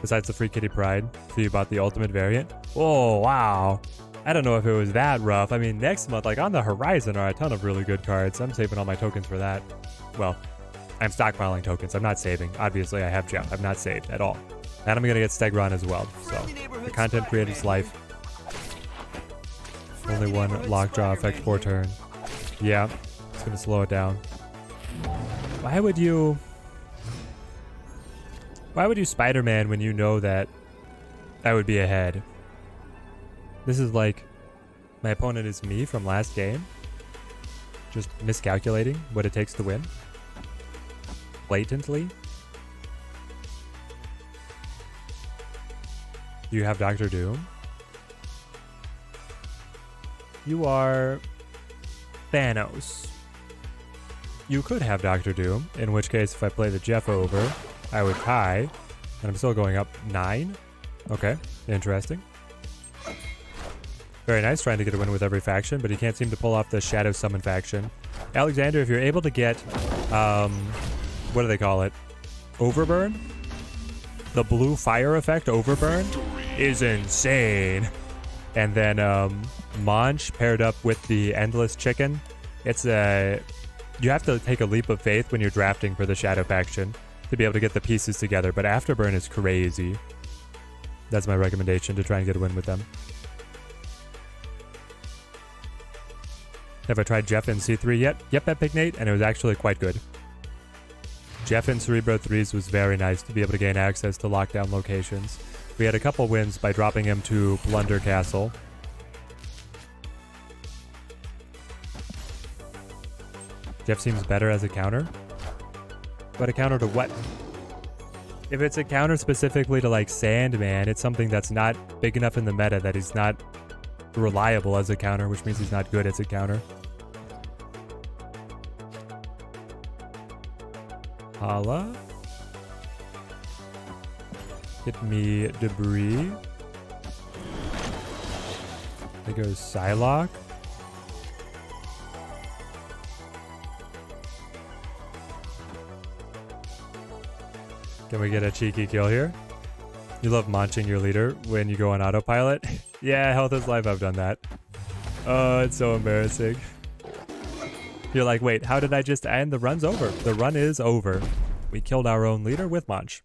Besides the free Kitty Pride, so you bought the ultimate variant. Oh, wow. I don't know if it was that rough. I mean, next month, like on the horizon are a ton of really good cards. I'm saving all my tokens for that. Well, I'm stockpiling tokens. I'm not saving. Obviously, I have Jeff. I'm not saved at all. And I'm going to get Stegron as well. So, the content creator's life. Only one Lockjaw effect per turn. Yeah, it's going to slow it down. Why would you Spider-Man when you know that I would be ahead? This is like my opponent is me from last game. Just miscalculating what it takes to win. Blatantly. You have Dr. Doom. You are Thanos. You could have Dr. Doom, in which case if I play the Jeff over, I would tie, and I'm still going up 9. Okay, interesting. Very nice, trying to get a win with every faction, but he can't seem to pull off the Shadow Summon faction. Alexander, if you're able to get, what do they call it? Overburn? The blue fire effect, Overburn, is insane. And then Monch paired up with the Endless Chicken. It's you have to take a leap of faith when you're drafting for the Shadow faction to be able to get the pieces together, but Afterburn is crazy. That's my recommendation, to try and get a win with them. Have I tried Jeff in C3 yet? Yep, Epic Nate, and it was actually quite good. Jeff in Cerebro 3s was very nice to be able to gain access to lockdown locations. We had a couple wins by dropping him to Plunder Castle. Jeff seems better as a counter. But a counter to what? If it's a counter specifically to like Sandman, it's something that's not big enough in the meta that he's not reliable as a counter, which means he's not good as a counter. Hala. Hit me Debris. There goes Psylocke. Can we get a cheeky kill here? You love munching your leader when you go on autopilot? Yeah, Health is Life, I've done that. Oh, it's so embarrassing. You're like, wait, how did I just end? The run's over. The run is over. We killed our own leader with Munch.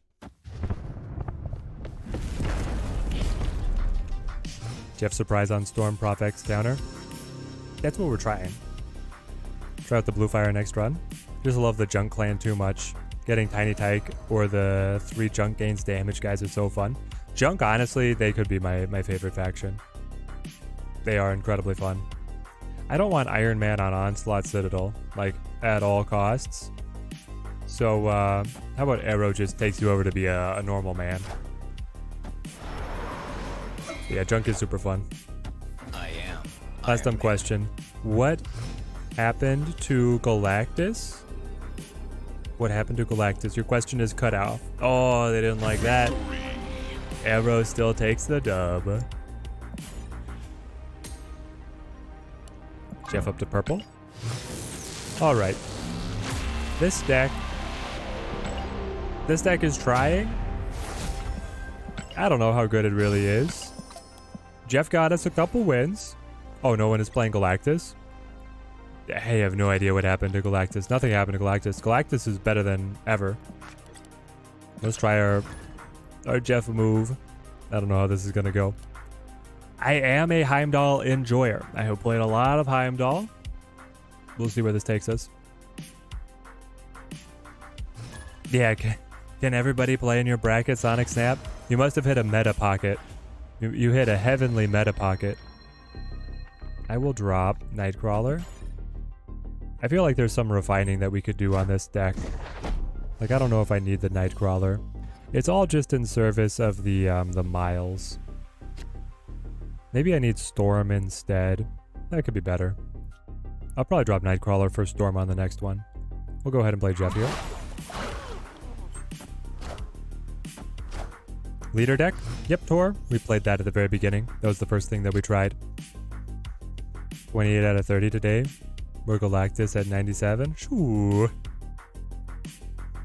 Jeff surprise on Storm Prof X counter. That's what we're trying. Try out the Blue Fire next run. Just love the Junk Clan too much. Getting Tiny Tyke or the 3 Junk gains damage guys is so fun. Junk, honestly, they could be my favorite faction. They are incredibly fun. I don't want Iron Man on Onslaught Citadel, like, at all costs. So, how about Arrow just takes you over to be a normal man? Yeah, Junk is super fun. I am. Last dumb question. What happened to Galactus? What happened to Galactus? Your question is cut off. Oh, they didn't like that. Arrow still takes the dub. Jeff up to purple. All right. This deck is trying. I don't know how good it really is. Jeff got us a couple wins. Oh, no one is playing Galactus. I have no idea what happened to Galactus. Nothing happened to Galactus. Galactus is better than ever. Let's try our Jeff move. I don't know how this is going to go. I am a Heimdall enjoyer. I have played a lot of Heimdall. We'll see where this takes us. Yeah, can everybody play in your bracket, Sonic Snap? You must have hit a meta pocket. You hit a heavenly meta pocket. I will drop Nightcrawler. I feel like there's some refining that we could do on this deck. Like, I don't know if I need the Nightcrawler. It's all just in service of the miles. Maybe I need Storm instead. That could be better. I'll probably drop Nightcrawler for Storm on the next one. We'll go ahead and play Jeff here. Leader deck? Yep, Tor. We played that at the very beginning. That was the first thing that we tried. 28 out of 30 today. We're Galactus at 97. Shoo.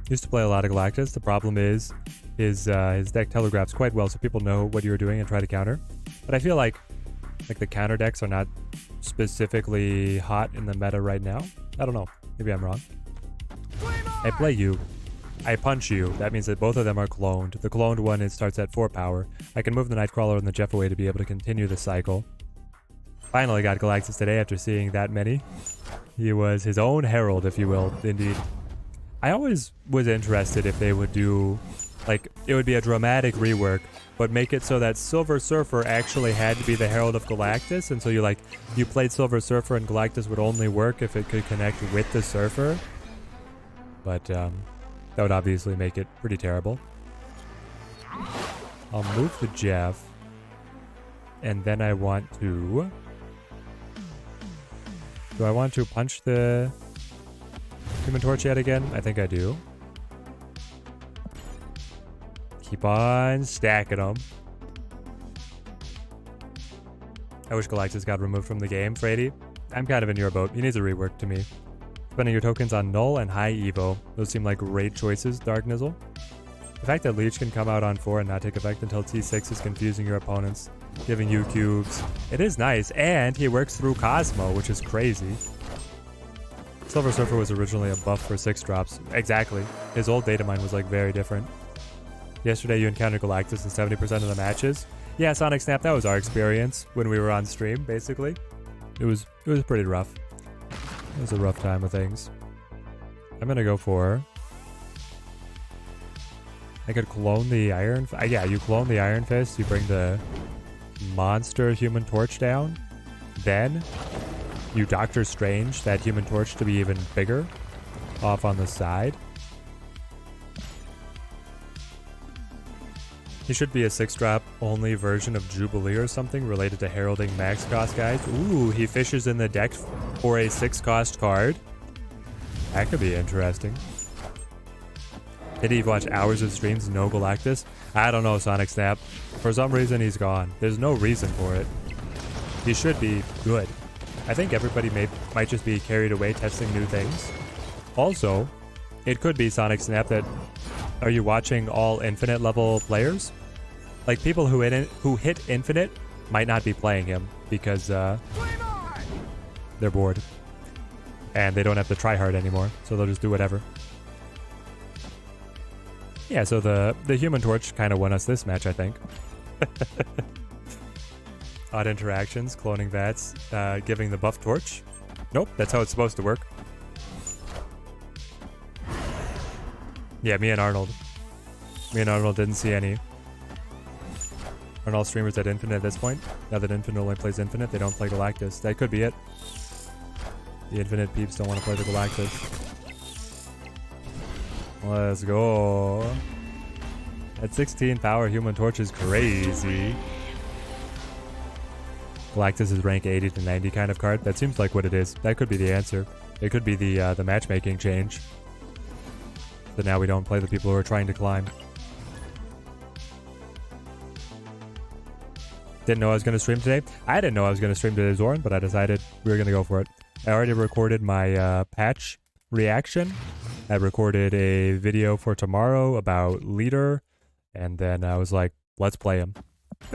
Used to play a lot of Galactus. The problem is his deck telegraphs quite well, so people know what you're doing and try to counter. But I feel like the counter decks are not specifically hot in the meta right now. I don't know. Maybe I'm wrong. I play you. I punch you. That means that both of them are cloned. The cloned one starts at 4 power. I can move the Nightcrawler and the Jeff away to be able to continue the cycle. Finally got Galactus today after seeing that many. He was his own herald, if you will, indeed. I always was interested if they would do, like, it would be a dramatic rework, but make it so that Silver Surfer actually had to be the Herald of Galactus, and so you played Silver Surfer and Galactus would only work if it could connect with the Surfer. But that would obviously make it pretty terrible. I'll move the Jeff, and then I want to... Do I want to punch the Human Torch yet again? I think I do. Keep on stacking them. I wish Galactus got removed from the game, Frady. I'm kind of in your boat. He needs a rework to me. Spending your tokens on Null and High Evo. Those seem like great choices, Dark Nizzle. The fact that Leech can come out on 4 and not take effect until T6 is confusing your opponents, giving you cubes. It is nice, and he works through Cosmo, which is crazy. Silver Surfer was originally a buff for 6 drops. Exactly. His old data mine was like very different. Yesterday you encountered Galactus in 70% of the matches. Yeah, Sonic Snap, that was our experience when we were on stream, basically. It was pretty rough. It was a rough time of things. I'm gonna go for... I could clone the Iron... yeah, you clone the Iron Fist, you bring the monster Human Torch down. Then you Doctor Strange that Human Torch to be even bigger off on the side. He should be a 6-drop only version of Jubilee or something related to heralding max cost guys. Ooh, he fishes in the deck for a 6-cost card. That could be interesting. Did he watch hours of streams, no Galactus? I don't know, Sonic Snap. For some reason, he's gone. There's no reason for it. He should be good. I think everybody might just be carried away testing new things. Also, it could be Sonic Snap that... Are you watching all Infinite level players? Like, people who hit Infinite might not be playing him because they're bored. And they don't have to try hard anymore, so they'll just do whatever. Yeah, so the Human Torch kind of won us this match, I think. Odd interactions, cloning Vats, giving the buff torch. Nope, that's how it's supposed to work. Yeah, me and Arnold didn't see any. Aren't all streamers at Infinite at this point? Now that Infinite only plays Infinite, they don't play Galactus. That could be it. The Infinite peeps don't want to play the Galactus. Let's go. At 16 power, Human Torch is crazy. Galactus is rank 80 to 90 kind of card. That seems like what it is. That could be the answer. It could be the matchmaking change. But now we don't play the people who are trying to climb. Didn't know I was going to stream today. I didn't know I was going to stream today, Zoran, but I decided we were going to go for it. I already recorded my patch reaction. I recorded a video for tomorrow about Leader, and then I was like, let's play him.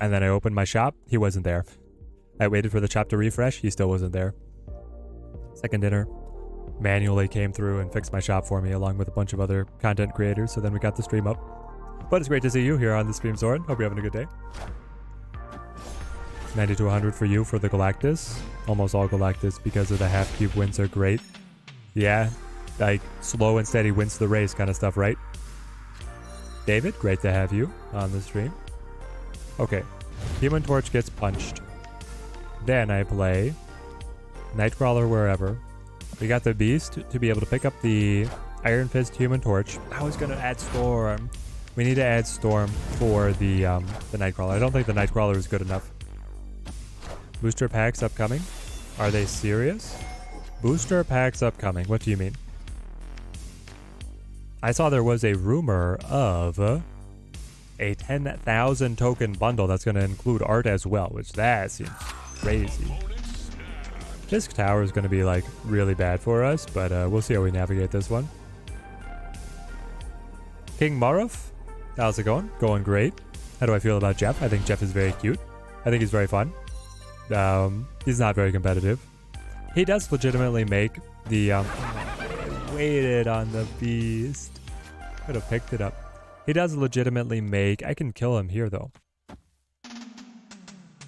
And then I opened my shop. He wasn't there. I waited for the shop to refresh. He still wasn't there. Second dinner manually came through and fixed my shop for me along with a bunch of other content creators, so then we got the stream up. But it's great to see you here on the stream, Zoran. Hope you're having a good day. 90 to 100 for you for the Galactus. Almost all Galactus because of the half cube wins are great. Yeah, like slow and steady wins the race kind of stuff, right? David, great to have you on the stream. Okay, Human Torch gets punched. Then I play Nightcrawler wherever. We got the Beast to be able to pick up the Iron Fist Human Torch. I was going to add Storm. We need to add Storm for the Nightcrawler. I don't think the Nightcrawler is good enough. Booster packs upcoming. Are they serious? Booster packs upcoming. What do you mean? I saw there was a rumor of a 10,000 token bundle that's going to include art as well, which that seems crazy. Disc Tower is going to be like really bad for us, but we'll see how we navigate this one. King Maruf, how's it going? Going great. How do I feel about Jeff? I think Jeff is very cute. I think he's very fun. He's not very competitive. He does legitimately make the waited on the Beast. Could have picked it up. He does legitimately make... I can kill him here though.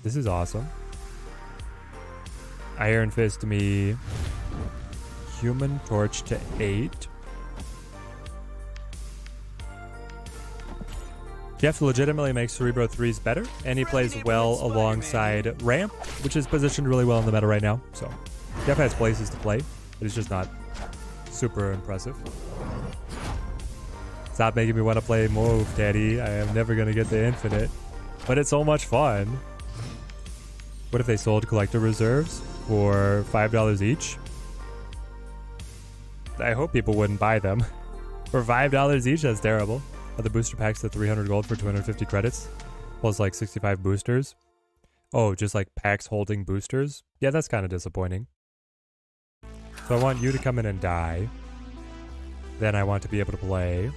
This is awesome. Iron Fist me. Human Torch to 8. Jeff legitimately makes Cerebro 3s better, and he plays well alongside Ramp, which is positioned really well in the meta right now. So Jeff has places to play, but it's just not super impressive. Stop making me want to play Mauve, Daddy. I am never going to get the infinite, but it's so much fun. What if they sold collector reserves for $5 each? I hope people wouldn't buy them. For $5 each, that's terrible. Are the booster packs to 300 gold for 250 credits? Plus like 65 boosters? Oh, just like packs holding boosters? Yeah, that's kind of disappointing. So I want you to come in and die. Then I want to be able to play.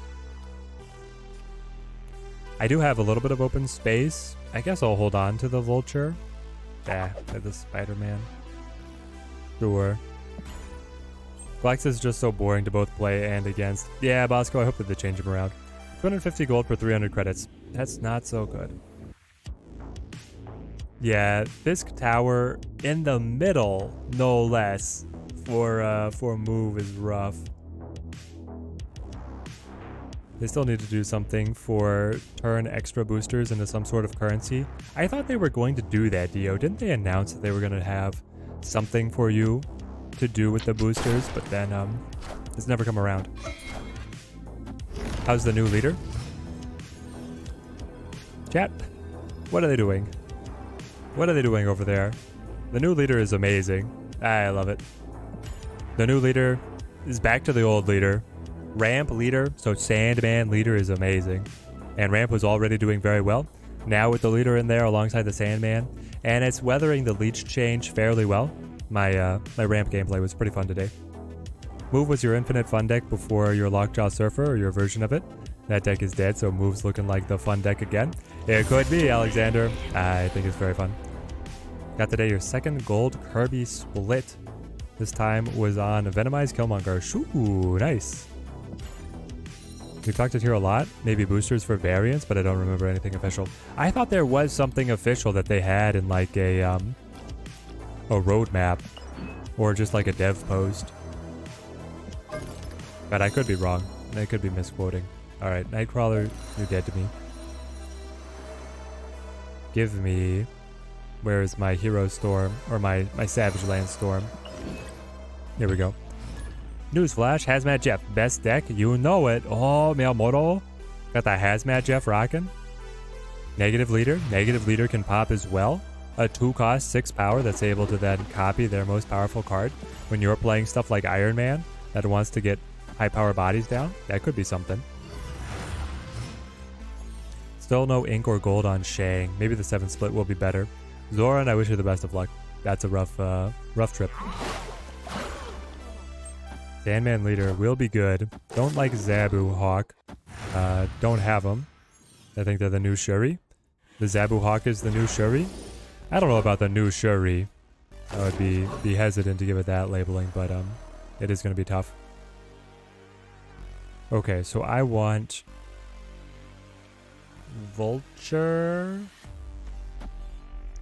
I do have a little bit of open space. I guess I'll hold on to the Vulture. The Spider-Man. Sure. Flex is just so boring to both play and against. Yeah, Bosco, I hope that they change him around. 250 gold for 300 credits. That's not so good. Yeah, Fisk Tower in the middle, no less, for move is rough. They still need to do something for turn extra boosters into some sort of currency. I thought they were going to do that, Dio. Didn't they announce that they were going to have something for you to do with the boosters? But then it's never come around. How's the new leader? Chat, what are they doing? What are they doing over there? The new leader is amazing. I love it. The new leader is back to the old leader. Ramp leader, so Sandman leader is amazing. And Ramp was already doing very well. Now with the leader in there alongside the Sandman, and it's weathering the leech change fairly well. My Ramp gameplay was pretty fun today. Move was your infinite fun deck before your Lockjaw Surfer, or your version of it. That deck is dead, so Move's looking like the fun deck again. It could be, Alexander. I think it's very fun. Got today your second gold Kirby split. This time was on Venomized Killmonger. Shoo, nice. We've talked it here a lot. Maybe boosters for variants, but I don't remember anything official. I thought there was something official that they had in like a roadmap, or just like a dev post. But I could be wrong. I could be misquoting. Alright, Nightcrawler, you're dead to me. Give me... Where is my Hero Storm? Or my Savage Land Storm? Here we go. Newsflash, Hazmat Jeff. Best deck, you know it. Oh, Miyamoto. Got the Hazmat Jeff rocking. Negative Leader. Negative Leader can pop as well. A 2-cost, 6 power that's able to then copy their most powerful card. When you're playing stuff like Iron Man that wants to get high power bodies down, that could be something. Still no ink or gold on Shang. Maybe the 7 split will be better. Zoran, I wish you the best of luck. That's a rough trip. Sandman leader will be good. Don't like Zabu Hawk. Don't have them. I think they're the new Shuri. The Zabu Hawk is the new Shuri. I don't know about the new Shuri. I would be hesitant to give it that labeling, but it is going to be tough. Okay, so I want Vulture.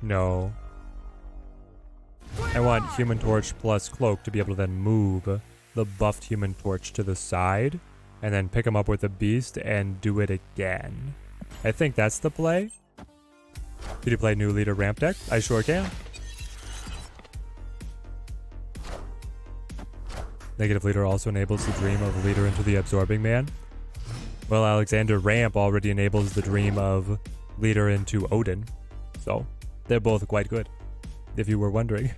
No. I want Human Torch plus Cloak to be able to then move the buffed Human Torch to the side and then pick him up with a Beast and do it again. I think that's the play. Did you play new leader ramp deck? I sure can. Negative leader also enables the dream of leader into the absorbing man. Well, Alexander Ramp already enables the dream of leader into Odin. So they're both quite good, if you were wondering.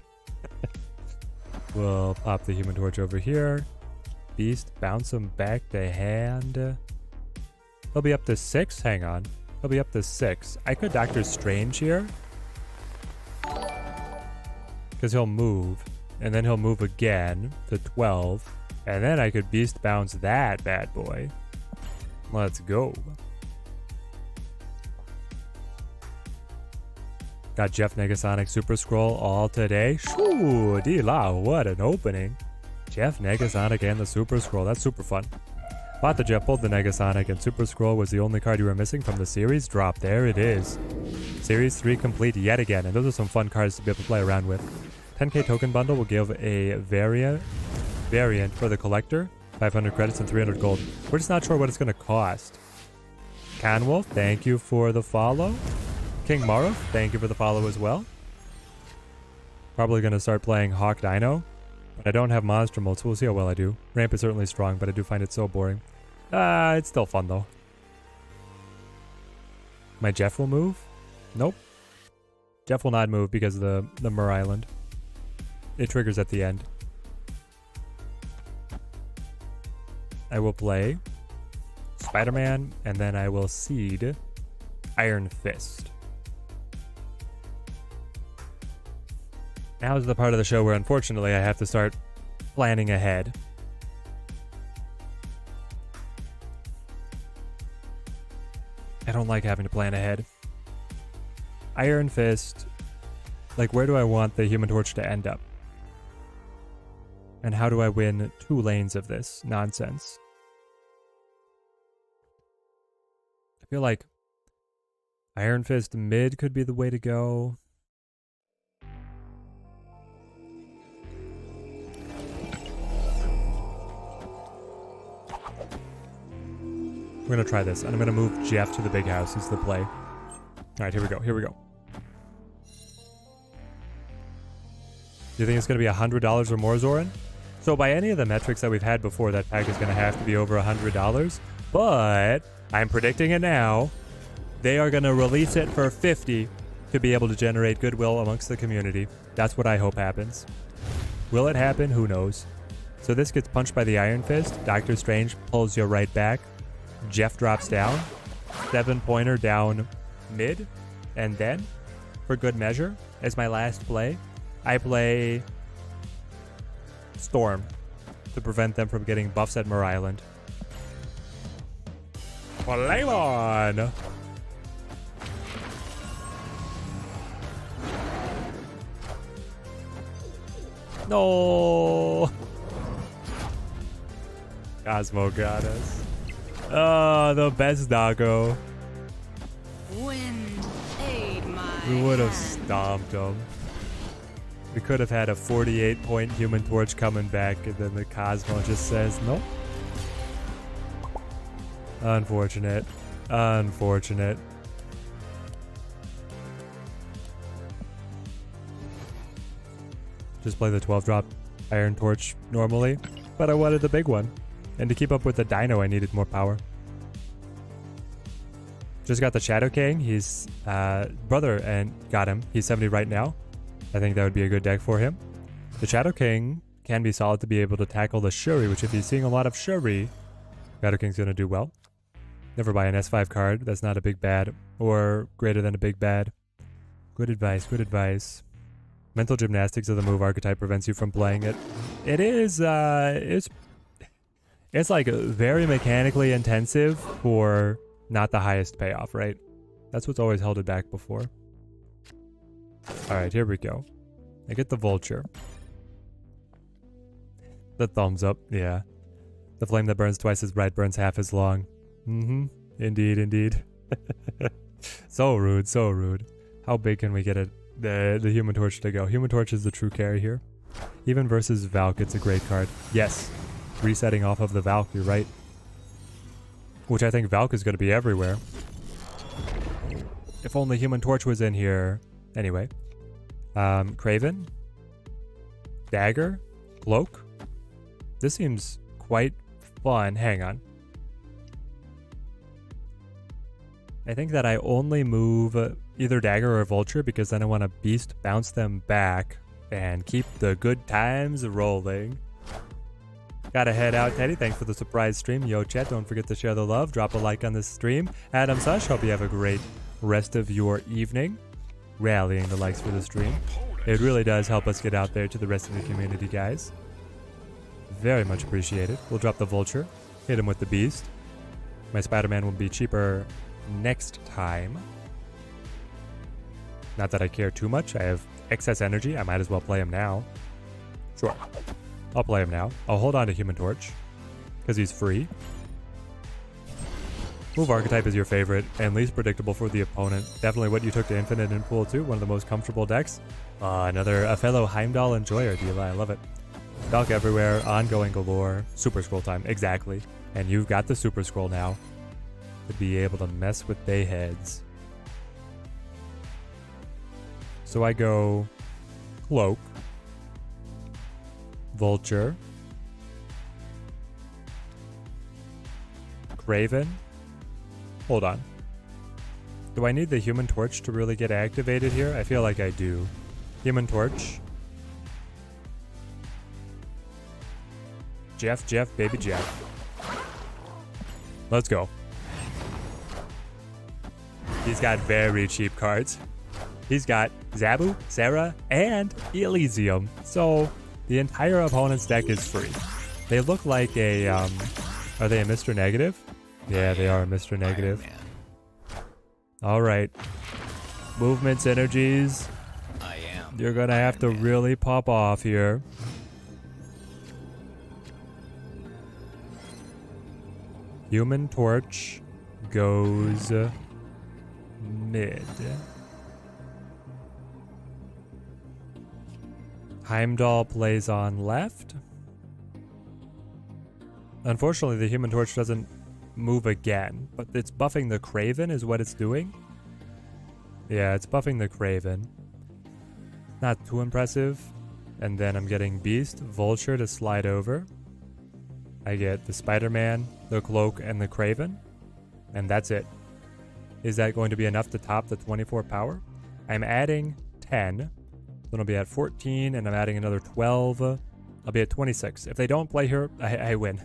We'll pop the Human Torch over here. Beast, bounce him back to hand. He'll be up to 6. Hang on. He'll be up to 6. I could Doctor Strange here. Because he'll move. And then he'll move again to 12. And then I could Beast bounce that bad boy. Let's go. Got Jeff Negasonic Super Scroll all today. Shoo, D-La, what an opening. Jeff Negasonic and the Super Scroll. That's super fun. Bought the Jeff, pulled the Negasonic, and Super Scroll was the only card you were missing from the series drop. There it is. Series 3 complete yet again, and those are some fun cards to be able to play around with. 10k token bundle will give a variant for the collector, 500 credits and 300 gold. We're just not sure what it's going to cost. Canwolf, thank you for the follow. King Marov, thank you for the follow as well. Probably going to start playing Hawk Dino. But I don't have Monster Mode, so we'll see how well I do. Ramp is certainly strong, but I do find it so boring. It's still fun, though. My Jeff will move? Nope. Jeff will not move because of the Mur Island. It triggers at the end. I will play Spider-Man, and then I will seed Iron Fist. Now is the part of the show where, unfortunately, I have to start planning ahead. I don't like having to plan ahead. Iron Fist, like, where do I want the Human Torch to end up? And how do I win 2 lanes of this nonsense? I feel like Iron Fist mid could be the way to go. We're going to try this. And I'm going to move Jeff to the big house is the play. All right, here we go. Here we go. Do you think it's going to be $100 or more, Zoran? So by any of the metrics that we've had before, that pack is going to have to be over $100. But I'm predicting it now. They are going to release it for $50 to be able to generate goodwill amongst the community. That's what I hope happens. Will it happen? Who knows? So this gets punched by the Iron Fist. Doctor Strange pulls you right back. Jeff drops down. 7-pointer down mid. And then, for good measure, as my last play, I play Storm to prevent them from getting buffs at Mur Island. Play on! No! Cosmo got us. Oh, the best doggo. Wind, aid my We would have hand. stomped him. We could have had a 48-point Human Torch coming back, and then the Cosmo just says, nope. Unfortunate. Unfortunate. Just play the 12-drop Iron Torch normally, but I wanted the big one. And to keep up with the Dino, I needed more power. Just got the Shadow King. He's brother and got him. He's 70 right now. I think that would be a good deck for him. The Shadow King can be solid to be able to tackle the Shuri, which if he's seeing a lot of Shuri, Shadow King's going to do well. Never buy an S5 card. That's not a big bad or greater than a big bad. Good advice. Good advice. Mental Gymnastics of the move archetype prevents you from playing it. It is, it's like very mechanically intensive for not the highest payoff, right? That's what's always held it back before. All right, here we go. I get the Vulture. The thumbs up, yeah. The flame that burns twice as bright burns half as long. Mm-hmm. Indeed, indeed. So rude, so rude. How big can we get it? The Human Torch to go? Human Torch is the true carry here. Even versus Valk, it's a great card. Yes. Resetting off of the Valk, you're right. Which I think Valk is going to be everywhere. If only Human Torch was in here. Anyway. Craven. Dagger. Cloak. This seems quite fun. Hang on. I think that I only move either Dagger or Vulture because then I want to Beast bounce them back and keep the good times rolling. Gotta head out, Teddy. Thanks for the surprise stream. Yo, chat, don't forget to share the love. Drop a like on this stream. Adam Sush, hope you have a great rest of your evening. Rallying the likes for the stream. It really does help us get out there to the rest of the community, guys. Very much appreciated. We'll drop the Vulture. Hit him with the Beast. My Spider-Man will be cheaper next time. Not that I care too much. I have excess energy. I might as well play him now. Sure. I'll play him now. I'll hold on to Human Torch because he's free. Move archetype is your favorite and least predictable for the opponent. Definitely what you took to Infinite in Pool 2. One of the most comfortable decks. A fellow Heimdall enjoyer, Dila. I love it. Valk everywhere. Ongoing galore. Super Scroll time. Exactly. And you've got the Super Scroll now. to be able to mess with they heads. So I go Cloak, Vulture, Craven. Hold on. Do I need the Human Torch to really get activated here? I feel like I do. Human Torch. Jeff, baby Jeff. Let's go. He's got very cheap cards. He's got Zabu, Sarah, and Elysium. So the entire opponent's deck is free. They look like a, are they a Mr. Negative? Yeah, they are a Mr. Negative. All right. Movement synergies. You're gonna have to really pop off here. Human Torch goes mid. Heimdall plays on left. Unfortunately, the Human Torch doesn't move again, but it's buffing the Craven is what it's doing. Yeah, it's buffing the Craven. Not too impressive. And then I'm getting Beast, Vulture to slide over. I get the Spider-Man, the Cloak, and the Craven. And that's it. Is that going to be enough to top the 24 power? I'm adding 10. Then I'll be at 14, and I'm adding another 12. I'll be at 26. If they don't play here, I win.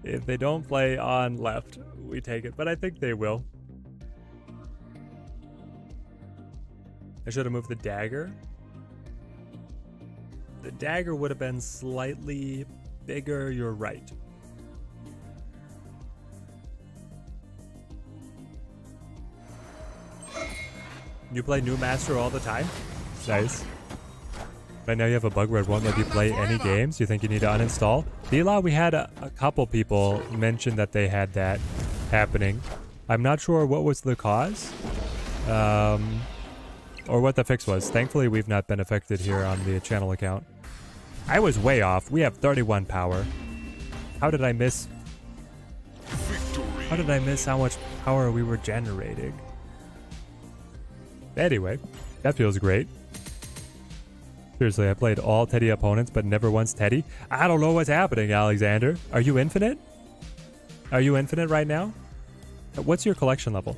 If they don't play on left, we take it. But I think they will. I should have moved the dagger. The dagger would have been slightly bigger, you're right. You play New Master all the time? Nice. Right now you have a bug where it won't let you play any games. You think you need to uninstall? Dila, we had a couple people mention that they had that happening. I'm not sure what was the cause. Or what the fix was. Thankfully, we've not been affected here on the channel account. I was way off. We have 31 power. How did I miss? How did I miss how much power we were generating? Anyway, that feels great. Seriously, I played all Teddy opponents, but never once Teddy. I don't know what's happening, Alexander. Are you infinite? Are you infinite right now? What's your collection level?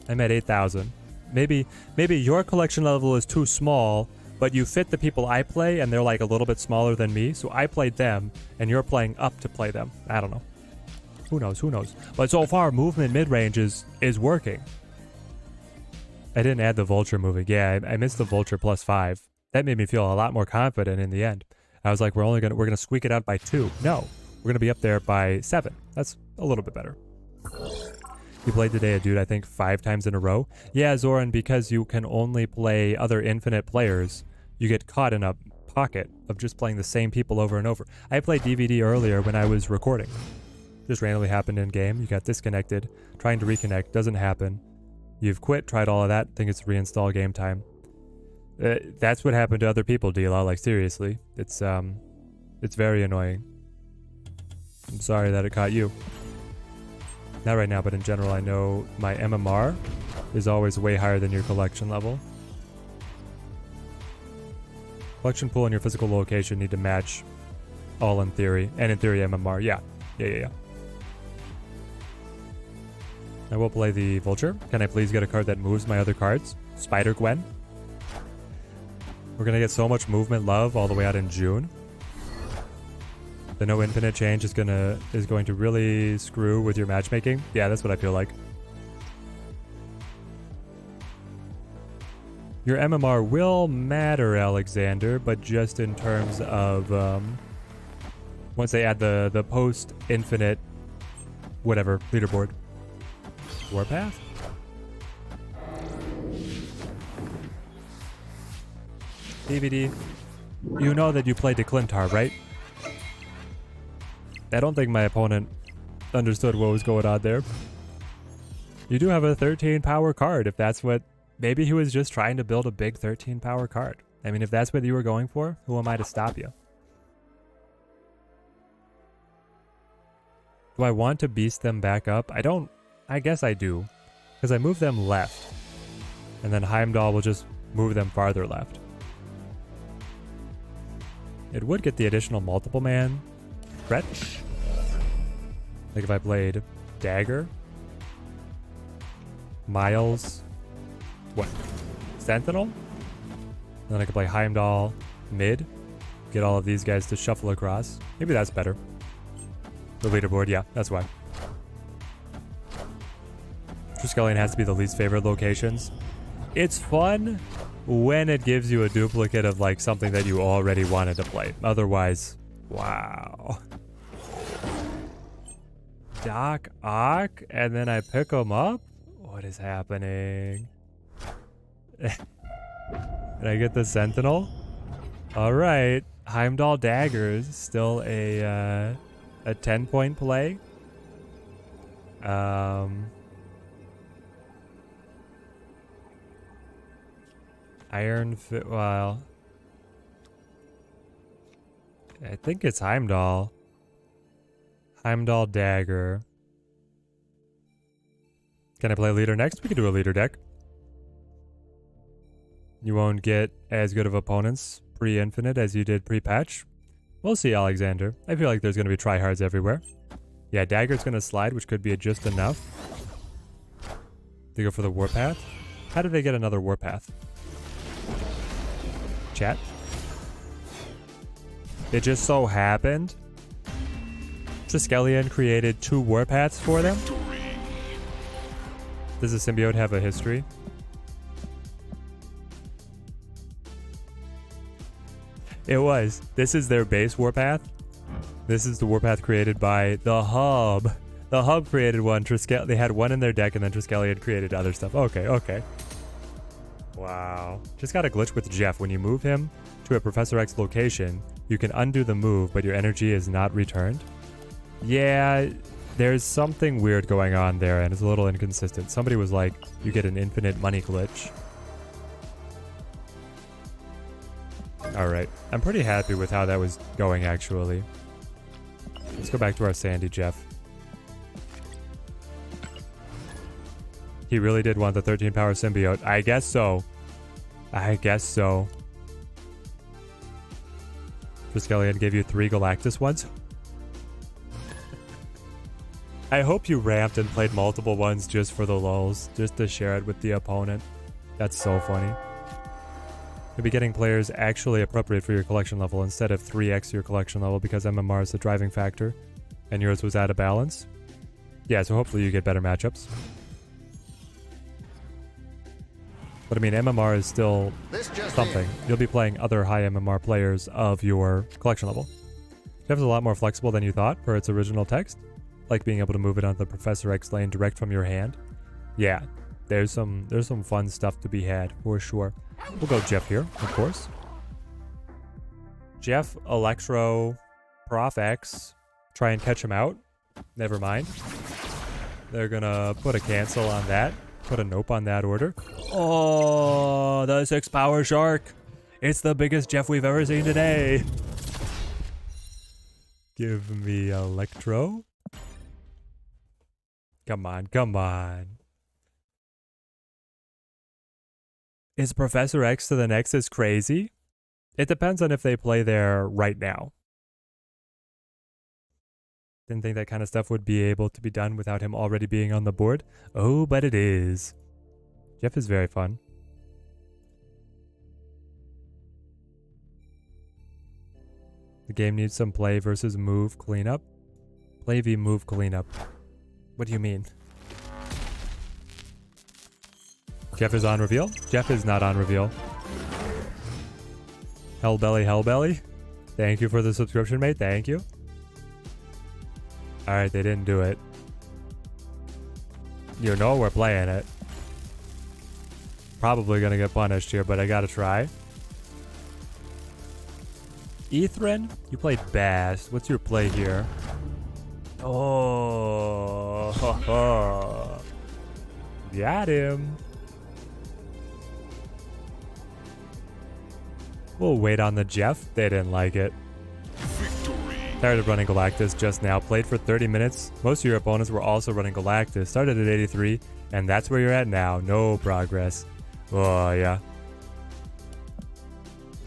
I'm at 8,000. Maybe your collection level is too small, but you fit the people I play, and they're like a little bit smaller than me, so I played them, and you're playing up to play them. I don't know. Who knows? But so far, movement mid-range is working. I didn't add the Vulture moving. Yeah, I missed the Vulture +5. That made me feel a lot more confident in the end. I was like, we're gonna squeak it out by 2. No, we're gonna be up there by 7. That's a little bit better. You played today, dude, I think 5 times in a row. Yeah, Zoran, because you can only play other infinite players, you get caught in a pocket of just playing the same people over and over. I played DVD earlier when I was recording. Just randomly happened in game. You got disconnected, trying to reconnect, doesn't happen. You've quit, tried all of that, think it's reinstall game time. That's what happened to other people, Dila, like seriously. It's very annoying. I'm sorry that it caught you. Not right now, but in general, I know my MMR is always way higher than your collection level. Collection pool and your physical location need to match all in theory. And in theory, MMR. Yeah. I will play the Vulture. Can I please get a card that moves my other cards? Spider-Gwen. We're going to get so much movement love all the way out in June. The no infinite change is going to really screw with your matchmaking. Yeah, that's what I feel like. Your MMR will matter, Alexander, but just in terms of once they add the post infinite whatever leaderboard. Warpath? DVD. You know that you played DeClintar, right? I don't think my opponent understood what was going on there. You do have a 13 power card if that's what... Maybe he was just trying to build a big 13 power card. I mean, if that's what you were going for, who am I to stop you? Do I want to beast them back up? I don't. I guess I do. Because I move them left. And then Heimdall will just move them farther left. It would get the additional multiple man stretch. Like if I played Dagger. Miles. What? Sentinel? And then I could play Heimdall mid. Get all of these guys to shuffle across. Maybe that's better. The leaderboard, yeah, that's why. Triskelion has to be the least favorite locations. It's fun when it gives you a duplicate of like something that you already wanted to play. Otherwise, wow. Doc Ock, and then I pick them up? What is happening? Did I get the Sentinel? Alright. Heimdall Daggers, still a 10-point play. Iron Fit, well, I think it's Heimdall. Heimdall Dagger. Can I play leader next? We could do a leader deck. You won't get as good of opponents pre-infinite as you did pre-patch. We'll see, Alexander. I feel like there's going to be tryhards everywhere. Yeah, Dagger's going to slide, which could be just enough. They go for the Warpath. How did they get another Warpath? Chat. It just so happened Triskelion created 2 Warpaths for them. Does the symbiote have a history? It was. This is their base Warpath. This is the Warpath created by the Hub. The Hub created one. They had one in their deck, and then Triskelion created other stuff. Okay, okay. Wow. Just got a glitch with Jeff. When you move him to a Professor X location, you can undo the move, but your energy is not returned. Yeah, there's something weird going on there, and it's a little inconsistent. Somebody was like, you get an infinite money glitch. Alright, I'm pretty happy with how that was going, actually. Let's go back to our Sandy Jeff. He really did want the 13 power symbiote. I guess so. I guess so. Triskelion gave you 3 Galactus ones. I hope you ramped and played multiple ones just for the lulz, just to share it with the opponent. That's so funny. You'll be getting players actually appropriate for your collection level instead of 3x your collection level because MMR is the driving factor and yours was out of balance. Yeah, so hopefully you get better matchups. But I mean, MMR is still something. You'll be playing other high MMR players of your collection level. Jeff is a lot more flexible than you thought for its original text. Like being able to move it onto the Professor X lane direct from your hand. Yeah, there's some fun stuff to be had for sure. We'll go Jeff here, of course. Jeff, Electro, Prof X. Try and catch him out. Never mind. They're gonna put a cancel on that. Put a nope on that order. Oh, the 6 power shark. It's the biggest Jeff we've ever seen today. Give me Electro. Come on, come on. Is Professor X to the Nexus crazy? It depends on if they play there right now. Didn't think that kind of stuff would be able to be done without him already being on the board. Oh, but it is. Jeff is very fun. The game needs some play versus move cleanup. Play v move cleanup. What do you mean? Jeff is on reveal? Jeff is not on reveal. Hellbelly, Hellbelly. Thank you for the subscription, mate. Thank you. Alright, they didn't do it. You know we're playing it. Probably gonna get punished here, but I gotta try. Ethrin, you played Bass. What's your play here? Oh, got him. We'll wait on the Jeff. They didn't like it. Victory. Tired of running Galactus just now. Played for 30 minutes. Most of your opponents were also running Galactus. Started at 83, and that's where you're at now. No progress. Oh, yeah.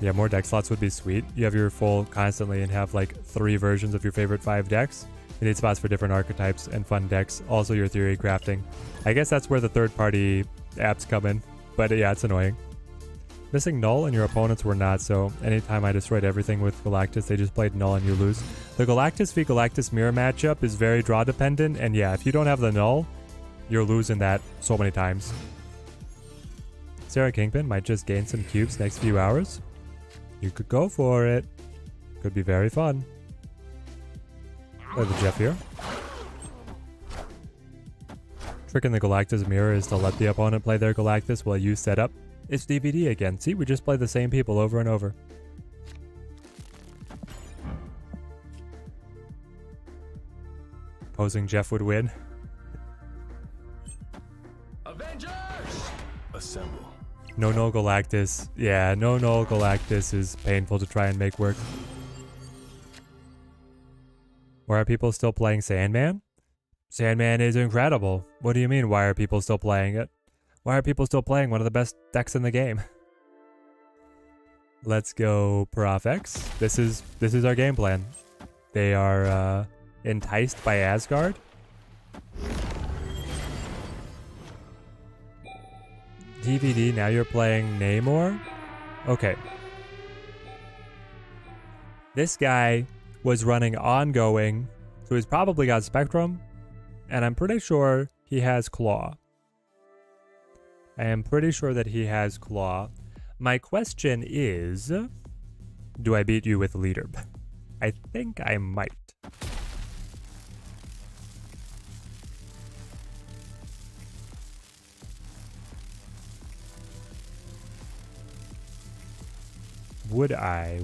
Yeah, more deck slots would be sweet. You have your full constantly and have like 3 versions of your favorite 5 decks. You need spots for different archetypes and fun decks. Also your theory crafting. I guess that's where the third-party apps come in. But yeah, it's annoying. Missing Null and your opponents were not, so anytime I destroyed everything with Galactus, they just played Null and you lose. The Galactus v Galactus mirror matchup is very draw dependent, and yeah, if you don't have the Null, you're losing that so many times. Sarah Kingpin might just gain some cubes next few hours. You could go for it. Could be very fun. Play the Jeff here. Trick in the Galactus mirror is to let the opponent play their Galactus while you set up. It's DVD again. See, we just play the same people over and over. Posing Jeff would win. Avengers! Assemble. No Galactus. Yeah, no Galactus is painful to try and make work. Why are people still playing Sandman? Sandman is incredible. What do you mean, why are people still playing it? Why are people still playing one of the best decks in the game? Let's go Prof X. This is our game plan. They are enticed by Asgard. DVD, now you're playing Namor? Okay. This guy was running ongoing, so he's probably got Spectrum, and I'm pretty sure he has Claw. I am pretty sure that he has Claw. My question is, do I beat you with Leader? I think I might. Would I?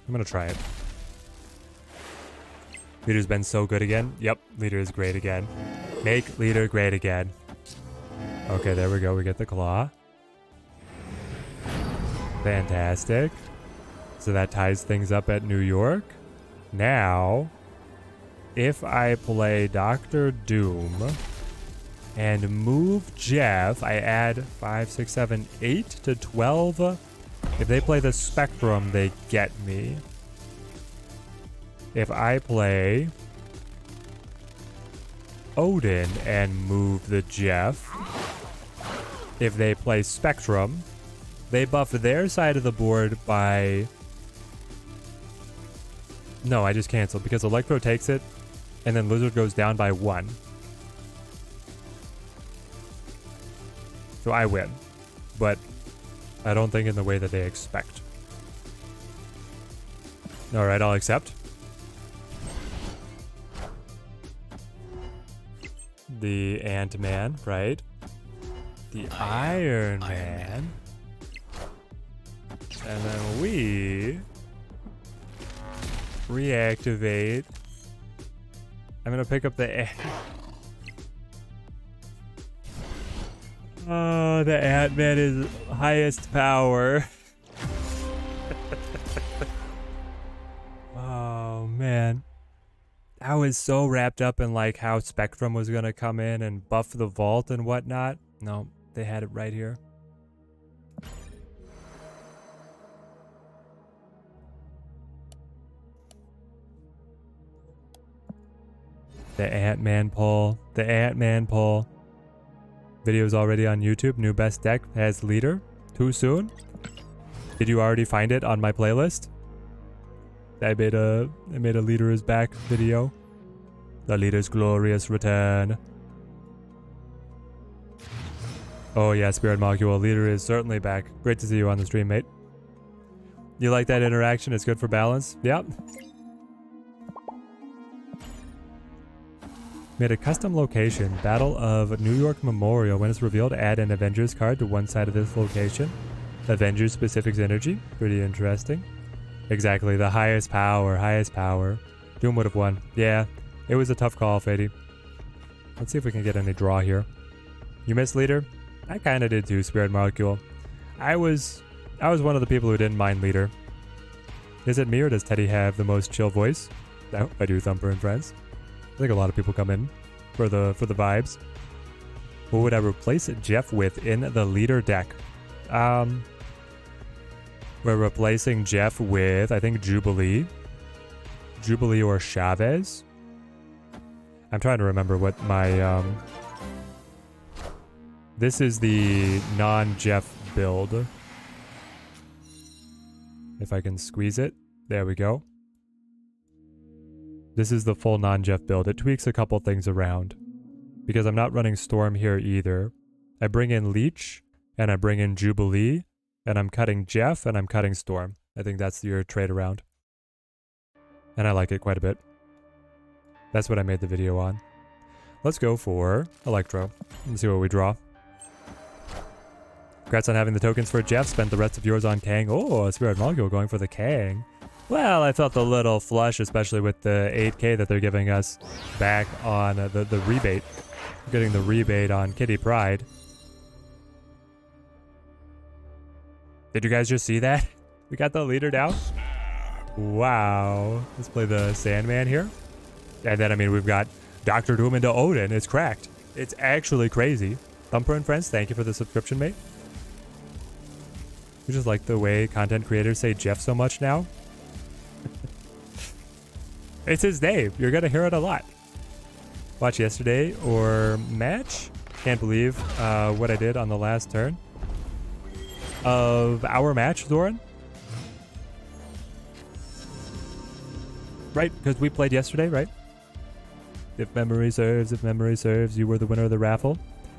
I'm gonna try it. Leader's been so good again. Yep, Leader is great again. Make Leader great again. Okay, there we go. We get the Claw. Fantastic. So that ties things up at New York. Now, if I play Dr. Doom and move Jeff, I add 5, 6, 7, 8 to 12. If they play the Spectrum, they get me. If I play Odin and move the Jeff, if they play Spectrum, they buff their side of the board by... No, I just canceled because Electro takes it, and then Lizard goes down by 1. So I win, but I don't think in the way that they expect. Alright, I'll accept. The Ant-Man, right? The Iron Man. And then we reactivate. I'm gonna pick up the Oh, the Ant-Man is highest power. Oh, man. I was so wrapped up in like how Spectrum was gonna come in and buff the vault and whatnot. No, they had it right here. The Ant-Man pull. The Ant-Man pull. Video's already on YouTube. New best deck has Leader. Too soon? Did you already find it on my playlist? I made a Leader is back video. The Leader's glorious return. Oh yeah, Spirit Molecule. Leader is certainly back. Great to see you on the stream, mate. You like that interaction? It's good for balance? Yep. Made a custom location. Battle of New York Memorial. When it's revealed, add an Avengers card to one side of this location. Avengers specifics energy. Pretty interesting. Exactly, the highest power, Doom would have won. Yeah, it was a tough call, Fady. Let's see if we can get any draw here. You missed Leader? I kind of did too, Spirit Molecule. I was I was one of the people who didn't mind leader. Is it me or does Teddy have the most chill voice? No, I do, Thumper and Friends. I think a lot of people come in for the vibes. What would I replace Jeff with in the leader deck? We're replacing Jeff with, I think, Jubilee. Jubilee or Chavez. I'm trying to remember what my... This is the non-Jeff build. If I can squeeze it. There we go. This is the full non-Jeff build. It tweaks a couple things around. Because I'm not running Storm here either. I bring in Leech, and I bring in Jubilee, and I'm cutting Jeff, and I'm cutting Storm. I think that's your trade around. And I like it quite a bit. That's what I made the video on. Let's go for Electro. Let's see what we draw. Congrats on having the tokens for Jeff. Spent the rest of yours on Kang. Oh, Spirit Molecule going for the Kang. Well, I felt a little flush, especially with the 8k that they're giving us back on the rebate. Getting the rebate on Kitty Pride. Did you guys just see that? We got the leader down. Wow. Let's play the Sandman here. And then, I mean, we've got Dr. Doom into Odin. It's cracked. It's actually crazy. Thumper and Friends, thank you for the subscription, mate. You just like the way content creators say Jeff so much now. It's his name. You're going to hear it a lot. Watch yesterday or match. Can't believe what I did on the last turn of our match, Zoran. Right, because we played yesterday, right? If memory serves, you were the winner of the raffle.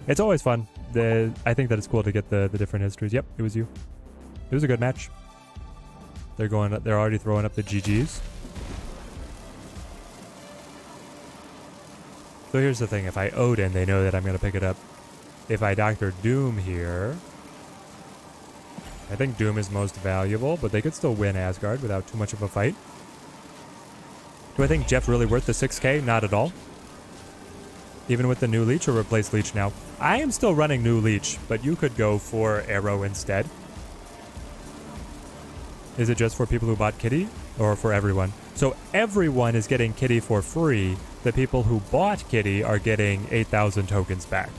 It's always fun. I think that it's cool to get the different histories. Yep, it was you. It was a good match. They're already throwing up the GGs. So here's the thing, if I Odin, they know that I'm going to pick it up. If I Dr. Doom here, I think Doom is most valuable, but they could still win Asgard without too much of a fight. Do I think Jeff really worth the 6k? Not at all. Even with the new Leech or replace Leech now? I am still running new Leech, but you could go for Arrow instead. Is it just for people who bought Kitty or for everyone? So everyone is getting Kitty for free. The people who bought Kitty are getting 8,000 tokens back.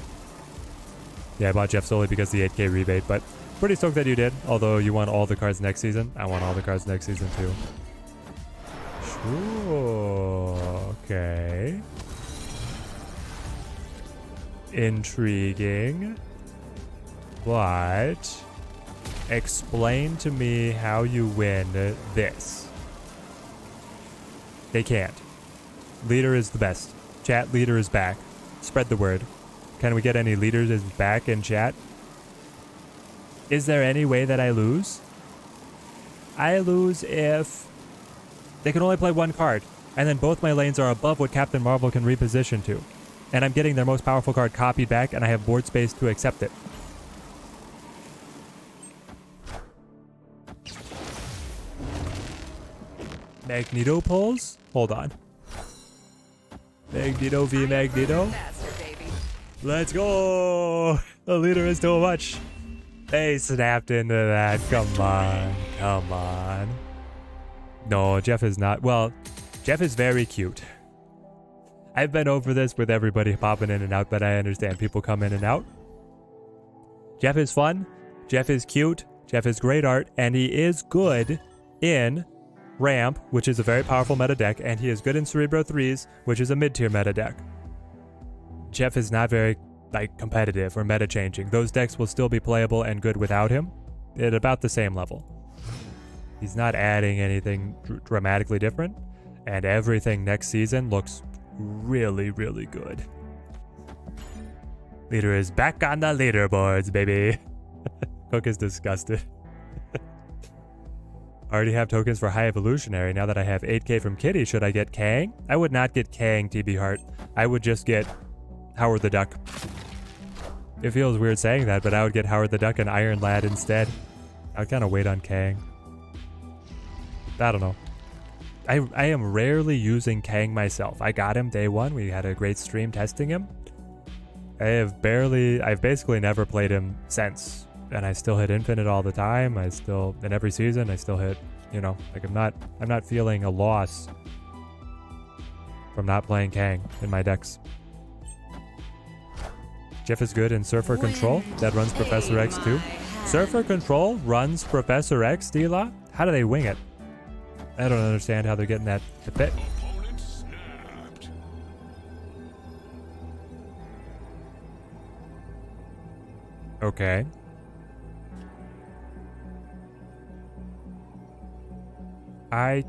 Yeah, I bought Jeff solely because the 8k rebate, but pretty stoked that you did. Although you want all the cards next season. I want all the cards next season too. Sure. Okay. Intriguing. But explain to me how you win this. They can't. Leader is the best. Chat, leader is back. Spread the word. Can we get any leaders is back in chat? Is there any way that I lose? I lose if they can only play one card, and then both my lanes are above what Captain Marvel can reposition to. And I'm getting their most powerful card copied back, and I have board space to accept it. Magneto pulls? Hold on. Magneto v Magneto. Let's go! The leader is too much. They snapped into that. Come on. Come on. No, Jeff is not. Well, Jeff is very cute. I've been over this with everybody popping in and out, but I understand people come in and out. Jeff is fun. Jeff is cute. Jeff is great art. And he is good in Ramp, which is a very powerful meta deck, and he is good in Cerebro 3s, which is a mid-tier meta deck. Jeff is not very competitive or meta changing. Those decks will still be playable and good without him at about the same level. He's not adding anything dramatically different, and everything next season looks really, really good. Leader is back on the leaderboards, baby. Cook is disgusted. I already have tokens for High Evolutionary. Now that I have 8k from Kitty, should I get Kang? I would not get Kang, TB Heart. I would just get Howard the Duck. It feels weird saying that, but I would get Howard the Duck and Iron Lad instead. I would kind of wait on Kang. I don't know. I am rarely using Kang myself. I got him day one. We had a great stream testing him. I've basically never played him since. and I still hit infinite all the time. I still, in every season, I still hit, you know, like I'm not feeling a loss from not playing Kang in my decks. Jeff is good in Surfer Control. That runs Professor X too. Surfer Control runs Professor X, D-La? How do they wing it? I don't understand how they're getting that to fit. Opponent snapped. Okay. I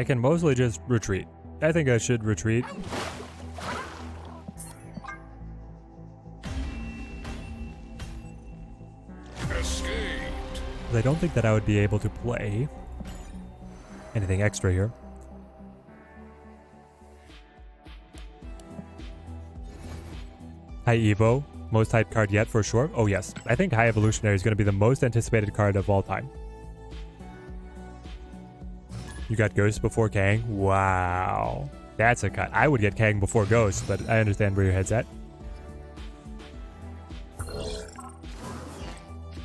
can mostly just retreat. I think I should retreat. Escaped. I don't think that I would be able to play anything extra here. High Evo, most hyped card yet for sure. Oh yes, I think High Evolutionary is going to be the most anticipated card of all time. You got Ghost before Kang? Wow. That's a cut. I would get Kang before Ghost, but I understand where your head's at.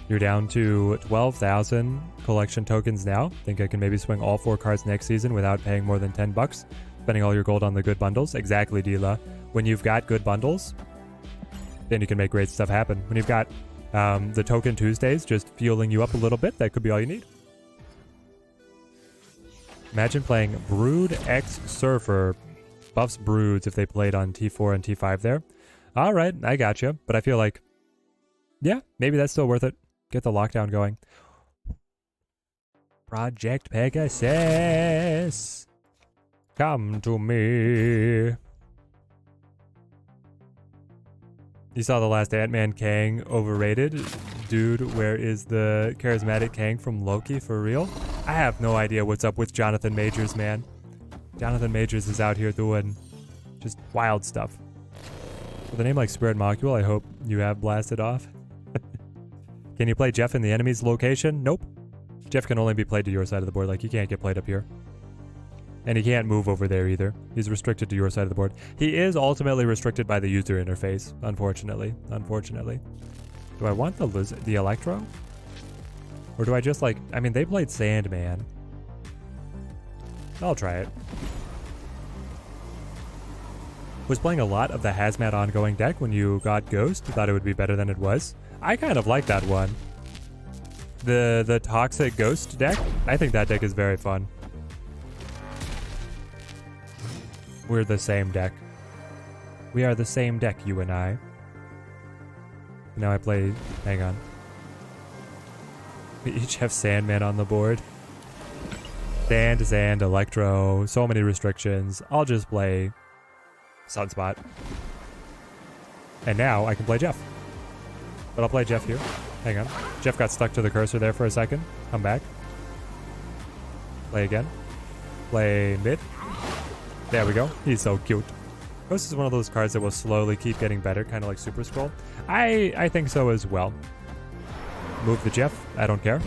You're down to 12,000 collection tokens now. Think I can maybe swing all 4 cards next season without paying more than 10 bucks? Spending all your gold on the good bundles? Exactly, Dila. When you've got good bundles, then you can make great stuff happen. When you've got the Token Tuesdays just fueling you up a little bit, that could be all you need. Imagine playing Brood X Surfer. Buffs Broods if they played on T4 and T5 there. Alright, I gotcha. But I feel like, yeah, maybe that's still worth it. Get the lockdown going. Project Pegasus. Come to me. You saw the last Ant-Man Kang overrated? Dude, where is the charismatic Kang from Loki for real? I have no idea what's up with Jonathan Majors, man. Jonathan Majors is out here doing just wild stuff. With a name like Spirit Molecule, I hope you have blasted off. Can you play Jeff in the enemy's location? Nope. Jeff can only be played to your side of the board, like he can't get played up here. And he can't move over there either. He's restricted to your side of the board. He is ultimately restricted by the user interface, unfortunately. Unfortunately. Do I want the Electro? Or do I just like... I mean, they played Sandman. I'll try it. Was playing a lot of the Hazmat ongoing deck when you got Ghost. Thought it would be better than it was. I kind of like that one. The Toxic Ghost deck. I think that deck is very fun. We're the same deck. We are the same deck, you and I. Now I play... Hang on. We each have Sandman on the board. Sand, Electro. So many restrictions. I'll just play Sunspot. And now I can play Jeff. But I'll play Jeff here. Hang on. Jeff got stuck to the cursor there for a second. Come back. Play again. Play mid. There we go. He's so cute. Ghost is one of those cards that will slowly keep getting better, kind of like Super Scroll. I think so as well. Move the Jeff. I don't care.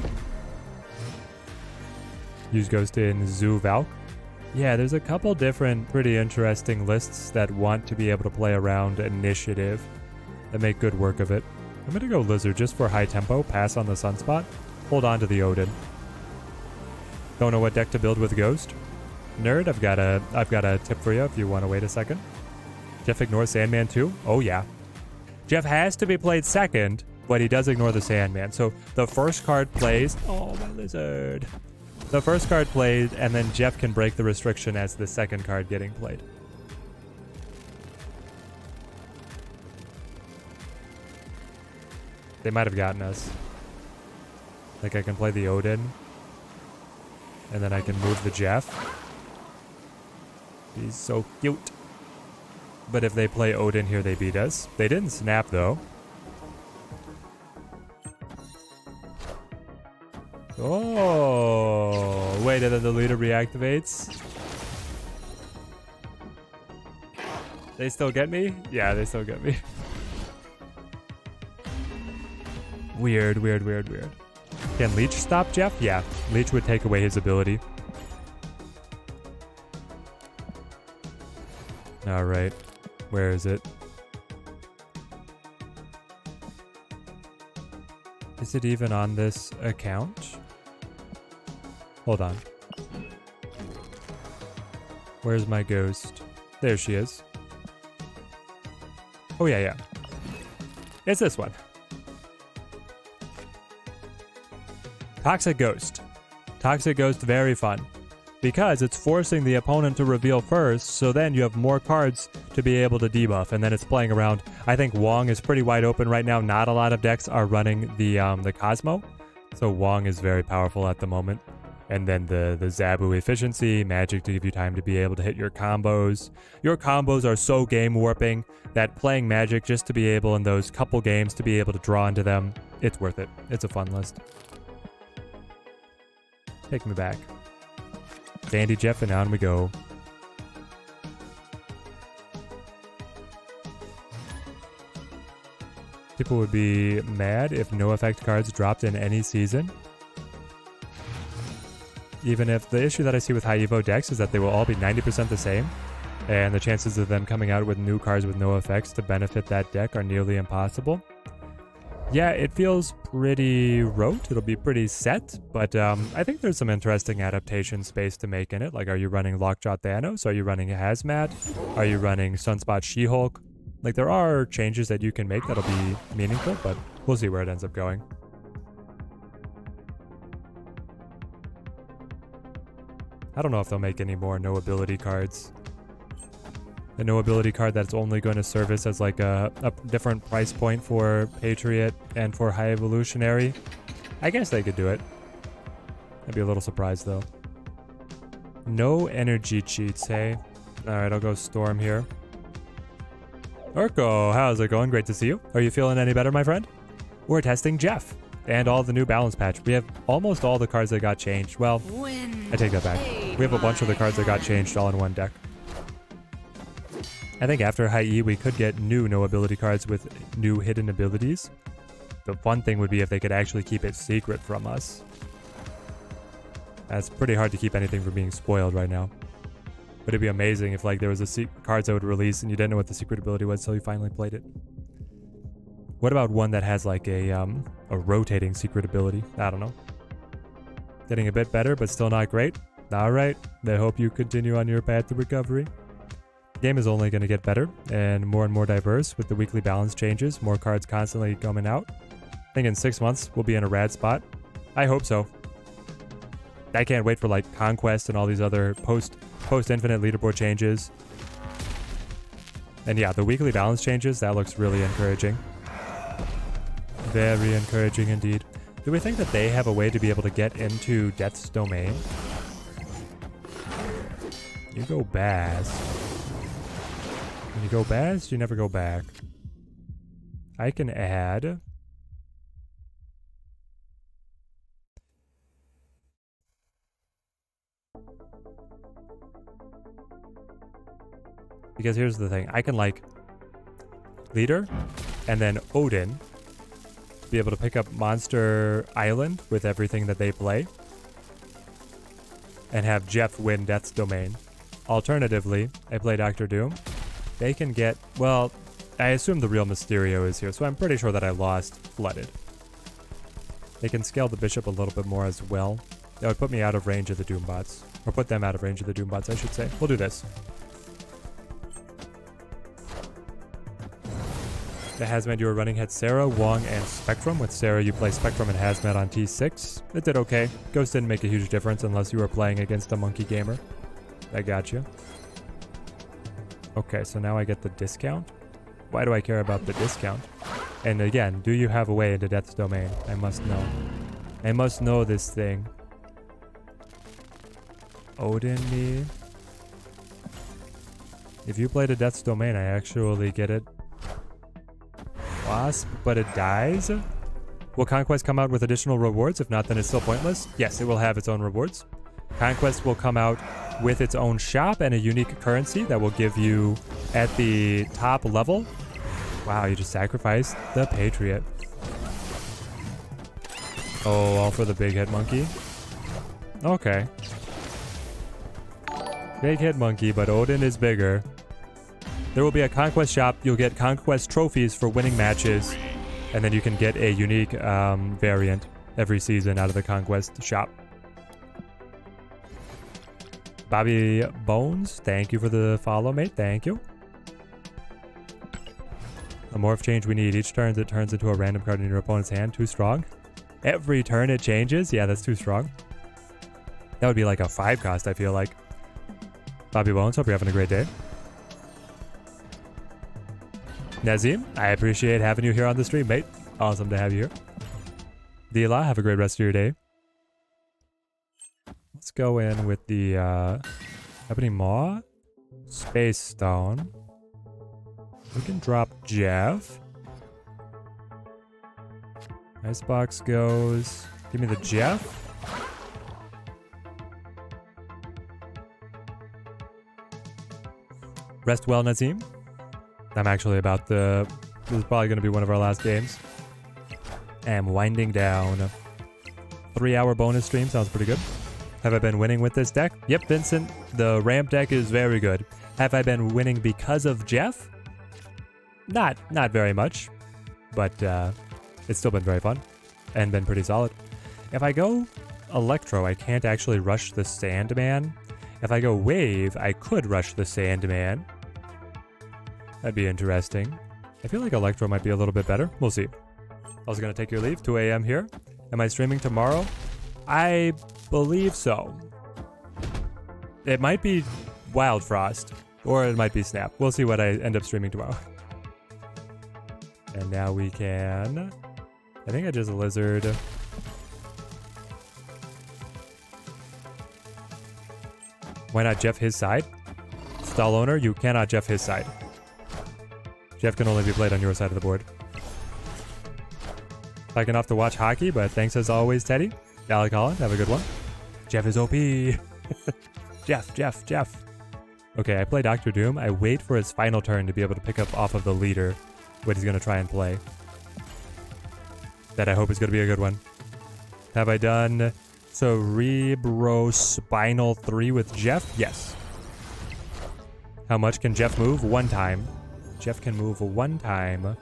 Use Ghost in Zoo Valk. Yeah, there's a couple different pretty interesting lists that want to be able to play around Initiative that make good work of it. I'm going to go Lizard just for high tempo. Pass on the Sunspot. Hold on to the Odin. Don't know what deck to build with Ghost. Nerd, I've got a tip for you if you want to wait a second. Jeff ignores Sandman too? Oh yeah. Jeff has to be played second, but he does ignore the Sandman. So the first card plays... Oh, my Lizard. The first card plays, and then Jeff can break the restriction as the second card getting played. They might have gotten us. Like I can play the Odin. And then I can move the Jeff. He's so cute. But if they play Odin here, they beat us. They didn't snap, though. Oh, wait, and then the leader reactivates. They still get me? Yeah, they still get me. Weird. Can Leech stop Jeff? Yeah, Leech would take away his ability. Alright, where is it? Is it even on this account? Hold on. Where's my ghost? There she is. Oh, yeah. It's this one. Toxic Ghost. Toxic Ghost, very fun. Because it's forcing the opponent to reveal first, so then you have more cards to be able to debuff, and then it's playing around. I think Wong is pretty wide open right now. Not a lot of decks are running the Cosmo, so Wong is very powerful at the moment. And then the Zabu efficiency, magic to give you time to be able to hit your combos. Your combos are so game warping that playing magic just to be able in those couple games to be able to draw into them, it's worth it. It's a fun list. Take me back. Dandy Jeff, and on we go. People would be mad if no effect cards dropped in any season. Even if the issue that I see with high Evo decks is that they will all be 90% the same, and the chances of them coming out with new cards with no effects to benefit that deck are nearly impossible. Yeah, it feels pretty rote. It'll be pretty set, but I think there's some interesting adaptation space to make in it. Like, are you running Lockjaw Thanos? Are you running Hazmat? Are you running Sunspot She-Hulk? Like, there are changes that you can make that'll be meaningful, but we'll see where it ends up going. I don't know if they'll make any more no ability cards. A no ability card that's only going to service as like a different price point for Patriot and for High Evolutionary. I guess they could do it. I'd be a little surprised though. No energy cheats, hey? Alright, I'll go Storm here. Urko, how's it going? Great to see you. Are you feeling any better, my friend? We're testing Jeff and all the new balance patch. We have almost all the cards that got changed. Well, I take that back. We have a bunch of the cards that got changed all in one deck. I think after High E, we could get new no ability cards with new hidden abilities. The fun thing would be if they could actually keep it secret from us. That's pretty hard to keep anything from being spoiled right now. But it'd be amazing if like there was a cards that would release and you didn't know what the secret ability was until you finally played it. What about one that has like a rotating secret ability? I don't know. Getting a bit better, but still not great. All right. I hope you continue on your path to recovery. Game is only going to get better and more diverse with the weekly balance changes, more cards constantly coming out. I think in 6 months we'll be in a rad spot. I hope so. I can't wait for like Conquest and all these other post-infinite leaderboard changes. And yeah, the weekly balance changes, that looks really encouraging. Very encouraging indeed. Do we think that they have a way to be able to get into Death's Domain? You go Baz. When you go Baz, you never go back. I can add... Because here's the thing. I can like Leader and then Odin be able to pick up Monster Island with everything that they play and have Jeff win Death's Domain. Alternatively, I play Dr. Doom. They can get, well, I assume the real Mysterio is here, so I'm pretty sure that I lost Flooded. They can scale the Bishop a little bit more as well. That would put me out of range of the Doombots. Or put them out of range of the Doombots, I should say. We'll do this. The Hazmat you were running had Sarah, Wong, and Spectrum. With Sarah, you play Spectrum and Hazmat on T6. It did okay. Ghost didn't make a huge difference unless you were playing against a monkey gamer. I got you. Okay, so now I get the discount. Why do I care about the discount? And again, do you have a way into Death's Domain? I must know. I must know this thing. Odin me. If you play to Death's Domain, I actually get it. Wasp, but it dies? Will Conquest come out with additional rewards? If not, then it's still pointless. Yes, it will have its own rewards. Conquest will come out with its own shop and a unique currency that will give you at the top level. Wow, you just sacrificed the Patriot. Oh, all for the big head monkey. Okay. Big head monkey, but Odin is bigger. There will be a Conquest shop. You'll get Conquest trophies for winning matches. And then you can get a unique variant every season out of the Conquest shop. Bobby Bones, thank you for the follow, mate. Thank you. The morph change we need. Each turn it turns into a random card in your opponent's hand. Too strong. Every turn it changes. Yeah, that's too strong. That would be like a 5 cost, I feel like. Bobby Bones, hope you're having a great day. Nazim, I appreciate having you here on the stream, mate. Awesome to have you here. Dila, have a great rest of your day. Let's go in with the Ebony Maw, Space Stone. We can drop Jeff. Icebox goes. Give me the Jeff. Rest well, Nazim. I'm actually about to... This is probably going to be one of our last games. I'm winding down. 3-hour bonus stream. Sounds pretty good. Have I been winning with this deck? Yep, Vincent. The ramp deck is very good. Have I been winning because of Jeff? Not very much. But it's still been very fun. And been pretty solid. If I go Electro, I can't actually rush the Sandman. If I go Wave, I could rush the Sandman. That'd be interesting. I feel like Electro might be a little bit better. We'll see. I was going to take your leave. 2 a.m. here. Am I streaming tomorrow? I believe so. It might be Wild Frost. Or it might be Snap. We'll see what I end up streaming tomorrow. And now we can... I think I just Lizard. Why not Jeff his side? Stall owner, you cannot Jeff his side. Jeff can only be played on your side of the board. Taking off to watch hockey, but thanks as always, Teddy. Alec Holland, have a good one. Jeff is OP. Jeff. Okay, I play Dr. Doom. I wait for his final turn to be able to pick up off of the leader what he's going to try and play. That I hope is going to be a good one. Have I done Cerebrospinal 3 with Jeff? Yes. How much can Jeff move? 1 time. Jeff can move 1 time.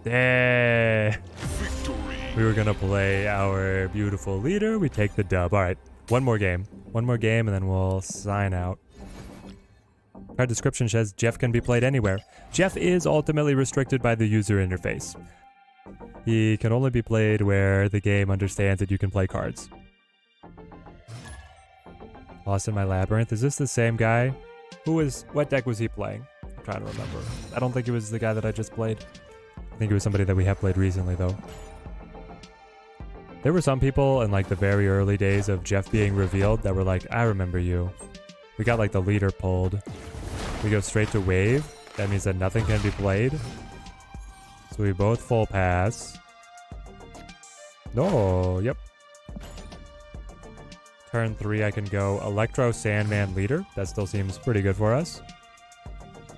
There. We were going to play our beautiful leader. We take the dub. All right. One more game, and then we'll sign out. Card description says Jeff can be played anywhere. Jeff is ultimately restricted by the user interface. He can only be played where the game understands that you can play cards. Lost in my labyrinth. Is this the same guy? What deck was he playing? I'm trying to remember. I don't think it was the guy that I just played. I think it was somebody that we have played recently, though. There were some people in like the very early days of Jeff being revealed that were like, I remember you. We got like the leader pulled. We go straight to wave. That means that nothing can be played. So we both full pass. No, yep. Turn 3, I can go Electro Sandman leader. That still seems pretty good for us.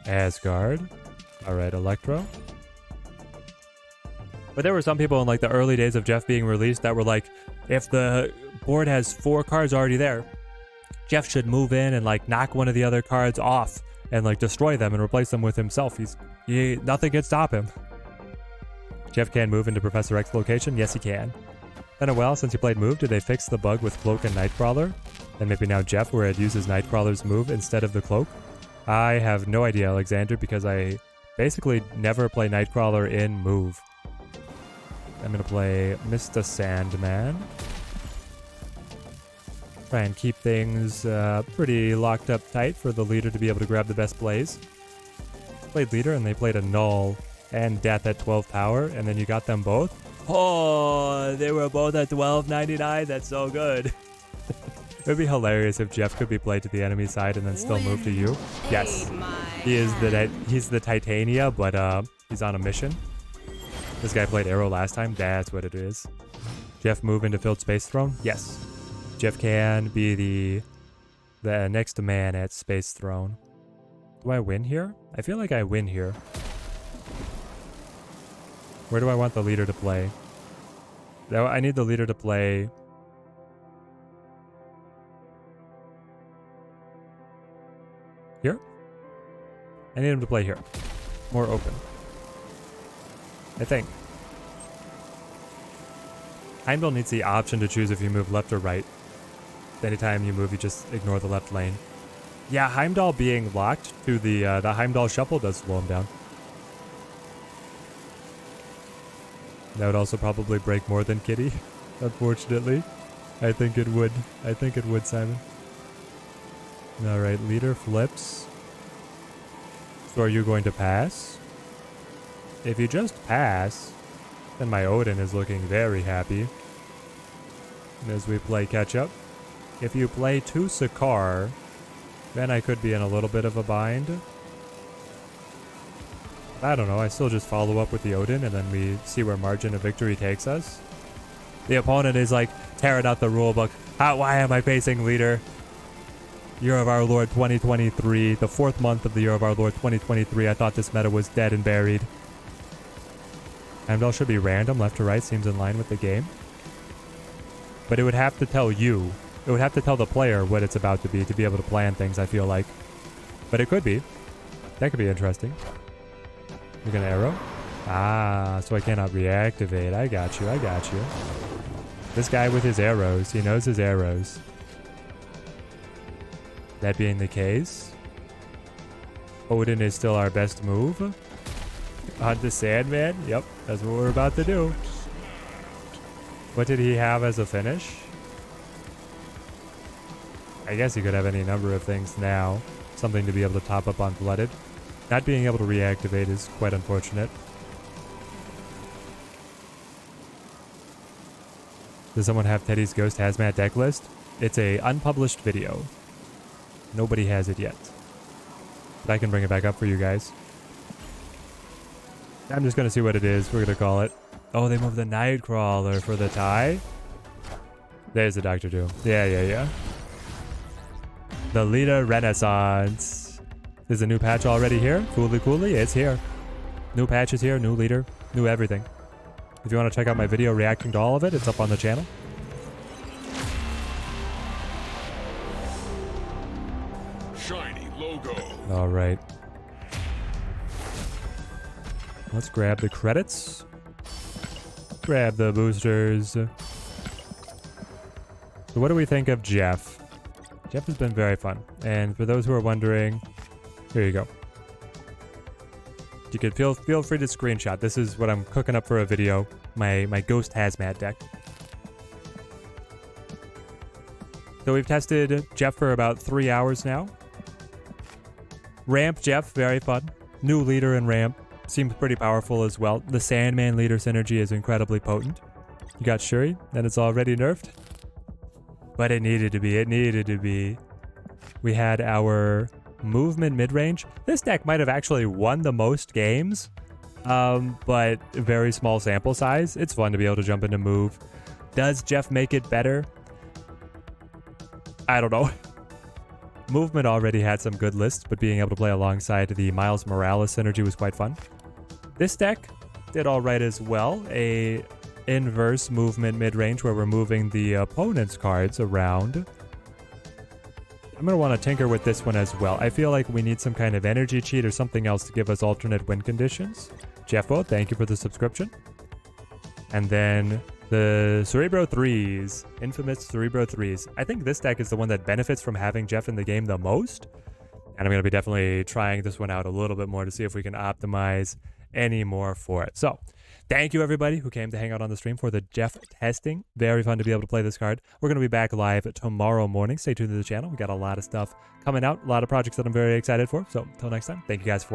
Asgard. All right, Electro. But there were some people in like the early days of Jeff being released that were like, if the board has 4 cards already there, Jeff should move in and like knock one of the other cards off and like destroy them and replace them with himself. Nothing can stop him. Jeff can move into Professor X location. Yes, he can. Been a while since he played Move. Did they fix the bug with Cloak and Nightcrawler? And maybe now Jeff, where it uses Nightcrawler's move instead of the Cloak? I have no idea, Alexander, because I basically never play Nightcrawler in Move. I'm going to play Mr. Sandman. Try and keep things pretty locked up tight for the leader to be able to grab the best plays. Played leader and they played a null and death at 12 power, and then you got them both. Oh, they were both at 12.99. That's so good. It would be hilarious if Jeff could be played to the enemy side and then still move to you. Yes, he's the Titania, but he's on a mission. This guy played Arrow last time. That's what it is. Jeff move into Filled Space Throne? Yes. Jeff can be the next man at Space Throne. Do I win here? I feel like I win here. Where do I want the leader to play? I need the leader to play... Here? I need him to play here. More open. I think. Heimdall needs the option to choose if you move left or right. Anytime you move, you just ignore the left lane. Yeah, Heimdall being locked to the Heimdall shuffle does slow him down. That would also probably break more than Kitty, unfortunately. I think it would. I think it would, Simon. Alright, leader flips. So are you going to pass? If you just pass, then my Odin is looking very happy. And as we play catch up, if you play 2 Sakaar, then I could be in a little bit of a bind. I don't know, I still just follow up with the Odin and then we see where margin of victory takes us. The opponent is like tearing out the rulebook. Why am I facing leader? Year of our Lord 2023, the 4th month of the Year of our Lord 2023. I thought this meta was dead and buried. Heimdall should be random, left to right, seems in line with the game. But it would have to tell you, it would have to tell the player what it's about to be able to plan things, I feel like. But it could be. That could be interesting. You're gonna arrow? Ah, so I cannot reactivate. I got you, I got you. This guy with his arrows, he knows his arrows. That being the case, Odin is still our best move. Hunt the Sandman? Yep, that's what we're about to do. What did he have as a finish? I guess he could have any number of things now. Something to be able to top up on Flooded. Not being able to reactivate is quite unfortunate. Does someone have Teddy's Ghost Hazmat deck list? It's a unpublished video. Nobody has it yet. But I can bring it back up for you guys. I'm just going to see what it is. We're going to call it. Oh, they moved the Nightcrawler for the tie? There's the Dr. Doom. Yeah. The Leader Renaissance. Is a new patch already here? Coolly, it's here. New patch is here, new leader, new everything. If you want to check out my video reacting to all of it, it's up on the channel. Shiny logo. All right. Let's grab the credits. Grab the boosters. So what do we think of Jeff? Jeff has been very fun. And for those who are wondering, here you go. You could feel free to screenshot. This is what I'm cooking up for a video. My Ghost Hazmat deck. So we've tested Jeff for about 3 hours now. Ramp Jeff, very fun. New leader in Ramp. Seems pretty powerful as well. The Sandman leader synergy is incredibly potent. You got Shuri, and it's already nerfed. But it needed to be. It needed to be. We had our movement mid-range. This deck might have actually won the most games, but very small sample size. It's fun to be able to jump into move. Does Jeff make it better? I don't know. Movement already had some good lists, but being able to play alongside the Miles Morales synergy was quite fun. This deck did all right as well. A inverse movement mid-range where we're moving the opponent's cards around. I'm going to want to tinker with this one as well. I feel like we need some kind of energy cheat or something else to give us alternate win conditions. Jeffo, thank you for the subscription. And then the Cerebro 3s, infamous Cerebro 3s. I think this deck is the one that benefits from having Jeff in the game the most. And I'm going to be definitely trying this one out a little bit more to see if we can optimize any more for it. So thank you everybody who came to hang out on the stream for the Jeff testing. Very fun to be able to play this card. We're going to be back live tomorrow morning. Stay tuned to the channel. We got a lot of stuff coming out, a lot of projects that I'm very excited for. So until next time, thank you guys for watching.